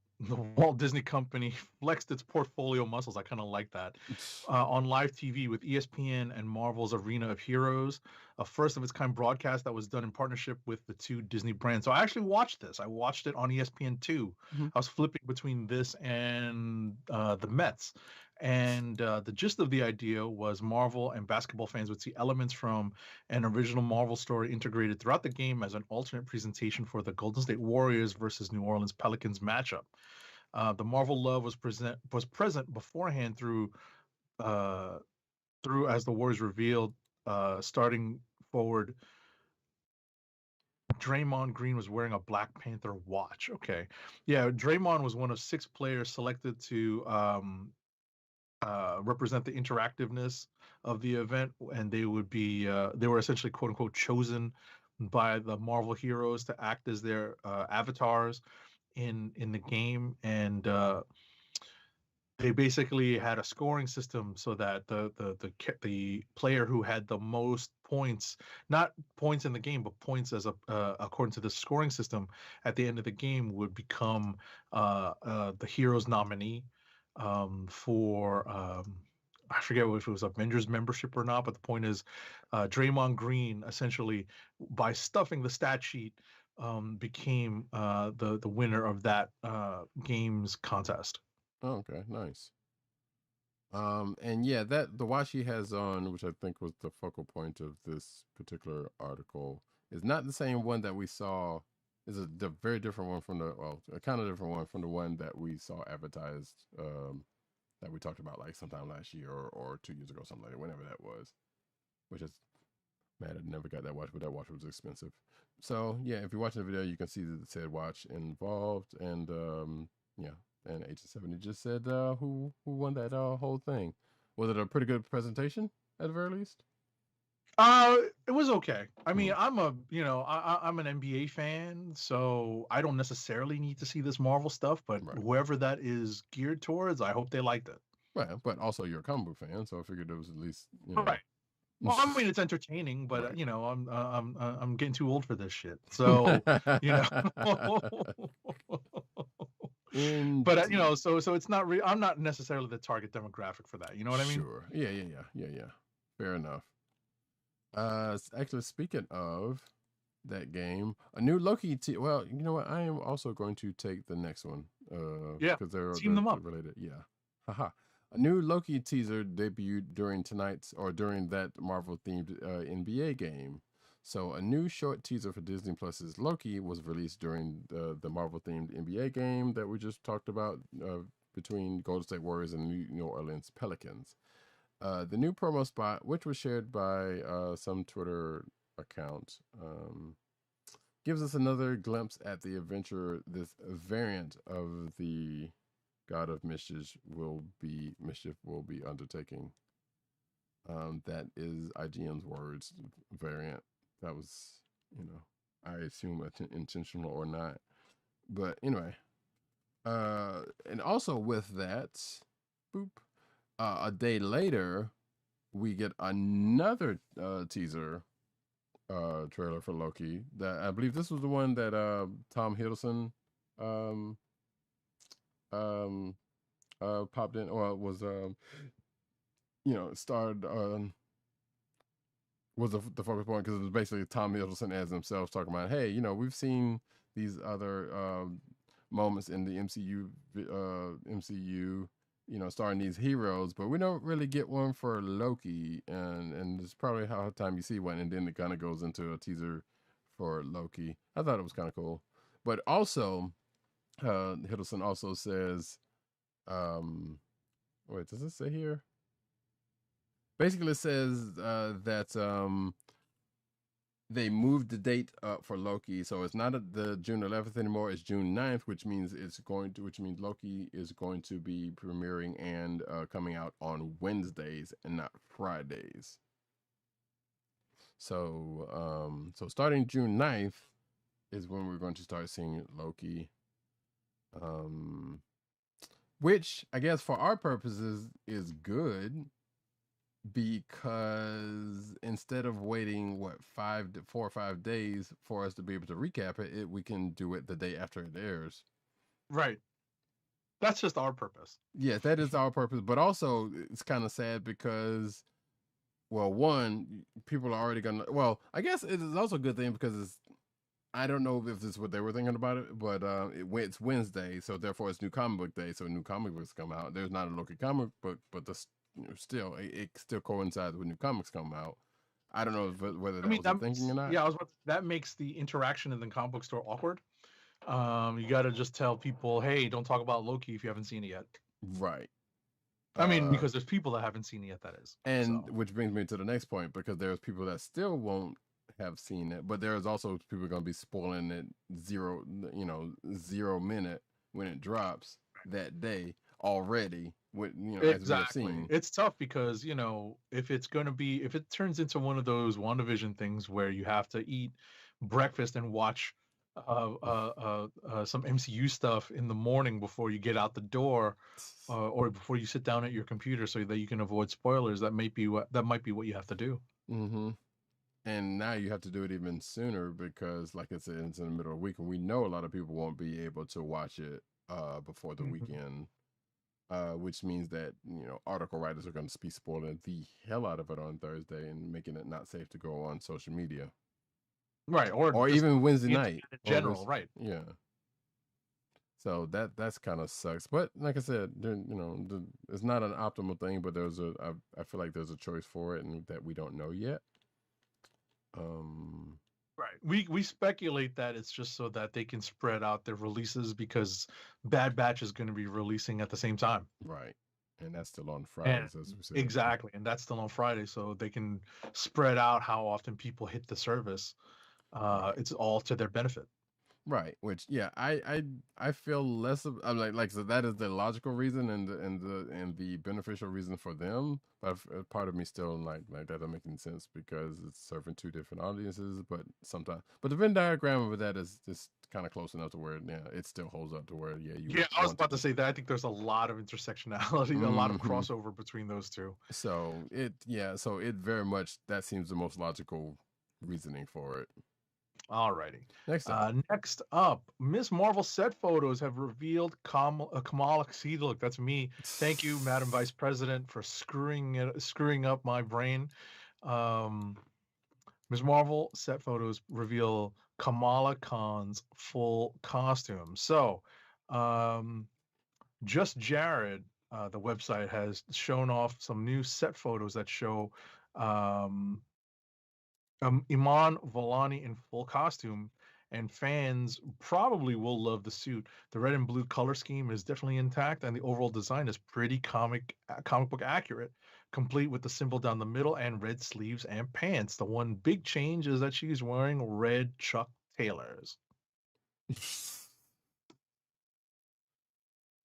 Walt Disney Company flexed its portfolio muscles. I kind of like that on live TV with ESPN and Marvel's Arena of Heroes, a first of its kind broadcast that was done in partnership with the two Disney brands. So I actually watched this. I watched it on ESPN2. Mm-hmm. I was flipping between this and the Mets. And the gist of the idea was Marvel and basketball fans would see elements from an original Marvel story integrated throughout the game as an alternate presentation for the Golden State Warriors versus New Orleans Pelicans matchup. The Marvel love was present beforehand through as the Warriors revealed, starting forward. Draymond Green was wearing a Black Panther watch. Okay, yeah, Draymond was one of 6 players selected to represent the interactiveness of the event, and they were essentially quote unquote chosen by the Marvel heroes to act as their avatars in the game, and they basically had a scoring system so that the player who had the most points, not points in the game, but points as according to the scoring system at the end of the game, would become the hero's nominee for I forget if it was Avengers membership or not, but the point is, Draymond Green essentially, by stuffing the stat sheet, became the winner of that games contest. Oh, okay, nice. And yeah, that the watch he has on, which I think was the focal point of this particular article, is not the same one that we saw. Is a very different one from a kind of different one from the one that we saw advertised, that we talked about like sometime last year or 2 years ago, something like that, whenever that was. Which is, man, I never got that watch, but that watch was expensive. So yeah, if you're watching the video, you can see the said watch involved, and yeah. And Agent 70 just said who won that whole thing. Was it a pretty good presentation at the very least? It was okay. I mean, I'm an NBA fan, so I don't necessarily need to see this Marvel stuff, but Right. whoever that is geared towards, I hope they liked it. Right, but also you're a comic book fan, so I figured it was at least, you know. Right. Well, I mean, it's entertaining, but Right. I'm getting too old for this shit. So, you know. But so it's not I'm not necessarily the target demographic for that. You know what I mean? Sure. Yeah. Fair enough. Actually, speaking of that game, a new Loki. Well, you know what? I am also going to take the next one. Yeah, because they're them up. related. Yeah. Haha. A new Loki teaser debuted during that Marvel themed NBA game. So a new short teaser for Disney Plus's Loki was released during the Marvel themed NBA game that we just talked about, between Golden State Warriors and New Orleans Pelicans. The new promo spot, which was shared by some Twitter account, gives us another glimpse at the adventure this variant of the God of Mischief will be undertaking. That is IGN's words, variant. That was, I assume intentional or not. But anyway, And also with that, boop, a day later, we get another teaser trailer for Loki. That I believe this was the one that Tom Hiddleston um, um, popped in, or was starred was the focus point, because it was basically Tom Hiddleston as himself talking about, hey, we've seen these other moments in the MCU, starring these heroes, but we don't really get one for Loki, and it's probably how time you see one, and then it kind of goes into a teaser for Loki. I thought it was kind of cool, but also Hiddleston also says, wait, does it say here? Basically, it says that they moved the date up for Loki, so it's not the June 11th anymore. It's June 9th, which means Loki is going to be premiering and coming out on Wednesdays and not Fridays. So starting June 9th is when we're going to start seeing Loki. Which I guess for our purposes is good, because instead of waiting 4 or 5 days for us to be able to recap it, we can do it the day after it airs. Right. That's just our purpose. Yes, that is our purpose, but also it's kind of sad because, well, one, people are already gonna. Well, I guess it is also a good thing because I don't know if this is what they were thinking about it, but it's Wednesday, so therefore it's New Comic Book Day, so new comic books come out. There's not a Loki comic book, but still, it still coincides with new comics come out. I don't know whether that was the thinking or not. Yeah, that makes the interaction in the comic book store awkward. You got to just tell people, hey, don't talk about Loki if you haven't seen it yet. Right. I mean, because there's people that haven't seen it yet, that is. And so. Which brings me to the next point, because there's people that still won't have seen it, but there's also people going to be spoiling it 0 minute when it drops that day already. Exactly. It's tough because, if it turns into one of those WandaVision things where you have to eat breakfast and watch some MCU stuff in the morning before you get out the door, or before you sit down at your computer so that you can avoid spoilers, that might be what you have to do. Mm-hmm. And now you have to do it even sooner because, like I said, it's in the middle of the week, and we know a lot of people won't be able to watch it before the weekend, which means that article writers are going to be spoiling the hell out of it on Thursday and making it not safe to go on social media. Right, or even Wednesday night in general, right? Yeah. So that's kind of sucks, but like I said, it's not an optimal thing, but I feel like there's a choice for it, and that we don't know yet. Right. We speculate that it's just so that they can spread out their releases, because Bad Batch is going to be releasing at the same time. Right. And that's still on Fridays, as we said. Exactly. And that's still on Friday, so they can spread out how often people hit the service. Right. It's all to their benefit. Right, which I feel less of. I'm like so that is the logical reason and the beneficial reason for them. But part of me still like that doesn't make any sense because it's serving two different audiences. But the Venn diagram of that is just kind of close enough to where it still holds up to where I was about to say that I think there's a lot of intersectionality, a lot of crossover between those two. So it very much, that seems the most logical reasoning for it. Alrighty. Next up, Ms. Marvel set photos have revealed Kamala. See, look, that's me. Thank you, Madam Vice President, for screwing up my brain. Ms. Marvel set photos reveal Kamala Khan's full costume. So, Just Jared, the website, has shown off some new set photos that show Iman Vellani in full costume, and fans probably will love the suit. The red and blue color scheme is definitely intact, and the overall design is pretty comic book accurate, complete with the symbol down the middle and red sleeves and pants. The one big change is that she's wearing red Chuck Taylors.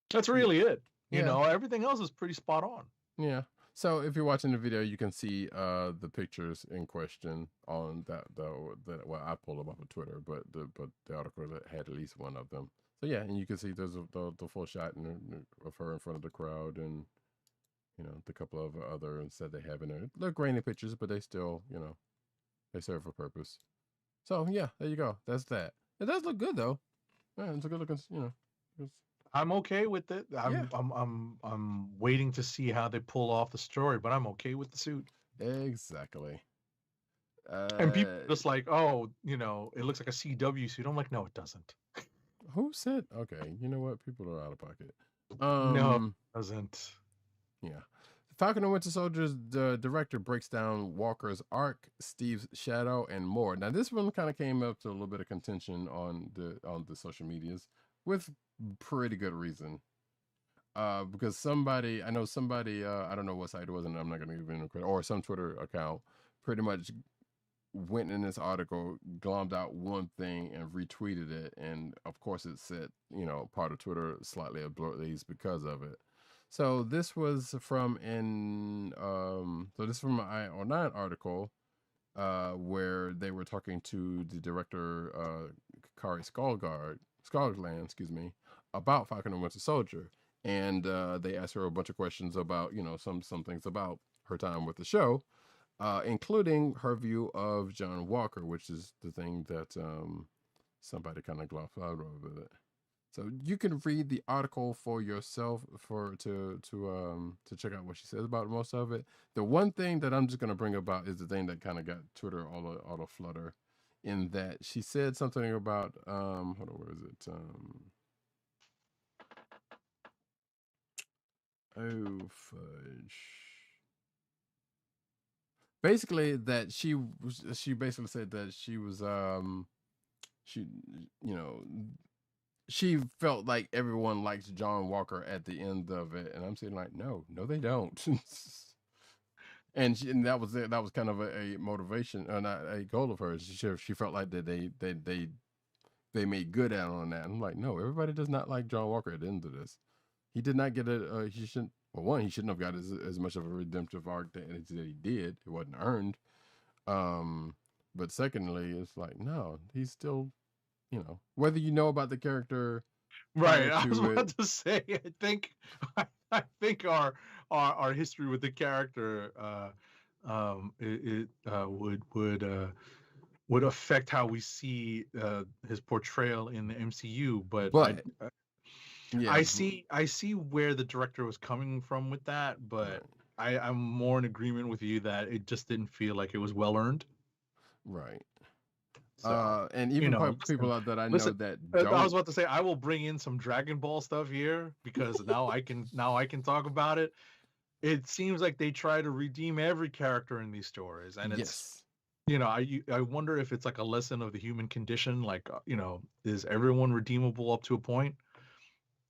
That's really it. Everything else is pretty spot on. Yeah. So if you're watching the video, you can see the pictures in question on that. Well, I pulled them up on Twitter, but the article that had at least one of them. So yeah, and you can see there's the full shot of her in front of the crowd, and the couple of other that they have in there. They're grainy pictures, but they still they serve a purpose. So yeah, there you go. That's that. It does look good though. Yeah, it's a good looking. I'm okay with it. Yeah. I'm waiting to see how they pull off the story, but I'm okay with the suit. Exactly. And people just like, oh, it looks like a CW suit. I'm like, no, it doesn't. Who said? Okay, you know what? People are out of pocket. No, it doesn't. Yeah. Falcon and Winter Soldier, the director breaks down Walker's arc, Steve's shadow, and more. Now, this one kind of came up to a little bit of contention on the social medias with pretty good reason. Because I know somebody, I don't know what site it was, and I'm not going to give it credit, or some Twitter account, pretty much went in this article, glommed out one thing and retweeted it, and of course it said, part of Twitter slightly ablaze because of it. So this was from an IO9 article, where they were talking to the director, Kari Skogland, about Falcon and Winter Soldier, and they asked her a bunch of questions about, some things about her time with the show, including her view of John Walker, which is the thing that somebody kind of glossed out of it. So you can read the article for yourself to check out what she says about most of it. The one thing that I'm just going to bring about is the thing that kind of got Twitter all a flutter, in that she said something about hold on, where is it? Oh fudge. Basically, that she basically said that she was she felt like everyone liked John Walker at the end of it, and I'm saying like, no, they don't. and that was it. That was kind of a motivation, not a goal of hers. She felt like that they made good out on that. I'm like, no, everybody does not like John Walker at the end of this. He did not get a. He shouldn't. Well, one, he shouldn't have got as much of a redemptive arc that he did. It wasn't earned. But secondly, it's like, no, he's still. Whether you know about the character, right? I was about to say, I think our history with the character would affect how we see his portrayal in the MCU. But yeah, I see where the director was coming from with that, but right. I'm more in agreement with you that it just didn't feel like it was well earned. Right. So, and even people out that I know that don't. I was about to say, I will bring in some Dragon Ball stuff here, because now I can talk about it. It seems like they try to redeem every character in these stories, and it's I wonder if it's like a lesson of the human condition. Like, is everyone redeemable up to a point?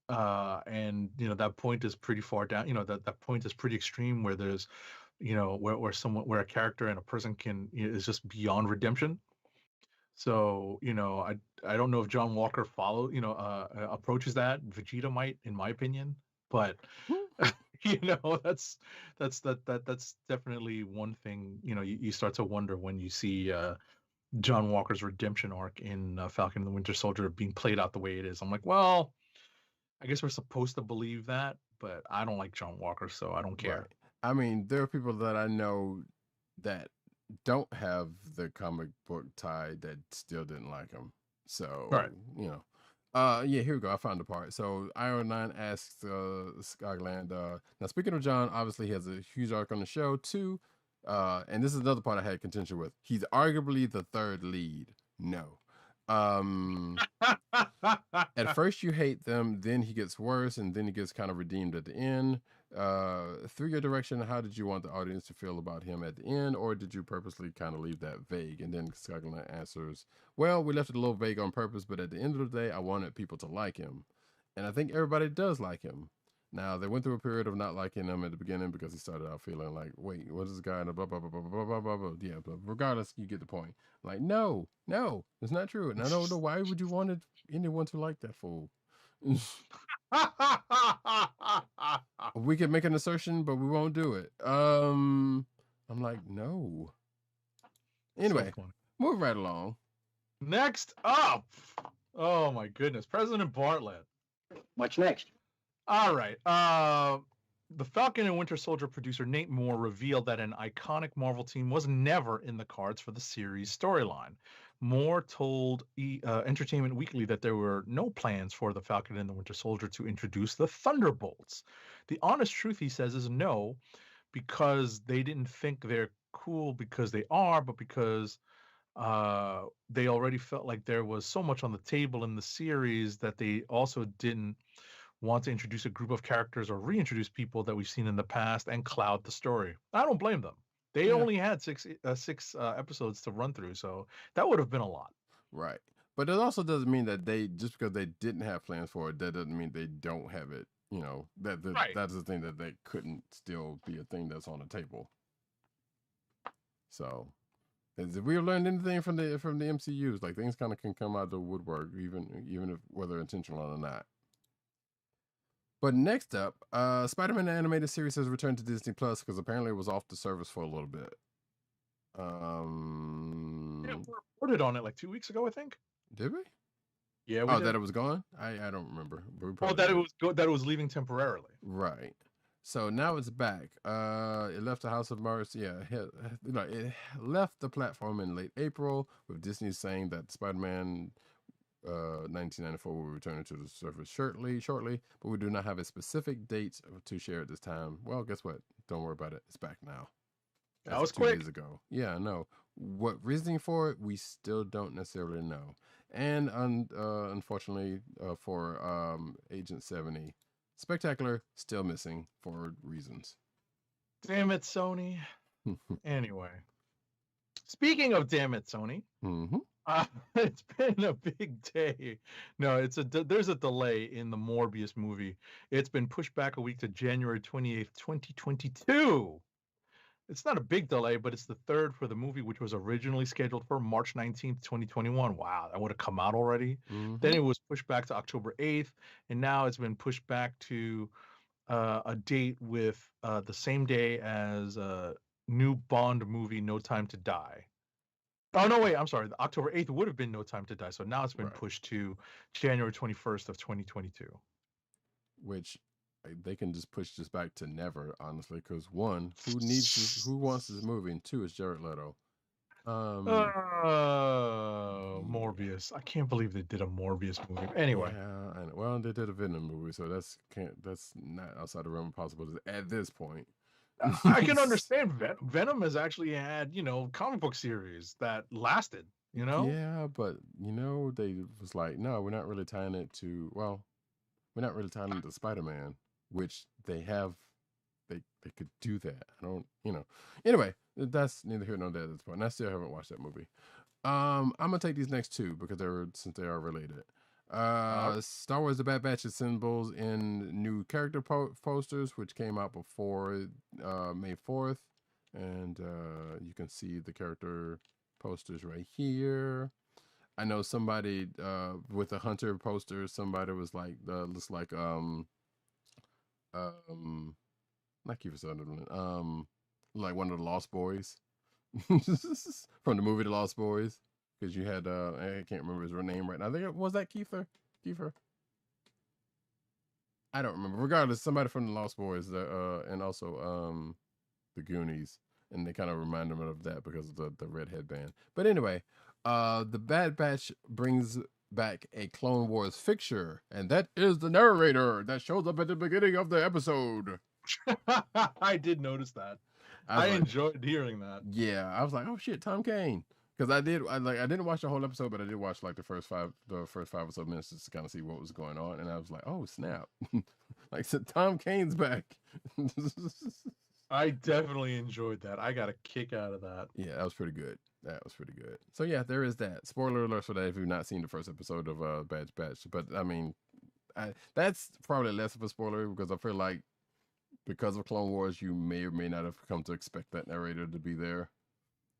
And that point is pretty far down. That point is pretty extreme, where there's where a character and a person is just beyond redemption. So, I don't know if John Walker approaches that. Vegeta might, in my opinion, but that's definitely one thing. You start to wonder when you see John Walker's redemption arc in Falcon and the Winter Soldier being played out the way it is. I'm like, well, I guess we're supposed to believe that, but I don't like John Walker, so I don't care. Right. I mean, there are people that I know that don't have the comic book tie that still didn't like him. So, right. Yeah, here we go. I found the part. So IO9 asks Skogland, now speaking of John, obviously he has a huge arc on the show too. And this is another part I had contention with. He's arguably the third lead. No. At first you hate them, then he gets worse, and then he gets kind of redeemed at the end. Through your direction, how did you want the audience to feel about him at the end, or did you purposely kind of leave that vague? And then Skogland answers, well, we left it a little vague on purpose, but at the end of the day, I wanted people to like him. And I think everybody does like him. Now, they went through a period of not liking him at the beginning because he started out feeling like, wait, what is this guy? And blah, blah, blah, blah, blah, blah, blah, blah. Yeah, but regardless, you get the point. Like, no, it's not true. And I don't know, why would you want anyone to like that fool? We can make an assertion, but we won't do it. I'm like, no. Anyway, move right along. Next up, Oh my goodness, President Bartlett. What's next? All right. The Falcon and Winter Soldier producer Nate Moore revealed that an iconic Marvel team was never in the cards for the series storyline. Moore told Entertainment Weekly that there were no plans for the Falcon and the Winter Soldier to introduce the Thunderbolts. The honest truth, he says, is no, because they didn't think they're cool because they are, but because they already felt like there was so much on the table in the series that they also didn't want to introduce a group of characters or reintroduce people that we've seen in the past and cloud the story. I don't blame them. They only had six episodes to run through, so that would have been a lot. Right. But it also doesn't mean that they, just because they didn't have plans for it, that doesn't mean they don't have it. You know, that's the thing, that they couldn't still be a thing that's on the table. So, if we've learned anything from the MCUs, like, things kind of can come out of the woodwork, even if whether intentional or not. But next up, Spider-Man animated series has returned to Disney Plus because apparently it was off the service for a little bit. Yeah, we reported on it like 2 weeks ago, I think. Did we? Yeah. We did. That it was gone? I don't remember. That it was leaving temporarily. Right. So now it's back. It left the House of Mercy. Yeah, it left the platform in late April, with Disney saying that Spider-Man 1994 will return to the surface shortly, but we do not have a specific date to share at this time. Well, guess what? Don't worry about it. It's back now. That was 2 quick. days ago. Yeah, I know. What reasoning for it, we still don't necessarily know. And unfortunately for Agent 70, Spectacular still missing for reasons. Damn it, Sony. Anyway, speaking of damn it, Sony. It's been a big day. No, there's a delay in the Morbius movie. It's been pushed back a week to January 28th, 2022. It's not a big delay, but it's the third for the movie, which was originally scheduled for March 19th, 2021. Wow, that would have come out already. Then it was pushed back to October 8th, and now it's been pushed back to a date with the same day as a new Bond movie, No Time to Die. Oh, no, wait, I'm sorry. October 8th would have been No Time to Die, so now it's been pushed to January 21st of 2022. Which they can just push this back to never, honestly, because one, who wants this movie, and two, it's Jared Leto. Morbius. I can't believe they did a Morbius movie. Anyway. Yeah, well, they did a Venom movie, so that's not outside the realm of possibilities at this point. I can understand Venom has actually had, comic book series that lasted, Yeah, but, they was like, no, we're not really tying it to, we're not really tying it to Spider-Man, which they have, they could do that. I don't, Anyway, that's neither here nor there at this point. And I still haven't watched that movie. I'm going to take these next two because since they are related. Star Wars The Bad Batch assembles in new character posters, which came out before May 4th. And you can see the character posters right here. I know somebody with a Hunter poster, somebody was like, looks like, not Kiefer Sutherland, like one of the Lost Boys from the movie The Lost Boys. Because you had, I can't remember his name right now. I think was that Kiefer? I don't remember. Regardless, somebody from the Lost Boys, and also the Goonies, and they kind of remind them of that because of the red headband. But anyway, the Bad Batch brings back a Clone Wars fixture, and that is the narrator that shows up at the beginning of the episode. I did notice that. I enjoyed hearing that. Yeah, I was like, oh shit, Tom Kane. Because I didn't watch the whole episode, but I did watch like the first 5 or so minutes just to kind of see what was going on, and I was like, oh snap, like so Tom Kane's back. I definitely enjoyed that. I got a kick out of that. Yeah, that was pretty good. So yeah, there is that. Spoiler alert for that if you've not seen the first episode of Bad Batch. But I mean, that's probably less of a spoiler because I feel like because of Clone Wars, you may or may not have come to expect that narrator to be there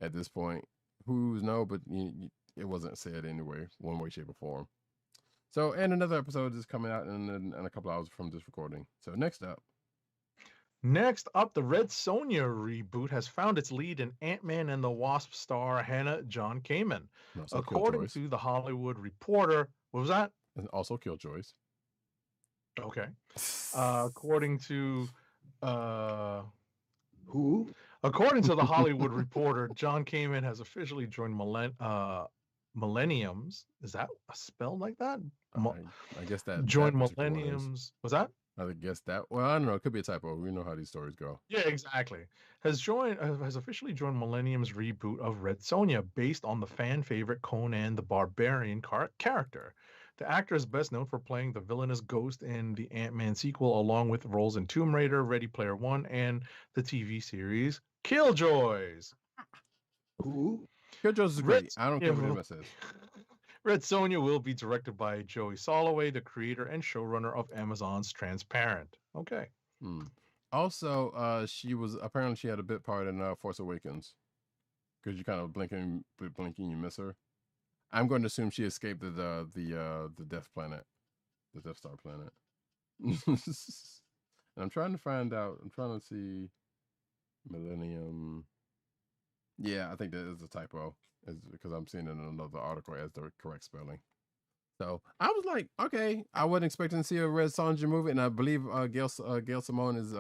at this point. Who's no, but it wasn't said anyway, one way, shape, or form. So, and another episode is coming out in a couple hours from this recording. So, next up, the Red Sonja reboot has found its lead in Ant-Man and the Wasp star Hannah John-Kamen. According to The Hollywood Reporter, What was that? And also Killjoys. Okay. According to Who? According to the Hollywood Reporter, John-Kamen has officially joined Millenniums. Is that spelled like that? I guess that Joined that particular one is. Millenniums. Was that? I guess that. Well, I don't know. It could be a typo. We know how these stories go. Yeah, exactly. Has officially joined Millennium's reboot of Red Sonja, based on the fan favorite Conan the Barbarian character. The actor is best known for playing the villainous Ghost in the Ant-Man sequel, along with roles in Tomb Raider, Ready Player One, and the TV series Killjoys. Who? Killjoys is great. I don't care what anyone says. Red Sonja will be directed by Joey Soloway, the creator and showrunner of Amazon's Transparent. Okay. Also, she had a bit part in Force Awakens, because you kind of blinking, you miss her. I'm going to assume she escaped the Death Planet, the Death Star planet. I'm trying to find out. I'm trying to see Millennium. Yeah, I think that is a typo, because I'm seeing it in another article as the correct spelling. So I was like, okay, I wasn't expecting to see a Red Sonja movie, and I believe Gail Simone is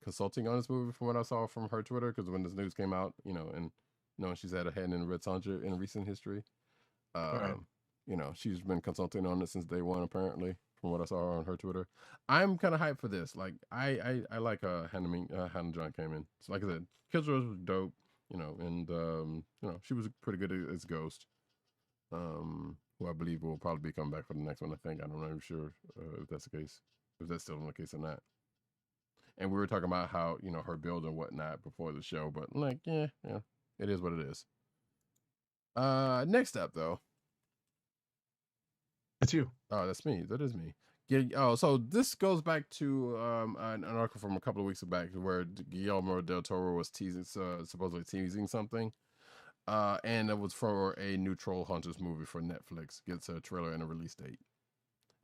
consulting on this movie from what I saw from her Twitter, because when this news came out, and she's had a hand in Red Sonja in recent history. Right. She's been consulting on it since day one, apparently, from what I saw on her Twitter. I'm kind of hyped for this. Like, I like Hannah John-Kamen. So like I said, Killjoys was dope, and she was pretty good as Ghost. Who I believe will probably be coming back for the next one. I think. I'm not even sure if that's the case, if that's still the case or not. And we were talking about how her build and whatnot before the show, but like, yeah, it is what it is. Next up though, That's you. Oh, that's me. That is me. Oh, so this goes back to an article from a couple of weeks back where Guillermo del Toro was supposedly teasing something. And it was for a new Troll Hunters movie for Netflix. Gets a trailer and a release date.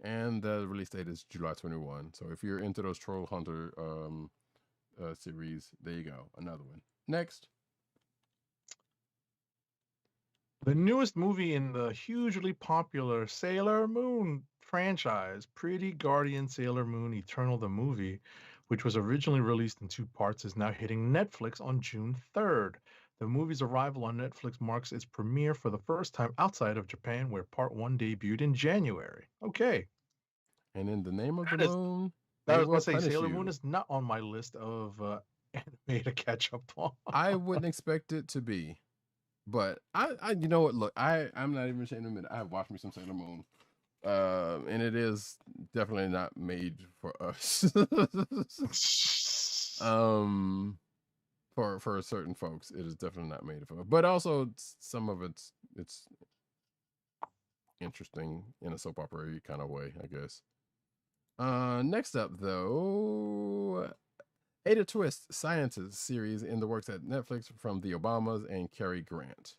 And the release date is July 21. So if you're into those Troll Hunter series, there you go. Another one. Next. The newest movie in the hugely popular Sailor Moon franchise, Pretty Guardian Sailor Moon Eternal the Movie, which was originally released in 2 parts, is now hitting Netflix on June 3rd. The movie's arrival on Netflix marks its premiere for the first time outside of Japan, where Part 1 debuted in January. Okay. And in the name of the moon, I was going to say, Sailor Moon is not on my list of anime to catch up on. I wouldn't expect it to be. But I you know what? Look, I'm not even ashamed to admit I have watched me some Sailor Moon. And it is definitely not made for us. For certain folks, it is definitely not made for. But also, some of it's interesting in a soap opera kind of way, I guess. Next up, though, Ada Twist Scientist series in the works at Netflix from the Obamas and Cary Grant.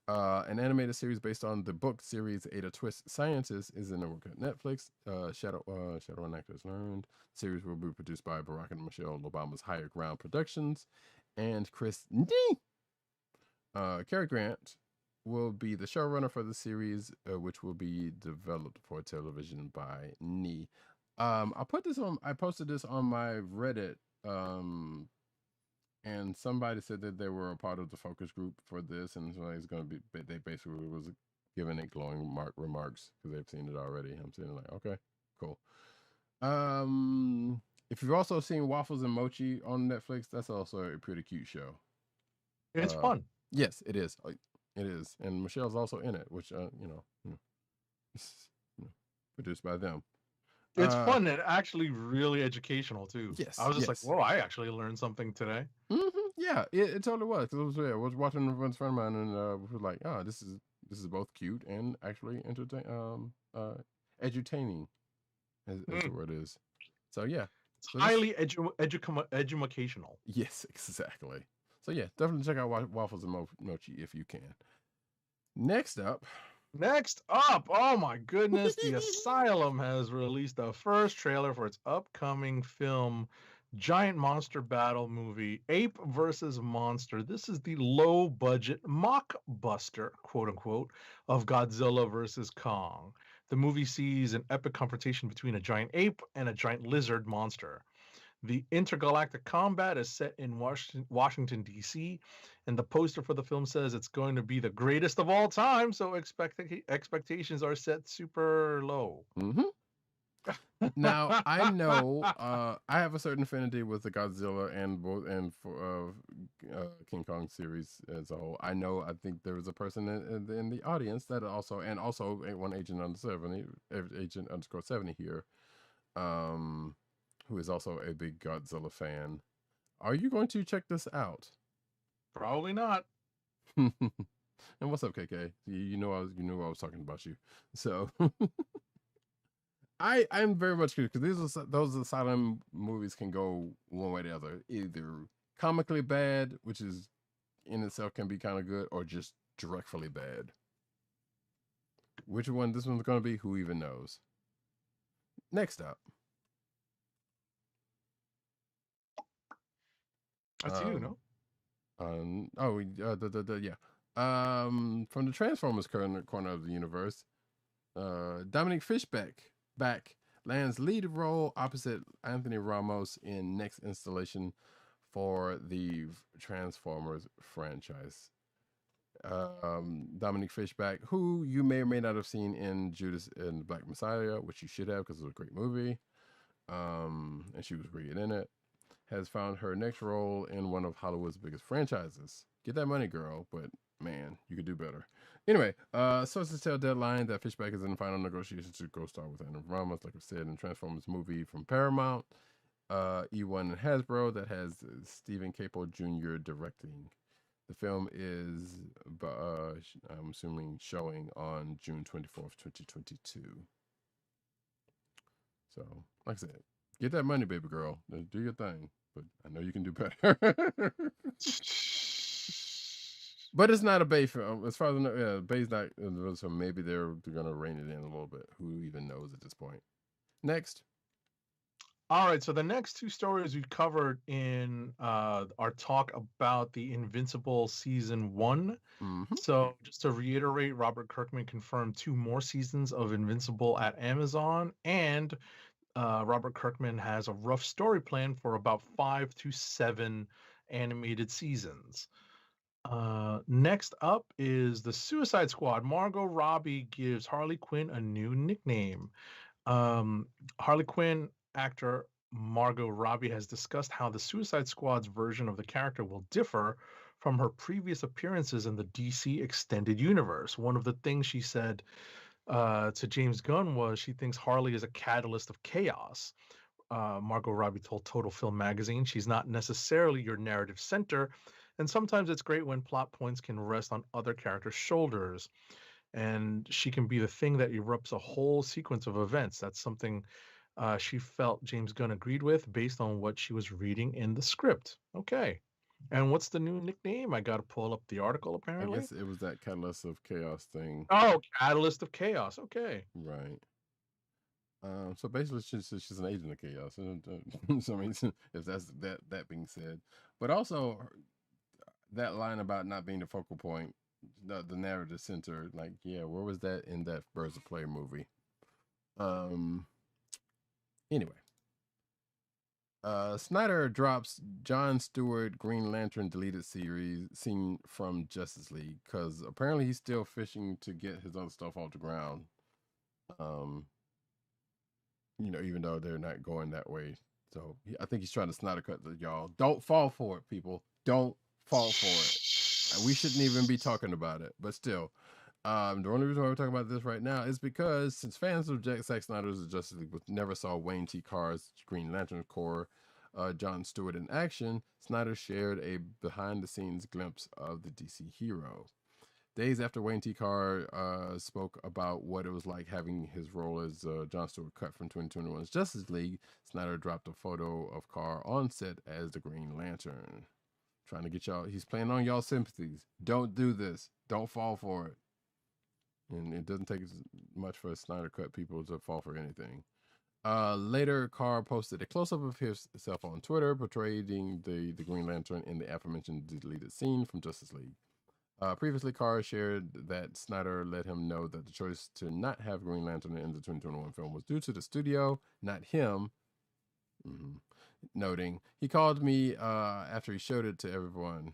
An animated series based on the book series Ada Twist Scientist is in the work at Netflix. Shadow and Actors Learned. The series will be produced by Barack and Michelle Obama's Higher Ground Productions and Chris D. Cary Grant will be the showrunner for the series, which will be developed for television by NE. I posted this on my Reddit, and somebody said that they were a part of the focus group for this, and so it's going to be. They basically was giving it glowing remarks because they've seen it already. I'm saying like, okay, cool. If you've also seen Waffles and Mochi on Netflix, that's also a pretty cute show. It's fun. Yes, it is. It is, and Michelle's also in it, which produced by them. It's fun and actually really educational too. Yes, I was just like, whoa, I actually learned something today. Yeah, it totally was. I was watching with a friend of mine, and was like, oh, this is both cute and actually edutaining, as the word is. So yeah, it's highly educational. Yes, exactly. So yeah, definitely check out Waffles and Mochi if you can. Next up, oh my goodness, The Asylum has released the first trailer for its upcoming film giant monster battle movie, Ape versus Monster. This is the low budget mockbuster, quote unquote, of Godzilla versus Kong. The movie sees an epic confrontation between a giant ape and a giant lizard monster. The intergalactic combat is set in Washington, D.C., and the poster for the film says it's going to be the greatest of all time, so expectations are set super low. Mm-hmm. Now I know I have a certain affinity with the Godzilla and for King Kong series as a whole. I think there was a person in the audience that also one agent under 70 agent underscore 70 here, who is also a big Godzilla fan. Are you going to check this out? Probably not. And what's up, KK? You know I was talking about you. So I'm very much curious because those asylum movies can go one way or the other, either comically bad, which is in itself can be kind of good, or just dreadfully bad. Which one this one's going to be? Who even knows? Next up, That's you, no? Yeah. From the Transformers corner of the universe, Dominic Fishback lands lead role opposite Anthony Ramos in next installation for the Transformers franchise. Dominic Fishback, who you may or may not have seen in Judas and the Black Messiah, which you should have because it was a great movie, and she was great in it, has found her next role in one of Hollywood's biggest franchises. Get that money, girl, but man, you could do better. Anyway, sources tell Deadline that Fishback is in the final negotiations to co-star with Anna Ramos, like I said, in Transformers movie from Paramount, E1 and Hasbro, that has Stephen Caple Jr. directing. The film is, I'm assuming, showing on June 24th, 2022. So, like I said, get that money, baby girl. Do your thing. But I know you can do better. But it's not a Bay film. As far as I know, Bay's not, so maybe they're going to rein it in a little bit. Who even knows at this point? Next. All right, so the next two stories we covered in our talk about the Invincible season 1. Mm-hmm. So just to reiterate, Robert Kirkman confirmed 2 more seasons of Invincible at Amazon, and Robert Kirkman has a rough story plan for about 5 to 7 animated seasons. Next up is the Suicide Squad. Margot Robbie gives Harley Quinn a new nickname. Harley Quinn actor Margot Robbie has discussed how the Suicide Squad's version of the character will differ from her previous appearances in the DC Extended Universe. One of the things she said to James Gunn was she thinks Harley is a catalyst of chaos. Margot Robbie told Total Film magazine she's not necessarily your narrative center, and sometimes it's great when plot points can rest on other characters' shoulders, and she can be the thing that erupts a whole sequence of events. That's something she felt James Gunn agreed with based on what she was reading in the script. Okay. And what's the new nickname? I got to pull up the article, apparently. I guess it was that Catalyst of Chaos thing. Oh, Catalyst of Chaos. Okay. Right. So basically, she's an agent of chaos. So I mean, if that's that being said, but also that line about not being the focal point, the narrative center, like, yeah, where was that in that Birds of Prey movie? Anyway, Snyder drops Jon Stewart Green Lantern deleted series scene from Justice League because apparently he's still fishing to get his other stuff off the ground. Even though they're not going that way. So I think he's trying to Snyder cut y'all. Don't fall for it, people. Don't fall for it. We shouldn't even be talking about it. But still, the only reason why we're talking about this right now is because since fans of Zack Snyder's Justice League never saw Wayne T. Carr's Green Lantern Corps, Jon Stewart in action, Snyder shared a behind-the-scenes glimpse of the DC hero. Days after Wayne T. Carr spoke about what it was like having his role as Jon Stewart cut from 2021's Justice League, Snyder dropped a photo of Carr on set as the Green Lantern. Trying to get y'all, he's playing on y'all sympathies. Don't do this. Don't fall for it. And it doesn't take much for Snyder cut people to fall for anything. Later, Carr posted a close-up of himself on Twitter, portraying the Green Lantern in the aforementioned deleted scene from Justice League. Previously, Carr shared that Snyder let him know that the choice to not have Green Lantern in the 2021 film was due to the studio, not him. Noting, he called me after he showed it to everyone.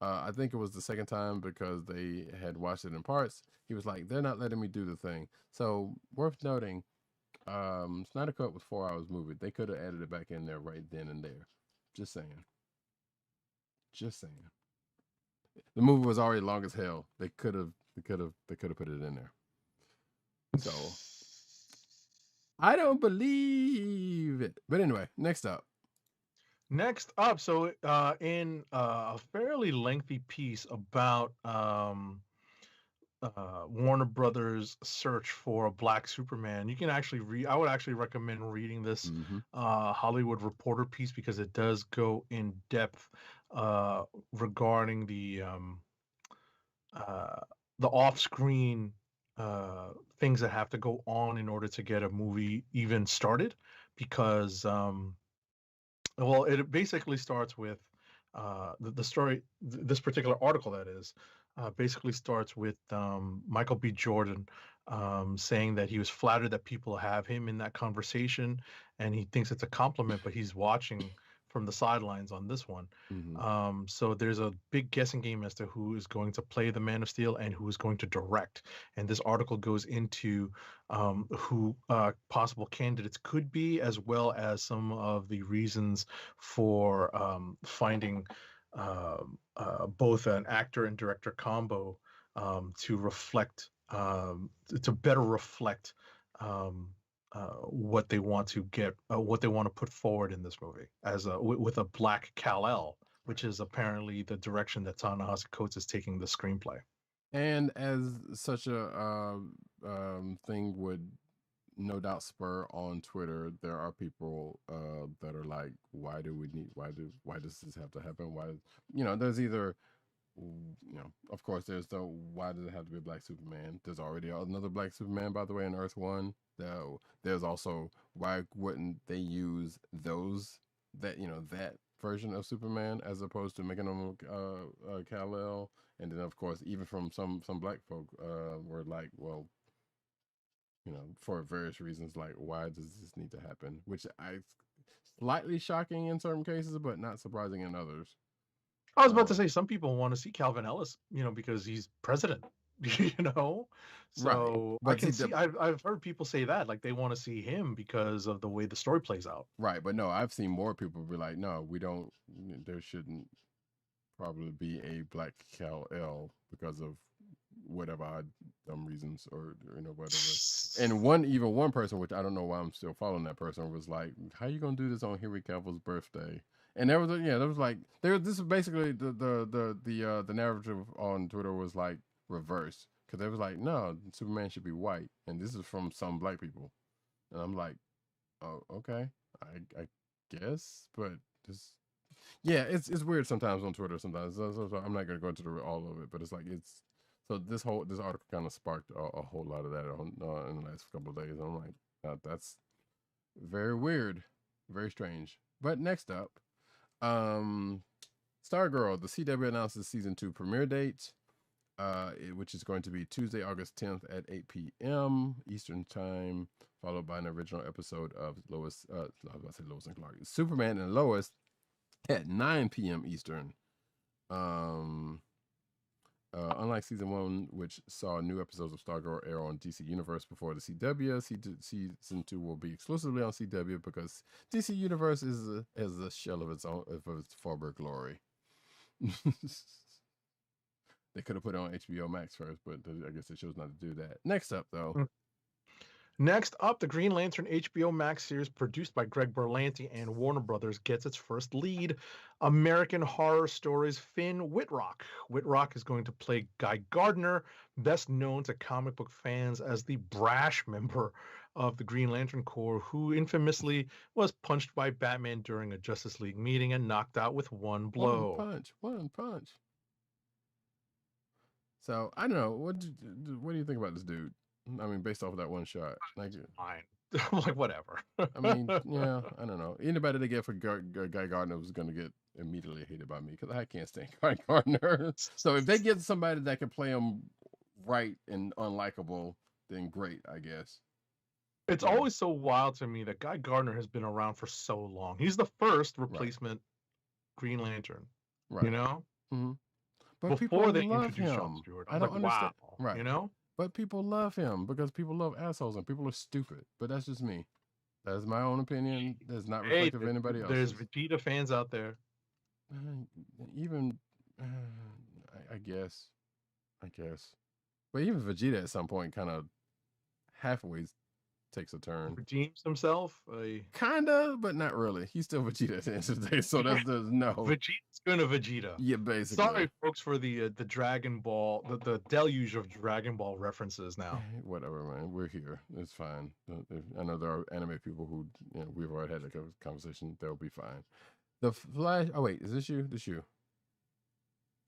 I think it was the second time because they had watched it in parts. He was like, they're not letting me do the thing. So, worth noting, Snyder Cut was 4 hours movie. They could have added it back in there right then and there. Just saying. Just saying. The movie was already long as hell. They could have put it in there. So I don't believe it. But anyway, next up. So in a fairly lengthy piece about Warner Brothers' search for a Black Superman, you can actually read. I would actually recommend reading this Hollywood Reporter piece because it does go in depth regarding the off-screen things that have to go on in order to get a movie even started. Because well, it basically starts with the story. This particular article, that is, basically starts with Michael B. Jordan saying that he was flattered that people have him in that conversation, and he thinks it's a compliment, but he's watching from the sidelines on this one. So there's a big guessing game as to who is going to play the Man of Steel and who is going to direct. And this article goes into who possible candidates could be, as well as some of the reasons for finding both an actor and director combo to reflect, to better reflect what they want to get, what they want to put forward in this movie as with a Black Kal-El, which is apparently the direction that Ta-Nehisi Coates is taking the screenplay. And as such a thing would no doubt spur on Twitter, there are people that are like, why does this have to happen? Why, there's either, of course, there's the why does it have to be a Black Superman? There's already another Black Superman, by the way, in Earth One. There's also, why wouldn't they use that version of Superman as opposed to making them Kal-El? And then, of course, even from some Black folk were like, well, for various reasons, like, why does this need to happen? Which I slightly shocking in certain cases, but not surprising in others. I was about to say, some people want to see Calvin Ellis, because he's president, So right. I can see, I've heard people say that, like, they want to see him because of the way the story plays out. Right. But no, I've seen more people be like, no, we don't, there shouldn't probably be a Black Kal-El because of whatever dumb reasons or whatever. And one person, which I don't know why I'm still following that person, was like, how you gonna do this on Henry Cavill's birthday? And there was like this is basically the narrative on Twitter was like reversed, because they was like, no, Superman should be white, and this is from some Black people. And I'm like, oh, okay, I guess, but this, yeah, it's weird sometimes on Twitter. Sometimes so I'm not gonna go into all of it, but it's like so this article kind of sparked a whole lot of that in the last couple of days. And I'm like, that's very weird, very strange. But next up, Stargirl, the CW announces season 2 premiere date, which is going to be Tuesday, August 10th at 8 p.m. Eastern Time, followed by an original episode of Lois and Clark, Superman and Lois at 9 p.m. Eastern. Unlike season 1, which saw new episodes of Stargirl air on DC Universe before the CW, season 2 will be exclusively on CW because DC Universe is a shell of its own, of its former glory. They could have put it on HBO Max first, but I guess they chose not to do that. Next up, though. Next up, the Green Lantern HBO Max series produced by Greg Berlanti and Warner Brothers gets its first lead. American Horror Stories Finn Wittrock. Wittrock is going to play Guy Gardner, best known to comic book fans as the brash member of the Green Lantern Corps, who infamously was punched by Batman during a Justice League meeting and knocked out with one blow. One punch. So I don't know. What do you think about this dude? I mean, based off of that one shot, Fine. I'm like, whatever. I mean, yeah, I don't know. Anybody they get for Guy Gardner was going to get immediately hated by me because I can't stand Guy Gardner. So if they get somebody that can play him right and unlikable, then great, I guess. It's Yeah. always so wild to me that Guy Gardner has been around for so long. He's the first replacement Green Lantern, Right. you know, Mm-hmm. But people before they love introduced John him. Stewart. I I was don't like, wow, understand. Right. you know? But people love him because people love assholes and people are stupid. But that's just me. That's my own opinion. That's not Hey, reflective of anybody there's else's. Vegeta fans out there. Even, I guess. I guess. But even Vegeta at some point kind of halfway takes a turn. Redeems himself. Kinda, but not really. He's still Vegeta at the end of the day, so that's no. Vegeta's gonna Vegeta. Yeah, basically. Sorry, folks, for the Dragon Ball, the deluge of Dragon Ball references now. Whatever, man. We're here. It's fine. I know there are anime people who, we've already had a conversation. They'll be fine. The Flash. Oh wait, is this you? This you?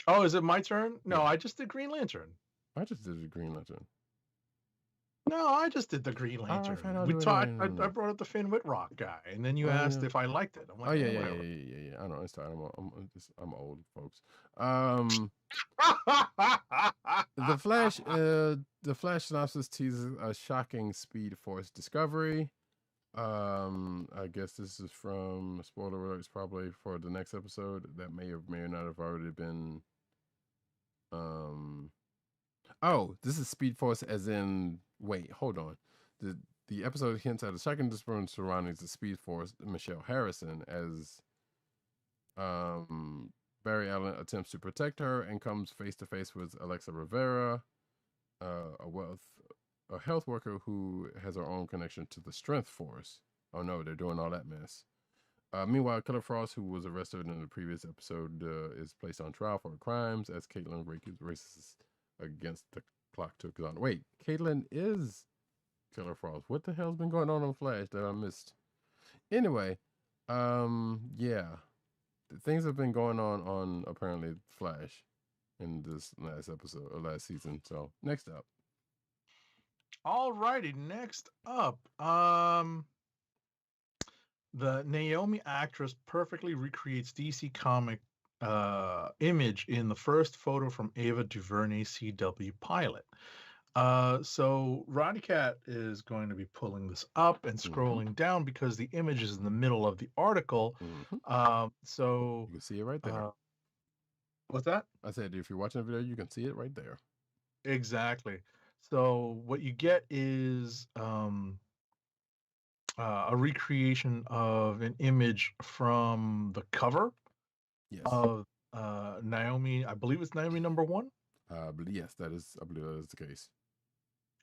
Oh, is it my turn? No, Yeah. I just did Green Lantern. I just did the Green Lantern. No, I just did the Green Lantern. fine, I'll We do it talked. anyway. I brought up the Finn Whitrock guy, and then you asked if I liked it. I'm like, Oh yeah, whatever. yeah. I know it's time. I'm old, folks. The Flash synopsis teases a shocking Speed Force discovery. I guess this is from spoiler alerts, probably for the next episode that may or may not have already been. Oh, this is Speed Force, as in. Wait, hold on. The episode hints at a shocking discovery surrounding the Speed Force. Michelle Harrison as Barry Allen attempts to protect her and comes face to face with Alexa Rivera, a health worker who has her own connection to the Strength Force. Oh no, they're doing all that mess. Meanwhile, Killer Frost, who was arrested in the previous episode, is placed on trial for crimes as Caitlin races against the clock to exonerate. Wait, Caitlin is Killer Frost. What the hell's been going on Flash that I missed? Anyway, yeah, things have been going on apparently Flash in this last episode or last season. So next up. Alrighty, next up, the Naomi actress perfectly recreates DC comic image in the first photo from Ava DuVernay's CW pilot. So Roddy Cat is going to be pulling this up and scrolling down because the image is in the middle of the article. So you can see it right there. What's that? I said if you're watching the video, you can see it right there. Exactly. So what you get is a recreation of an image from the cover of Naomi. I believe it's Naomi #1. Yes, I believe that is the case.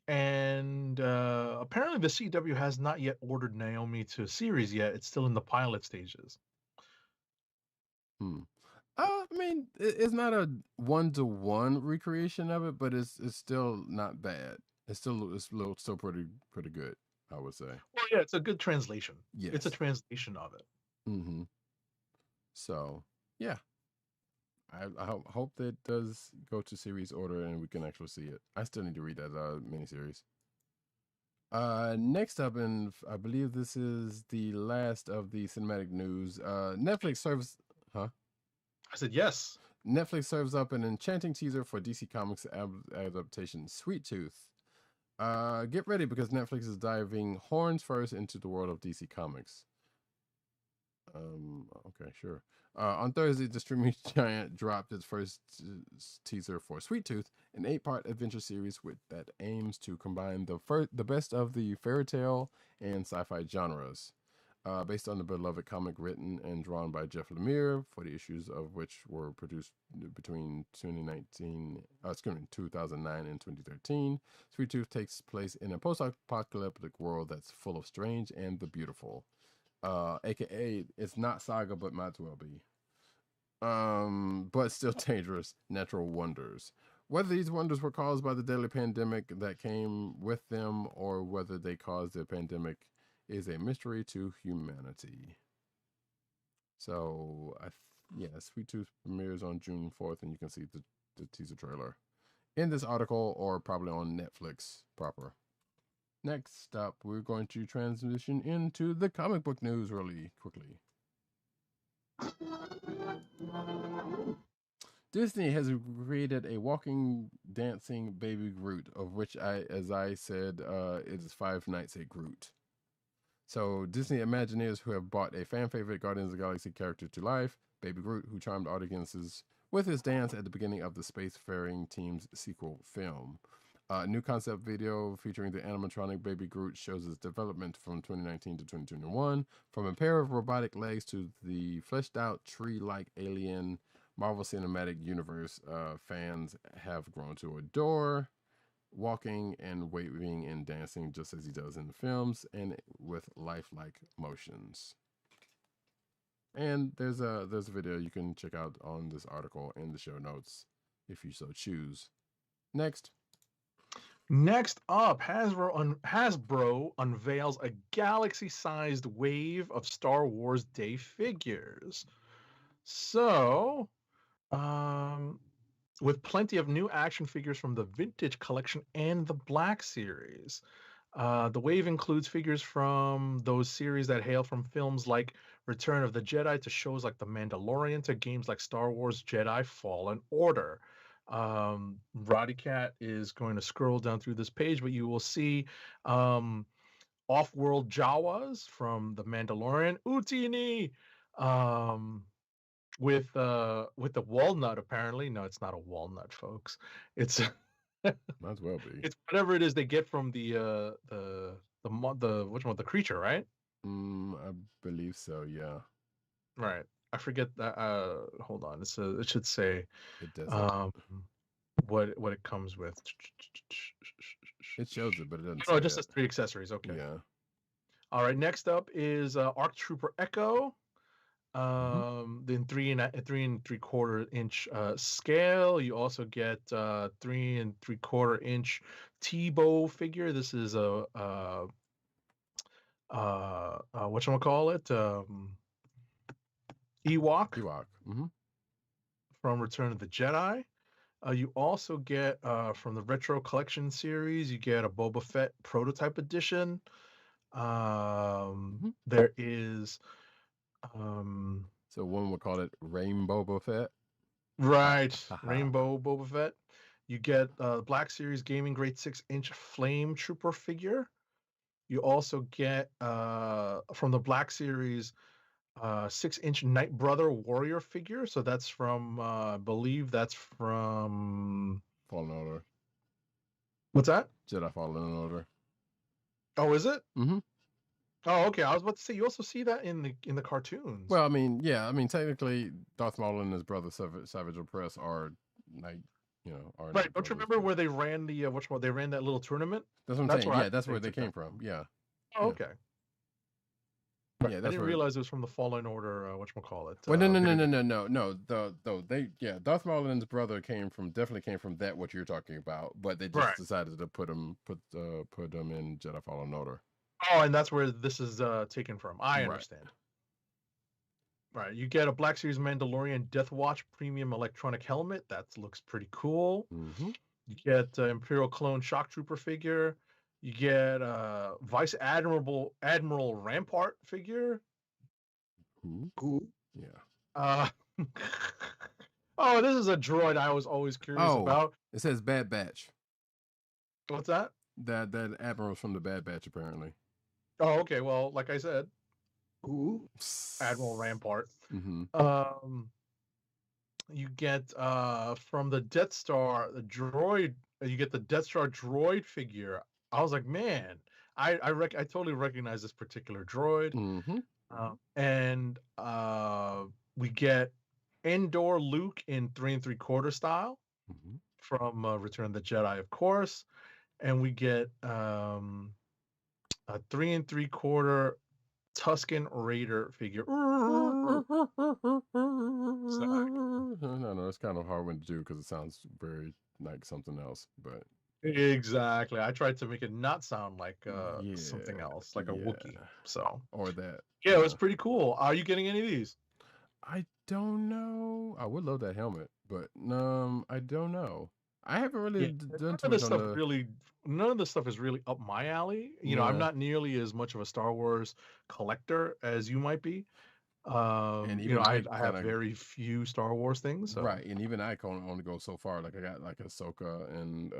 And apparently the CW has not yet ordered Naomi to a series yet. It's still in the pilot stages. I mean, it's not a 1-to-1 recreation of it, but it's still not bad. It's still pretty good, I would say. Well, yeah, it's a good translation. Yes. It's a translation of it. So, yeah. I hope that does go to series order and we can actually see it. I still need to read that miniseries. Next up, and I believe this is the last of the cinematic news. Netflix serves, huh? I said yes. Netflix serves up an enchanting teaser for DC Comics adaptation Sweet Tooth. Get ready because Netflix is diving horns first into the world of DC Comics. Okay, sure. On Thursday, the streaming giant dropped its first teaser for Sweet Tooth, an 8-part adventure series that aims to combine the best of the fairy tale and sci-fi genres. Based on the beloved comic written and drawn by Jeff Lemire, 40 issues of which were produced between 2009 and 2013. Sweet Tooth takes place in a post-apocalyptic world that's full of strange and the beautiful. AKA, it's not saga, but might as well be. But still dangerous natural wonders. Whether these wonders were caused by the deadly pandemic that came with them, or whether they caused the pandemic, is a mystery to humanity. So, Sweet Tooth premieres on June 4th, and you can see the teaser trailer in this article, or probably on Netflix proper. Next up, we're going to transition into the comic book news really quickly. Disney has created a walking, dancing baby Groot, of which as I said, it is Five Nights at Groot. So Disney Imagineers who have brought a fan favorite Guardians of the Galaxy character to life, Baby Groot, who charmed audiences with his dance at the beginning of the spacefaring team's sequel film. A new concept video featuring the animatronic Baby Groot shows his development from 2019 to 2021, from a pair of robotic legs to the fleshed out tree-like alien Marvel Cinematic Universe fans have grown to adore, walking and waving and dancing just as he does in the films and with lifelike motions. And there's a video you can check out on this article in the show notes if you so choose. Next up, Hasbro unveils a galaxy-sized wave of Star Wars Day figures. So, with plenty of new action figures from the Vintage Collection and the Black Series. The wave includes figures from those series that hail from films like Return of the Jedi to shows like The Mandalorian to games like Star Wars Jedi Fallen Order. Roddy Cat is going to scroll down through this page, but you will see off-world Jawas from The Mandalorian, Utini, with the walnut. Apparently, no, it's not a walnut, folks. It's might as well be. It's whatever it is they get from the creature, right? I believe so. Yeah. Right. I forget that. Hold on. It should say. It doesn't. What it comes with. It shows it, but it doesn't. Oh, it just says 3 accessories. Okay. Yeah. All right. Next up is ARC Trooper Echo. Then 3 and 3/4 inch scale. You also get 3 3/4 inch T-Bow figure. This is a whatchamacallit? Ewok. Mm-hmm. From Return of the Jedi. You also get from the Retro Collection series, you get a Boba Fett prototype edition. There is so one would call it Rainbow Boba Fett. Right. Rainbow Boba Fett. You get Black Series Gaming grade 6-inch Flame Trooper figure. You also get from the Black Series 6-inch Night Brother Warrior figure. So that's from I believe that's from Fallen Order. What's that? Jedi Fallen Order. Oh, is it? Mm-hmm. Oh, okay. I was about to say you also see that in the cartoons. Well, I mean, yeah. I mean, technically, Darth Maul and his brother Savage Opress are like, are right. Don't you remember where they ran the they ran that little tournament? That's what I'm saying. Yeah, that's where they came from. Yeah. Oh, okay. Right. Yeah, I didn't realize it was from the Fallen Order. Whatchamacallit? Well, no. Darth Maul and his brother definitely came from that. What you're talking about, but they just decided to put them in Jedi Fallen Order. Oh, and that's where this is taken from. I understand. Right. You get a Black Series Mandalorian Death Watch Premium Electronic Helmet. That looks pretty cool. Mm-hmm. You get Imperial Clone Shock Trooper figure. You get Vice Admiral Rampart figure. Cool. Yeah. Oh, this is a droid I was always curious about. It says Bad Batch. What's that? That Admiral's from the Bad Batch, apparently. Oh, okay. Well, like I said, Admiral Rampart. Mm-hmm. You get from the Death Star, the droid. You get the Death Star droid figure. I was like, man, I totally recognize this particular droid. Mm-hmm. And we get Endor Luke in 3 3/4 style from Return of the Jedi, of course. And we get a 3 3/4 Tusken Raider figure. No, it's kind of hard one to do because it sounds very like something else, but exactly. I tried to make it not sound like something else, like a Wookiee. So or that. Yeah, it was pretty cool. Are you getting any of these? I don't know. I would love that helmet, but I don't know. I haven't really Yeah, done too much on the. none of this stuff is really up my alley. You know, I'm Yeah, not nearly as much of a Star Wars collector as you might be. and You know, even I I have kind of very few Star Wars things, so right, and even I can only go so far. Like I got like Ahsoka and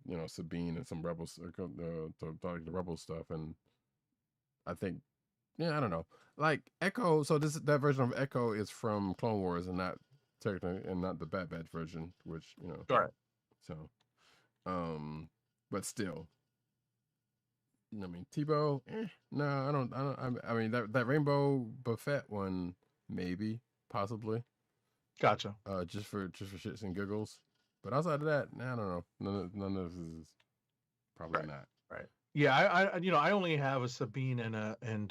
you know, Sabine and some Rebels, like the Rebel stuff, and I think yeah, I don't know. Like Echo, so that version of Echo is from Clone Wars and not technically and not the Bad Batch version, which you know. right. So, but still, I mean, Tebow, no, I mean, that Rainbow Buffet one, maybe, possibly, Gotcha. just for shits and giggles. But outside of that, nah, I don't know. None of this is probably Right. not. Right. Yeah, you know, I only have a Sabine and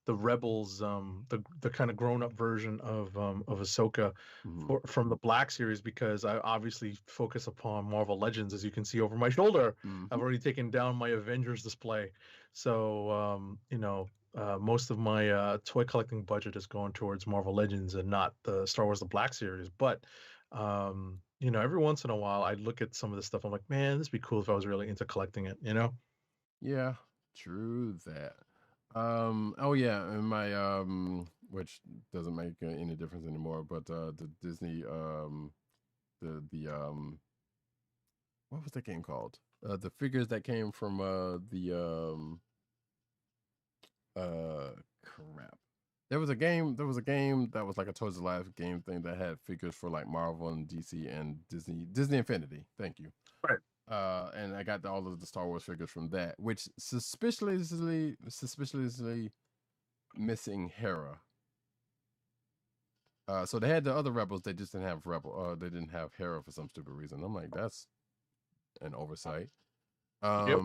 the Rebels, the kind of grown up version of Ahsoka Mhm. from the Black series because I obviously focus upon Marvel Legends, as you can see over my shoulder. I've Mhm. already taken down my Avengers display, so you know, most of my toy collecting budget is going towards Marvel Legends and not the Star Wars the Black series. But you know, every once in a while, I look at some of this stuff. I'm like, man, this would be cool if I was really into collecting it. You know? Yeah, true that. Oh yeah, and my which doesn't make any difference anymore, but the Disney the what was that game called? The figures that came from crap. There was a game that was like a Toys of Life game thing that had figures for like Marvel and DC and Disney Infinity. Thank you. Right. And I got all of the Star Wars figures from that, which suspiciously missing Hera. So they had the other rebels, they just didn't have they didn't have Hera for some stupid reason. I'm like, that's an oversight. Yep.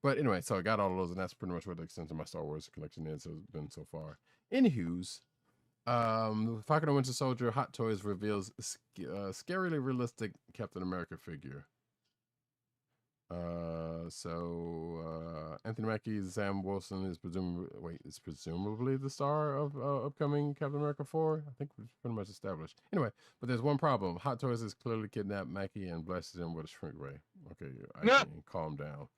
But anyway, so I got all of those, and that's pretty much what the extent of my Star Wars collection has been so far. Anywho's, Falcon and Winter Soldier Hot Toys reveals scarily realistic Captain America figure. Anthony Mackie's Sam Wilson is presumably the star of upcoming Captain America 4. I think it's pretty much established. Anyway, but there's one problem. Hot Toys has clearly kidnapped Mackie and blasted him with a shrink ray. Okay, I No, can calm down.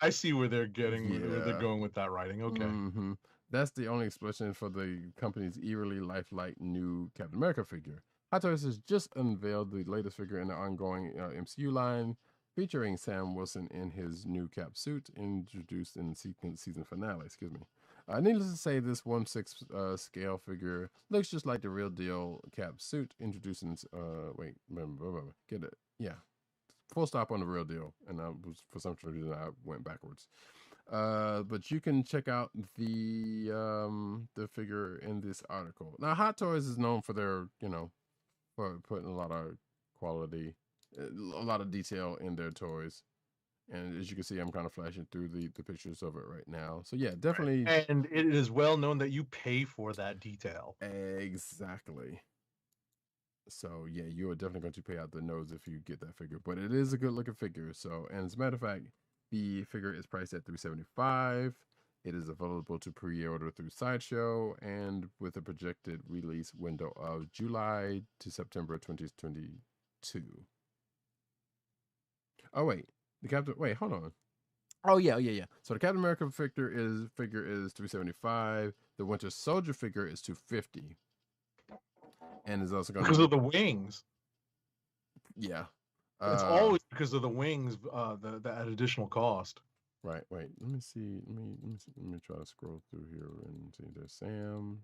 I see where they're where they're Yeah. going with that writing. Okay. Mm-hmm. That's the only explanation for the company's eerily lifelike new Captain America figure. Hot Toys has just unveiled the latest figure in the ongoing MCU line, featuring Sam Wilson in his new Cap suit, introduced in the season finale. Excuse me. Needless to say, this 1/6 scale figure looks just like the real deal Cap suit, introduced in. Get it? Yeah, full stop on the real deal, and for some reason I went backwards. But you can check out the figure in this article. Now, Hot Toys is known for their, for putting a lot of quality, a lot of detail in their toys. And as you can see, I'm kind of flashing through the pictures of it right now. So yeah, definitely. Right. And it is well known that you pay for that detail. Exactly. So yeah, you are definitely going to pay out the nose if you get that figure. But it is a good looking figure. So, and as a matter of fact, the figure is priced at $375. It is available to pre-order through Sideshow and with a projected release window of July to September 2022. Oh wait, hold on. Oh yeah. So the Captain America figure is $375. The Winter Soldier figure is $250. And is also going because of the wings. Yeah. It's always because of the wings, that additional cost. Right. Wait. Let me see. Let me try to scroll through here and see. There's Sam,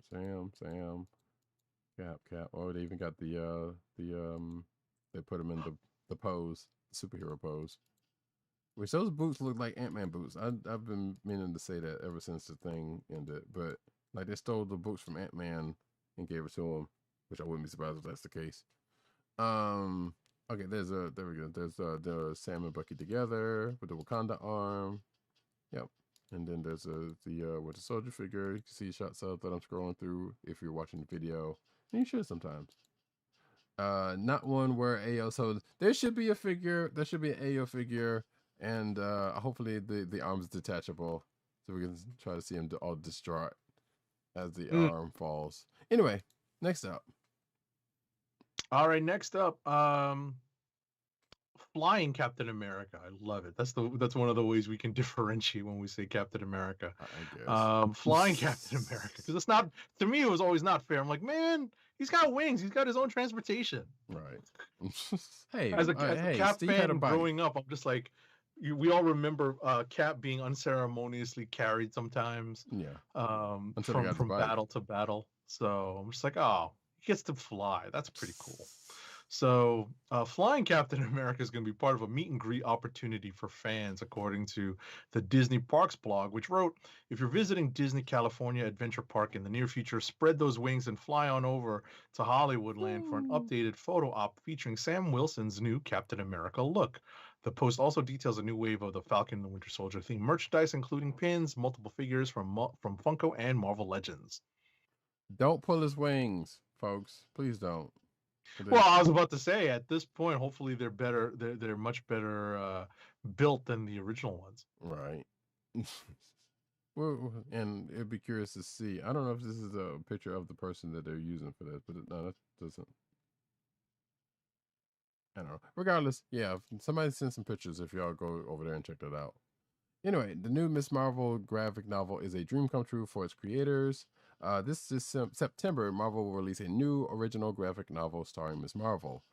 Cap. Oh, they even got the they put him in the pose, the superhero pose. Which those boots look like Ant-Man boots. I've been meaning to say that ever since the thing ended, but like they stole the boots from Ant-Man and gave it to him, which I wouldn't be surprised if that's the case. Okay, there we go. There's the Sam and Bucky together with the Wakanda arm. Yep. And then there's the Winter Soldier figure. You can see shots of that I'm scrolling through if you're watching the video. And you should sometimes. Not one where AO. So there should be a figure. There should be an AO figure, and hopefully the arm's detachable, so we can try to see him all distraught as the arm falls. Anyway, next up. All right, next up, flying Captain America. I love it. That's one of the ways we can differentiate when we say Captain America. I guess. Flying Captain America, because it's not, to me, it was always not fair. I'm like, man, he's got wings. He's got his own transportation. Right. Hey, As a Cap Steve had a fan bike. growing up, I'm just like, we all remember Cap being unceremoniously carried sometimes. Yeah. From battle to battle. So I'm just like, oh, he gets to fly. That's pretty cool. So flying Captain America is going to be part of a meet and greet opportunity for fans, according to the Disney Parks blog, which wrote, if you're visiting Disney California Adventure Park in the near future, spread those wings and fly on over to Hollywoodland for an updated photo op featuring Sam Wilson's new Captain America look. The post also details a new wave of the Falcon and the Winter Soldier themed merchandise, including pins, multiple figures from Funko and Marvel Legends. Don't pull his wings, folks. Please don't. Well, I was about to say, at this point, hopefully they're better. They're much better built than the original ones. Right. Well, and it'd be curious to see. I don't know if this is a picture of the person that they're using for this, but no, that doesn't. I don't know. Regardless, yeah, somebody send some pictures if y'all go over there and check that out. Anyway, the new Ms. Marvel graphic novel is a dream come true for its creators. This is September. Marvel will release a new original graphic novel starring Ms. Marvel.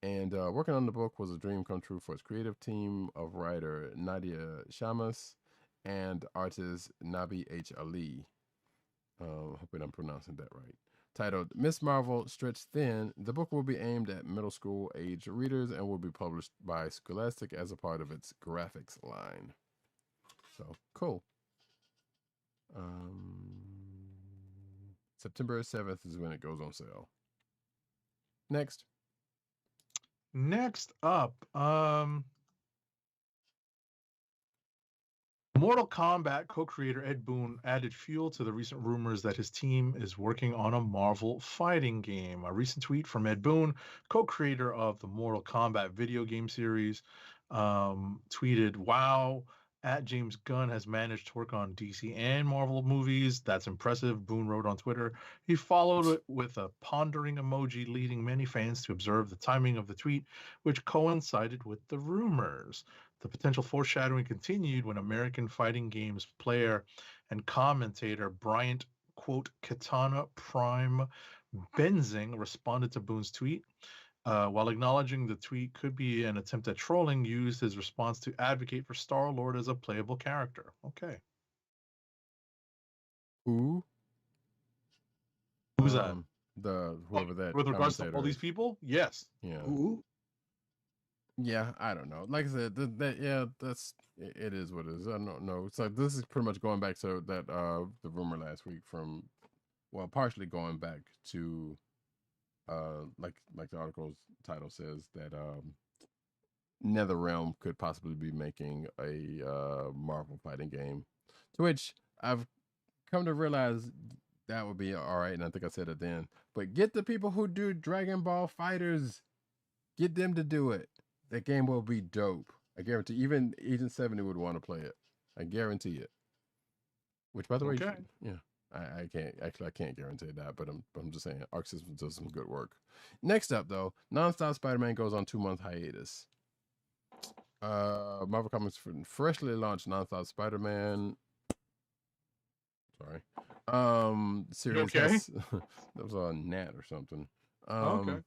And working on the book was a dream come true for its creative team of writer Nadia Shamas and artist Nabi H. Ali. Hoping I'm pronouncing that right. Titled Ms. Marvel Stretched Thin, the book will be aimed at middle school age readers and will be published by Scholastic as a part of its graphics line. So, cool. September 7th is when it goes on sale. Next up, Mortal Kombat co-creator Ed Boon added fuel to the recent rumors that his team is working on a Marvel fighting game. A recent tweet from Ed Boon, co-creator of the Mortal Kombat video game series, tweeted, "Wow, at James Gunn has managed to work on DC and Marvel movies. That's impressive," Boon wrote on Twitter. He followed it with a pondering emoji, leading many fans to observe the timing of the tweet, which coincided with the rumors. The potential foreshadowing continued when American fighting games player and commentator Bryant, quote, Katana Prime Benzing responded to Boone's tweet. While acknowledging the tweet could be an attempt at trolling, used his response to advocate for Star-Lord as a playable character. Okay. Who? Who's that? Whoever that. With regards to all these people? Yes. Yeah. Who? Yeah, I don't know. Like I said, it is what it is. I don't know. It's like this is pretty much going back to that the rumor last week from, well, partially going back to like the article's title says that NetherRealm could possibly be making a Marvel fighting game, to which I've come to realize that would be all right, and I think I said it then. But get the people who do Dragon Ball Fighters, get them to do it. That game will be dope. I guarantee. Even Agent 70 would want to play it. I guarantee it. Which, by the way, yeah, I can't guarantee that, but I'm just saying, Arc Systems does some good work. Next up, though, Nonstop Spider-Man goes on 2-month hiatus. Marvel Comics freshly launched Nonstop Spider-Man. Sorry. Series. You okay? That was a gnat or something. Okay.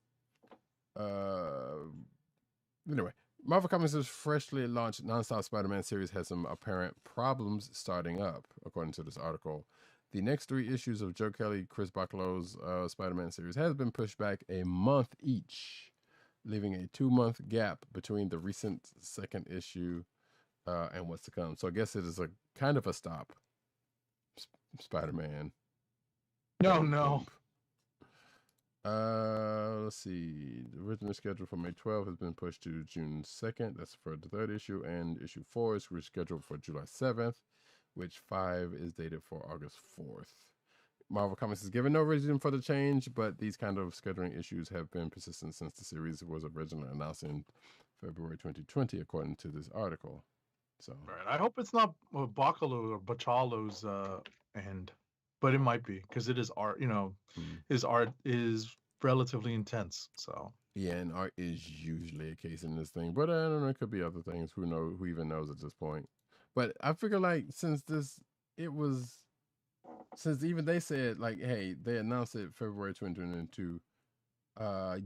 Anyway, Marvel Comics' freshly launched Nonstop Spider-Man series has some apparent problems starting up, according to this article. The next 3 issues of Joe Kelly, Chris Bachalo's Spider-Man series has been pushed back a month each, leaving a 2-month gap between the recent second issue and what's to come. So I guess it is a kind of a stop. Spider-Man. No. Let's see. The original schedule for May 12th has been pushed to June 2nd. That's for the 3rd issue, and issue 4 is rescheduled for July 7th, which 5 is dated for August 4th. Marvel Comics has given no reason for the change, but these kind of scheduling issues have been persistent since the series was originally announced in February 2020, according to this article. So, right. I hope it's not Bacalo or Bachalo's end, but it might be, because it is art. His art is relatively intense. So Yeah, and art is usually a case in this thing, but I don't know. It could be other things. Who knows? Who even knows at this point? But I figure, like, it was, since even they said, like, hey, they announced it February 2022.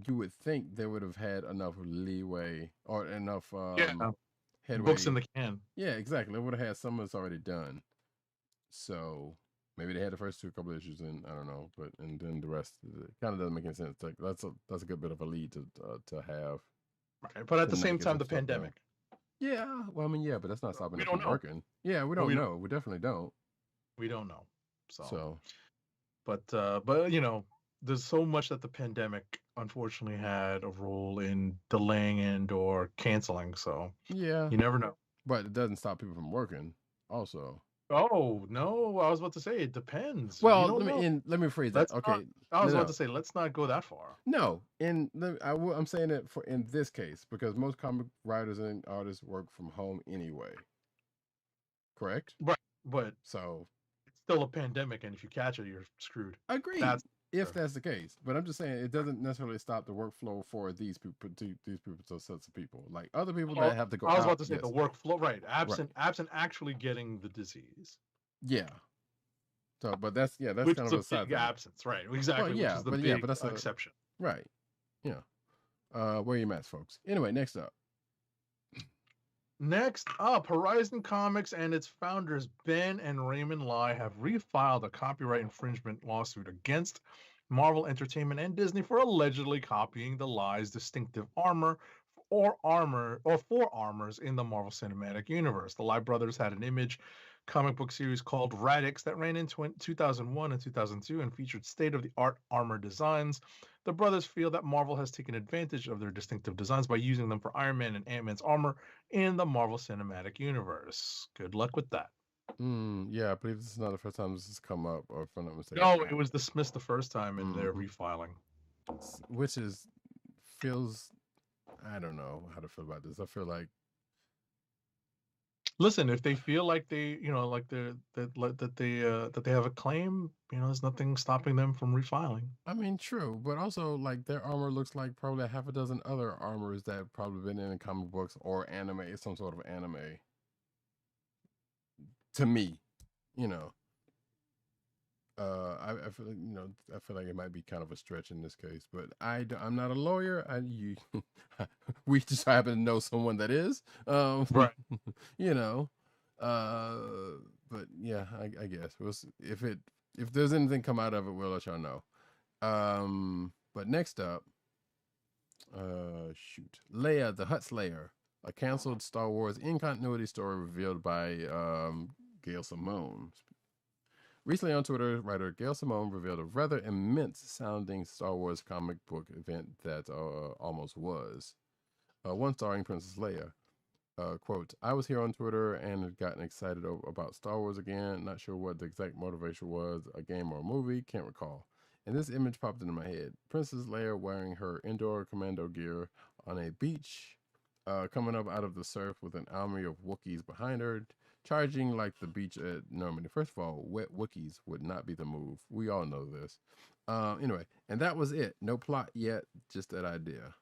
You would think they would have had enough leeway or enough Yeah, books in headway. the can. Yeah, exactly. They would have had some of this already done. So maybe they had the first couple of issues, and I don't know, but and then the rest kind of doesn't make any sense. Like that's a good bit of a lead to have. Right. But at To the not same get time, some the stuff done. pandemic. Yeah, well, I mean, yeah, but that's not stopping We them don't from know. working. Yeah, we don't know. We definitely don't. We don't know. So, But you know, there's so much that the pandemic unfortunately had a role in delaying and or canceling. So yeah, you never know. but it doesn't stop people from working. Also, Oh no, I was about to say it depends. We well, don't know. let me rephrase that. Let's Okay, not. I was no, about no, to say let's not go that far. no. I'm saying it for in this case because most comic writers and artists work from home anyway. Correct. Right. But So it's still a pandemic, and if you catch it, you're screwed. agreed. That's If that's the case, but I'm just saying it doesn't necessarily stop the workflow for these people, to sets of people. Like other people Oh, that have to go I was out. about to say Yes, the workflow. Right. right. Absent actually getting the disease, Yeah. So, but that's which kind is of a a side big thing. absence. Right. Well, Exactly. Which yeah, is the but big that's exception. right. Yeah. Where are your mats, folks? Anyway, next up. Next up, Horizon Comics and its founders Ben and Raymond Lai have refiled a copyright infringement lawsuit against Marvel Entertainment and Disney for allegedly copying the Lai's distinctive armor or for armors in the Marvel Cinematic Universe. The Lai brothers had an Image comic book series called Radix that ran in 2001 and 2002 and featured state-of-the-art armor designs. The brothers feel that Marvel has taken advantage of their distinctive designs by using them for Iron Man and Ant-Man's armor in the Marvel Cinematic Universe. Good luck with that. Yeah, I believe this is not the first time this has come up, or if I'm not mistaken. No, it was dismissed the first time, and they're refiling. Which feels, I don't know how to feel about this. I feel like, listen, if they feel like they, you know, like that they have a claim, you know, there's nothing stopping them from refiling. I mean, true, but also like their armor looks like probably half a dozen other armors that have probably been in comic books or anime, some sort of anime. To me, you know, I feel like, I feel like it might be kind of a stretch in this case, but I'm not a lawyer. We just happen to know someone that is, Right. you know, but yeah, I guess if there's anything come out of it, we'll let y'all know. But next up, Leia the Hutt Slayer, a canceled Star Wars in continuity story revealed by Gail Simone. Recently on Twitter, writer Gail Simone revealed a rather immense sounding Star Wars comic book event that almost was. One starring Princess Leia. Quote, I was here on Twitter and had gotten excited about Star Wars again. Not sure what the exact motivation was, a game or a movie, can't recall. And this image popped into my head. Princess Leia wearing her indoor commando gear on a beach, coming up out of the surf with an army of Wookiees behind her, charging like the beach at Normandy. First of all, wet Wookiees would not be the move. We all know this. Anyway, and that was it. No plot yet, just that idea.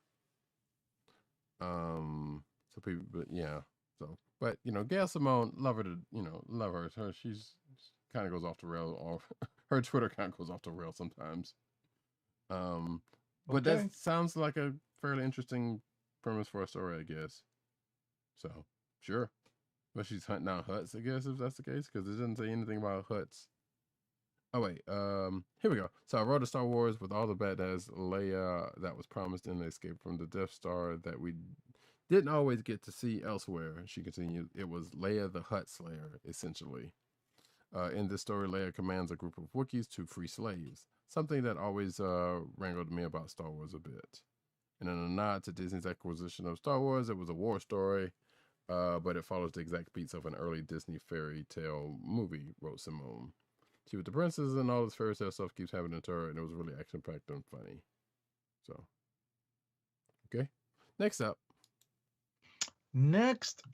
So people, but yeah. So, but Gail Simone, love her. She's kind of goes off the rail. Or her Twitter kind of goes off the rail sometimes. But that sounds like a fairly interesting premise for a story, I guess. So, sure. But she's hunting down Hutts, I guess, if that's the case, because it doesn't say anything about Hutts. Oh, wait. Here we go. So I wrote a Star Wars with all the badass Leia that was promised in the escape from the Death Star that we didn't always get to see elsewhere. She continued, it was Leia the Hutt Slayer, essentially. In this story, Leia commands a group of Wookiees to free slaves, something that always wrangled me about Star Wars a bit. And in a nod to Disney's acquisition of Star Wars, it was a war story, but it follows the exact beats of an early Disney fairy tale movie, wrote Simone. She was the princess, and all this fairy tale stuff keeps happening to her, and it was really action-packed and funny. So, okay. Next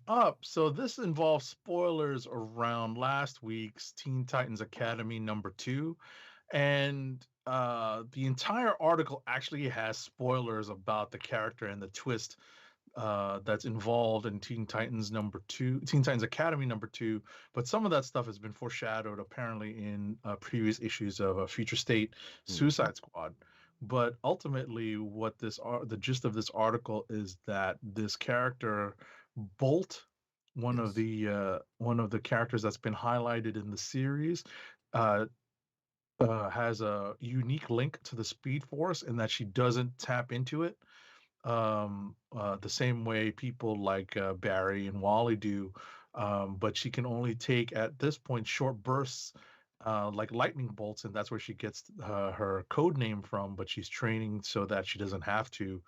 up, so this involves spoilers around last week's Teen Titans Academy #2. And the entire article actually has spoilers about the character and the twist that's involved in Teen Titans Academy #2, but some of that stuff has been foreshadowed apparently in previous issues of Future State Suicide Squad. But ultimately, what the gist of this article is that this character Bolt, one of the characters that's been highlighted in the series, has a unique link to the Speed Force in that she doesn't tap into it the same way people like Barry and Wally do, but she can only take at this point short bursts like lightning bolts, and that's where she gets her code name from. But she's training so that she doesn't have to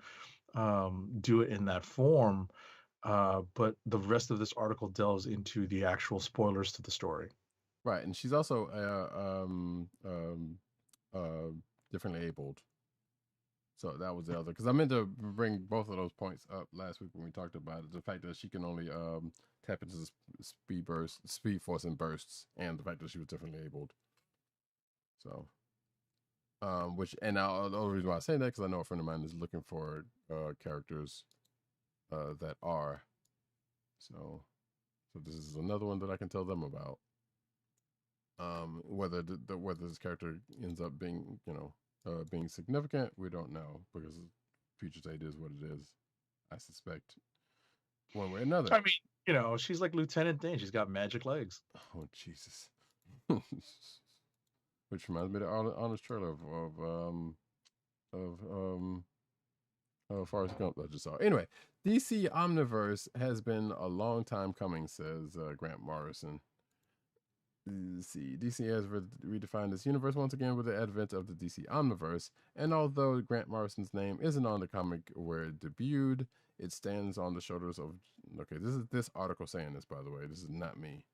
do it in that form. But the rest of this article delves into the actual spoilers to the story. Right, and she's also differently abled. So that was the other, because I meant to bring both of those points up last week when we talked about it. The fact that she can only tap into the speed force in bursts, and the fact that she was differently abled. So, and now the only reason why I say that, because I know a friend of mine is looking for characters that are. So this is another one that I can tell them about. Whether whether this character ends up being, being significant, we don't know, because Future State is what it is. I suspect one way or another. I mean, she's like Lieutenant Dan. She's got magic legs. Oh Jesus! Which reminds me of the honest trailer of Forrest Gump that I just saw. Anyway, DC Omniverse has been a long time coming, says Grant Morrison. Let's see, DC has redefined this universe once again with the advent of the DC Omniverse, and although Grant Morrison's name isn't on the comic where it debuted, it stands on the shoulders of. Okay, this is this article saying this, by the way. This is not me.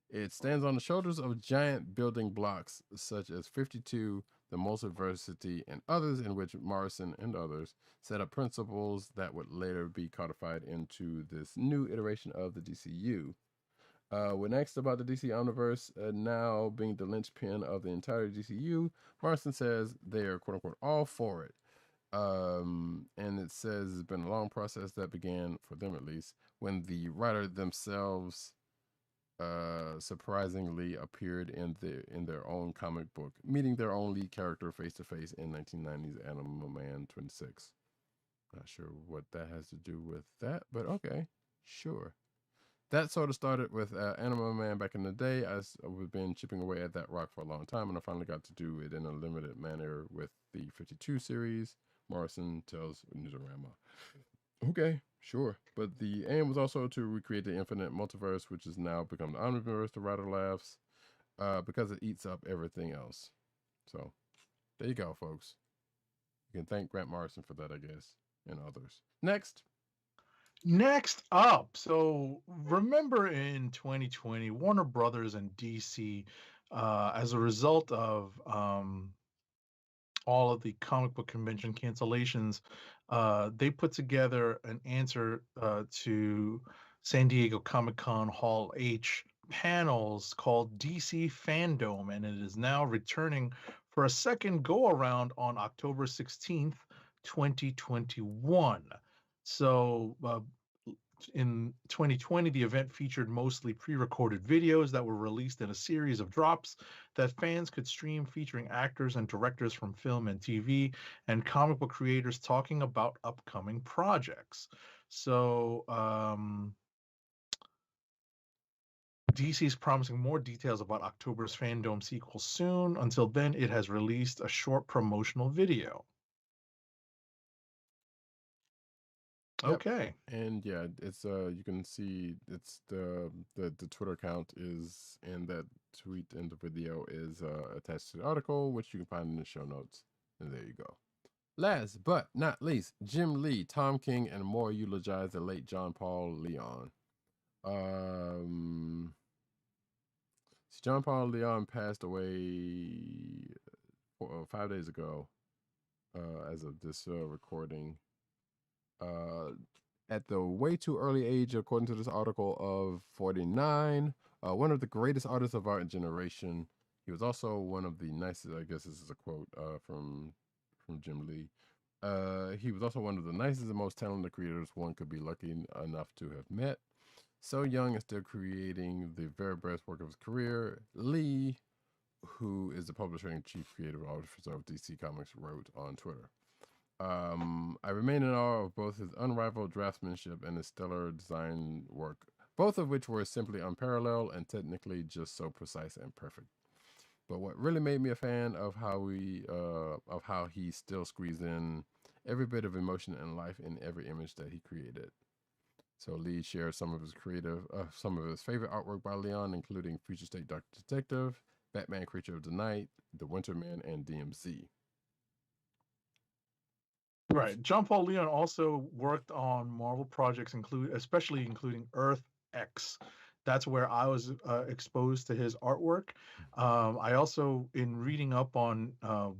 It stands on the shoulders of giant building blocks such as 52, the Multiversity, and others, in which Morrison and others set up principles that would later be codified into this new iteration of the DCU. When asked about the DC Omniverse now being the linchpin of the entire DCU, Morrison says they are "quote unquote" all for it. And it says it's been a long process that began, for them at least, when the writer themselves surprisingly appeared in their own comic book, meeting their own lead character face to face in 1990's Animal Man 26. Not sure what that has to do with that, but okay, sure. That sort of started with Animal Man back in the day. I've been chipping away at that rock for a long time, and I finally got to do it in a limited manner with the 52 series. Morrison tells Newsarama. Okay, sure. But the aim was also to recreate the infinite multiverse, which has now become the Omniverse, the writer laughs, because it eats up everything else. So, there you go, folks. You can thank Grant Morrison for that, I guess, and others. Next up, so remember in 2020, Warner Brothers and DC, as a result of all of the comic book convention cancellations, they put together an answer to San Diego Comic-Con Hall H panels called DC Fandom, and it is now returning for a second go-around on October 16th, 2021. So in 2020, the event featured mostly pre-recorded videos that were released in a series of drops that fans could stream, featuring actors and directors from film and TV and comic book creators talking about upcoming projects. So DC is promising more details about October's Fandom sequel soon. Until then, it has released a short promotional video. Yep. Okay. And yeah, it's you can see it's the Twitter account is in that tweet, and the video is attached to the article, which you can find in the show notes. And there you go. Last but not least, Jim Lee, Tom King, and more eulogize the late John Paul Leon. John Paul Leon passed away 5 days ago, as of this recording. At the way too early age, according to this article, of 49, one of the greatest artists of our generation. He was also one of the nicest, I guess this is a quote from Jim Lee. He was also one of the nicest and most talented creators one could be lucky enough to have met. So young and still creating the very best work of his career, Lee, who is the publisher and chief creative officer of DC Comics, wrote on Twitter. I remain in awe of both his unrivaled draftsmanship and his stellar design work, both of which were simply unparalleled and technically just so precise and perfect. But what really made me a fan of how he still squeezed in every bit of emotion and life in every image that he created. So Lee shared some of his favorite artwork by Leon, including Future State Doctor Detective, Batman Creature of the Night, The Winter Man, and DMZ. Right. John Paul Leon also worked on Marvel projects, especially including Earth X. That's where I was exposed to his artwork. I also, in reading up on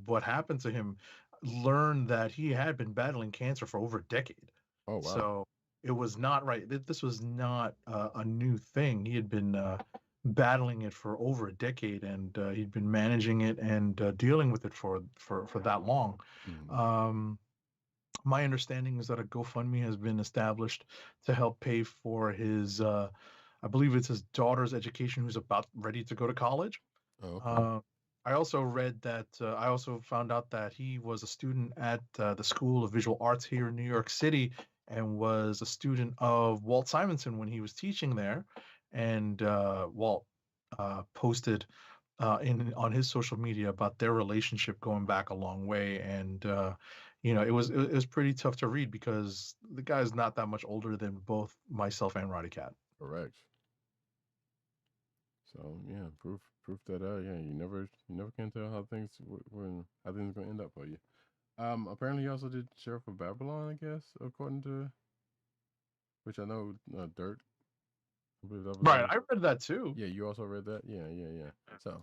what happened to him, learned that he had been battling cancer for over a decade. Oh, wow. So it was not right. This was not a new thing. He had been battling it for over a decade, and he'd been managing it and dealing with it for that long. Mhm. My understanding is that a GoFundMe has been established to help pay for his, I believe it's his daughter's education, who's about ready to go to college. Oh, okay. I also read that, I also found out that he was a student at the School of Visual Arts here in New York City and was a student of Walt Simonson when he was teaching there. And Walt posted on his social media about their relationship going back a long way, and it was pretty tough to read because the guy's not that much older than both myself and Roddy Cat. Correct. So yeah, proof that you never can tell how things how things are gonna end up for you. Apparently he also did Sheriff of Babylon, I guess, according to which I know Dirt. I believe that was Right, I read that too. Yeah, you also read that. Yeah. So,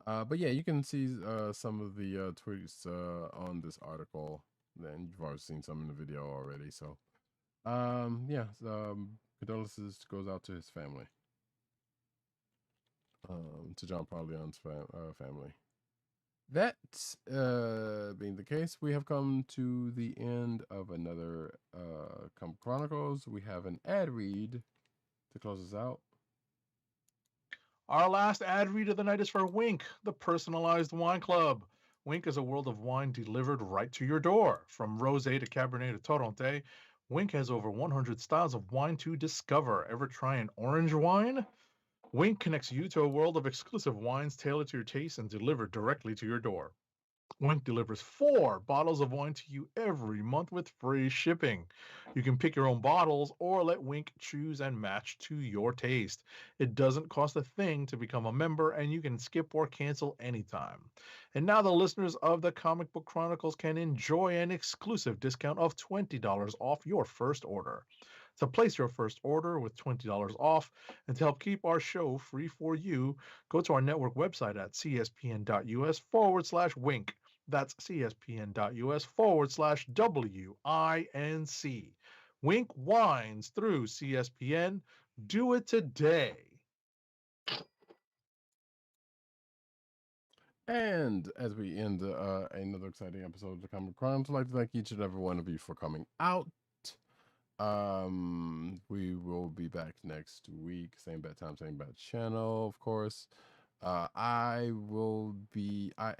but yeah, you can see some of the tweets on this article. Then you've already seen some in the video already. So, yeah, condolences goes out to his family. To John Paul Leon's family. That being the case, we have come to the end of another Comic Chronicles. We have an ad read to close us out. Our last ad read of the night is for Wink, the personalized wine club. Wink is a world of wine delivered right to your door. From rosé to Cabernet to Torronté, Wink has over 100 styles of wine to discover. Ever try an orange wine? Wink connects you to a world of exclusive wines tailored to your taste and delivered directly to your door. Wink delivers 4 bottles of wine to you every month with free shipping. You can pick your own bottles or let Wink choose and match to your taste. It doesn't cost a thing to become a member, and you can skip or cancel anytime. And now the listeners of the Comic Book Chronicles can enjoy an exclusive discount of $20 off your first order. To place your first order with $20 off and to help keep our show free for you, go to our network website at cspn.us/wink. That's cspn.us/WINC. Wink wines through CSPN. Do it today. And as we end another exciting episode of the Comic Chronicles, I'd like to thank each and every one of you for coming out. We will be back next week, same bad time, same bad channel, of course. I will be. I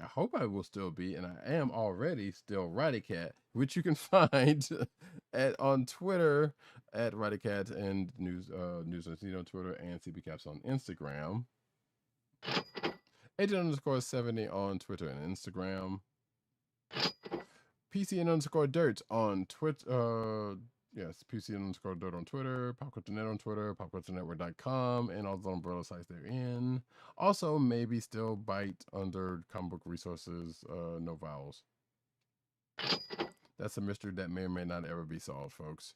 hope I will still be, and I am already still Roddycat, which you can find on Twitter at Roddycat and News on Twitter and CBCaps on Instagram. Agent_70 on Twitter and Instagram. PCN_Dirt on Twitter. Yes, PCN_Dirt on Twitter, PopCultureNet on Twitter, PopCultureNetwork.com, and all the umbrella sites they're in. Also, maybe still bite under Comic Book Resources, no vowels. That's a mystery that may or may not ever be solved, folks.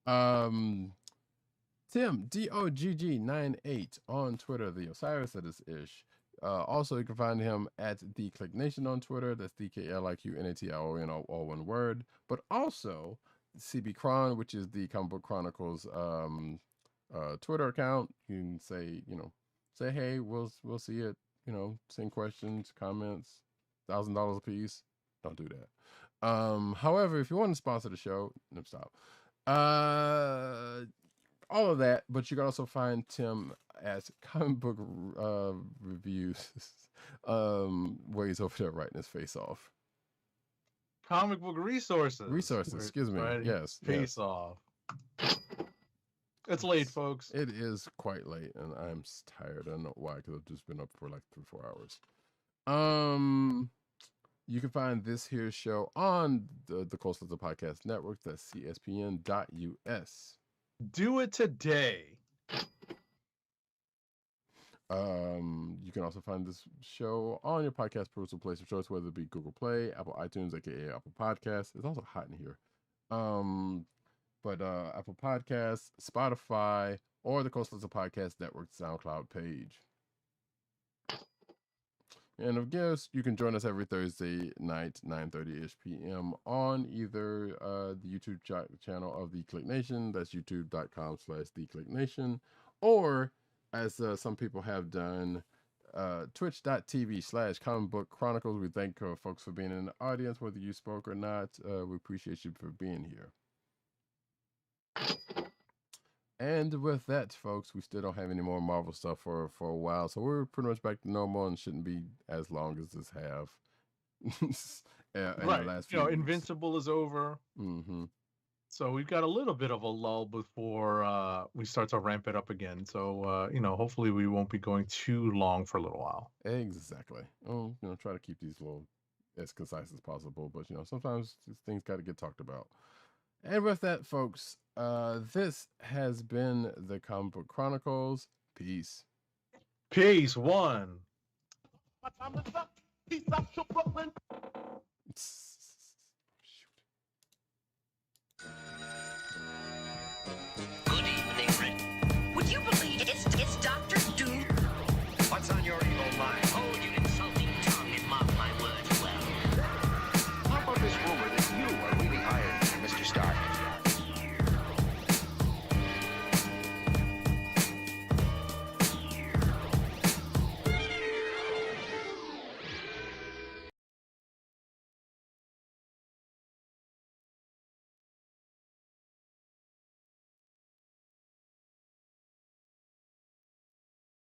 Tim, DOGG98 on Twitter, the Osiris that is ish. Also, you can find him at the Click Nation on Twitter. That's DKLIQNATION, all one word. But also CB Chron, which is the Comic Book Chronicles Twitter account. You can say, say, hey, we'll see it. Send questions, comments, $1,000 a piece. Don't do that. However, if you want to sponsor the show, no, stop. All of that, but you can also find Tim at Comic Book Reviews, where he's over there writing his face off. Comic Book Resources. Excuse me. Right? Yes. Face off. It's late, folks. It is quite late, and I'm tired. I don't know why, because I've just been up for like 3-4 hours. You can find this here show on the Coastal Podcast Network. That's cspn.us. Do it today. You can also find this show on your podcast perusal place of choice, whether it be Google Play, Apple iTunes, aka Apple Podcasts. It's also hot in here. But Apple Podcasts, Spotify, or the Coastal Podcast Network SoundCloud page. And of course, you can join us every Thursday night, 9:30-ish p.m. on either the YouTube channel of The Click Nation, that's youtube.com/TheClickNation, or as some people have done, twitch.tv/Comic Book Chronicles. We thank folks for being in the audience, whether you spoke or not. We appreciate you for being here. And with that, folks, we still don't have any more Marvel stuff for a while, so we're pretty much back to normal and shouldn't be as long as this have. Right. The last few weeks. Invincible is over. Mm-hmm. So we've got a little bit of a lull before we start to ramp it up again. So, hopefully we won't be going too long for a little while. Exactly. Try to keep these little as concise as possible, but sometimes these things got to get talked about. And with that, folks, this has been the Comic Book Chronicles. Peace. Peace. One. My time is up. Peace out to Brooklyn.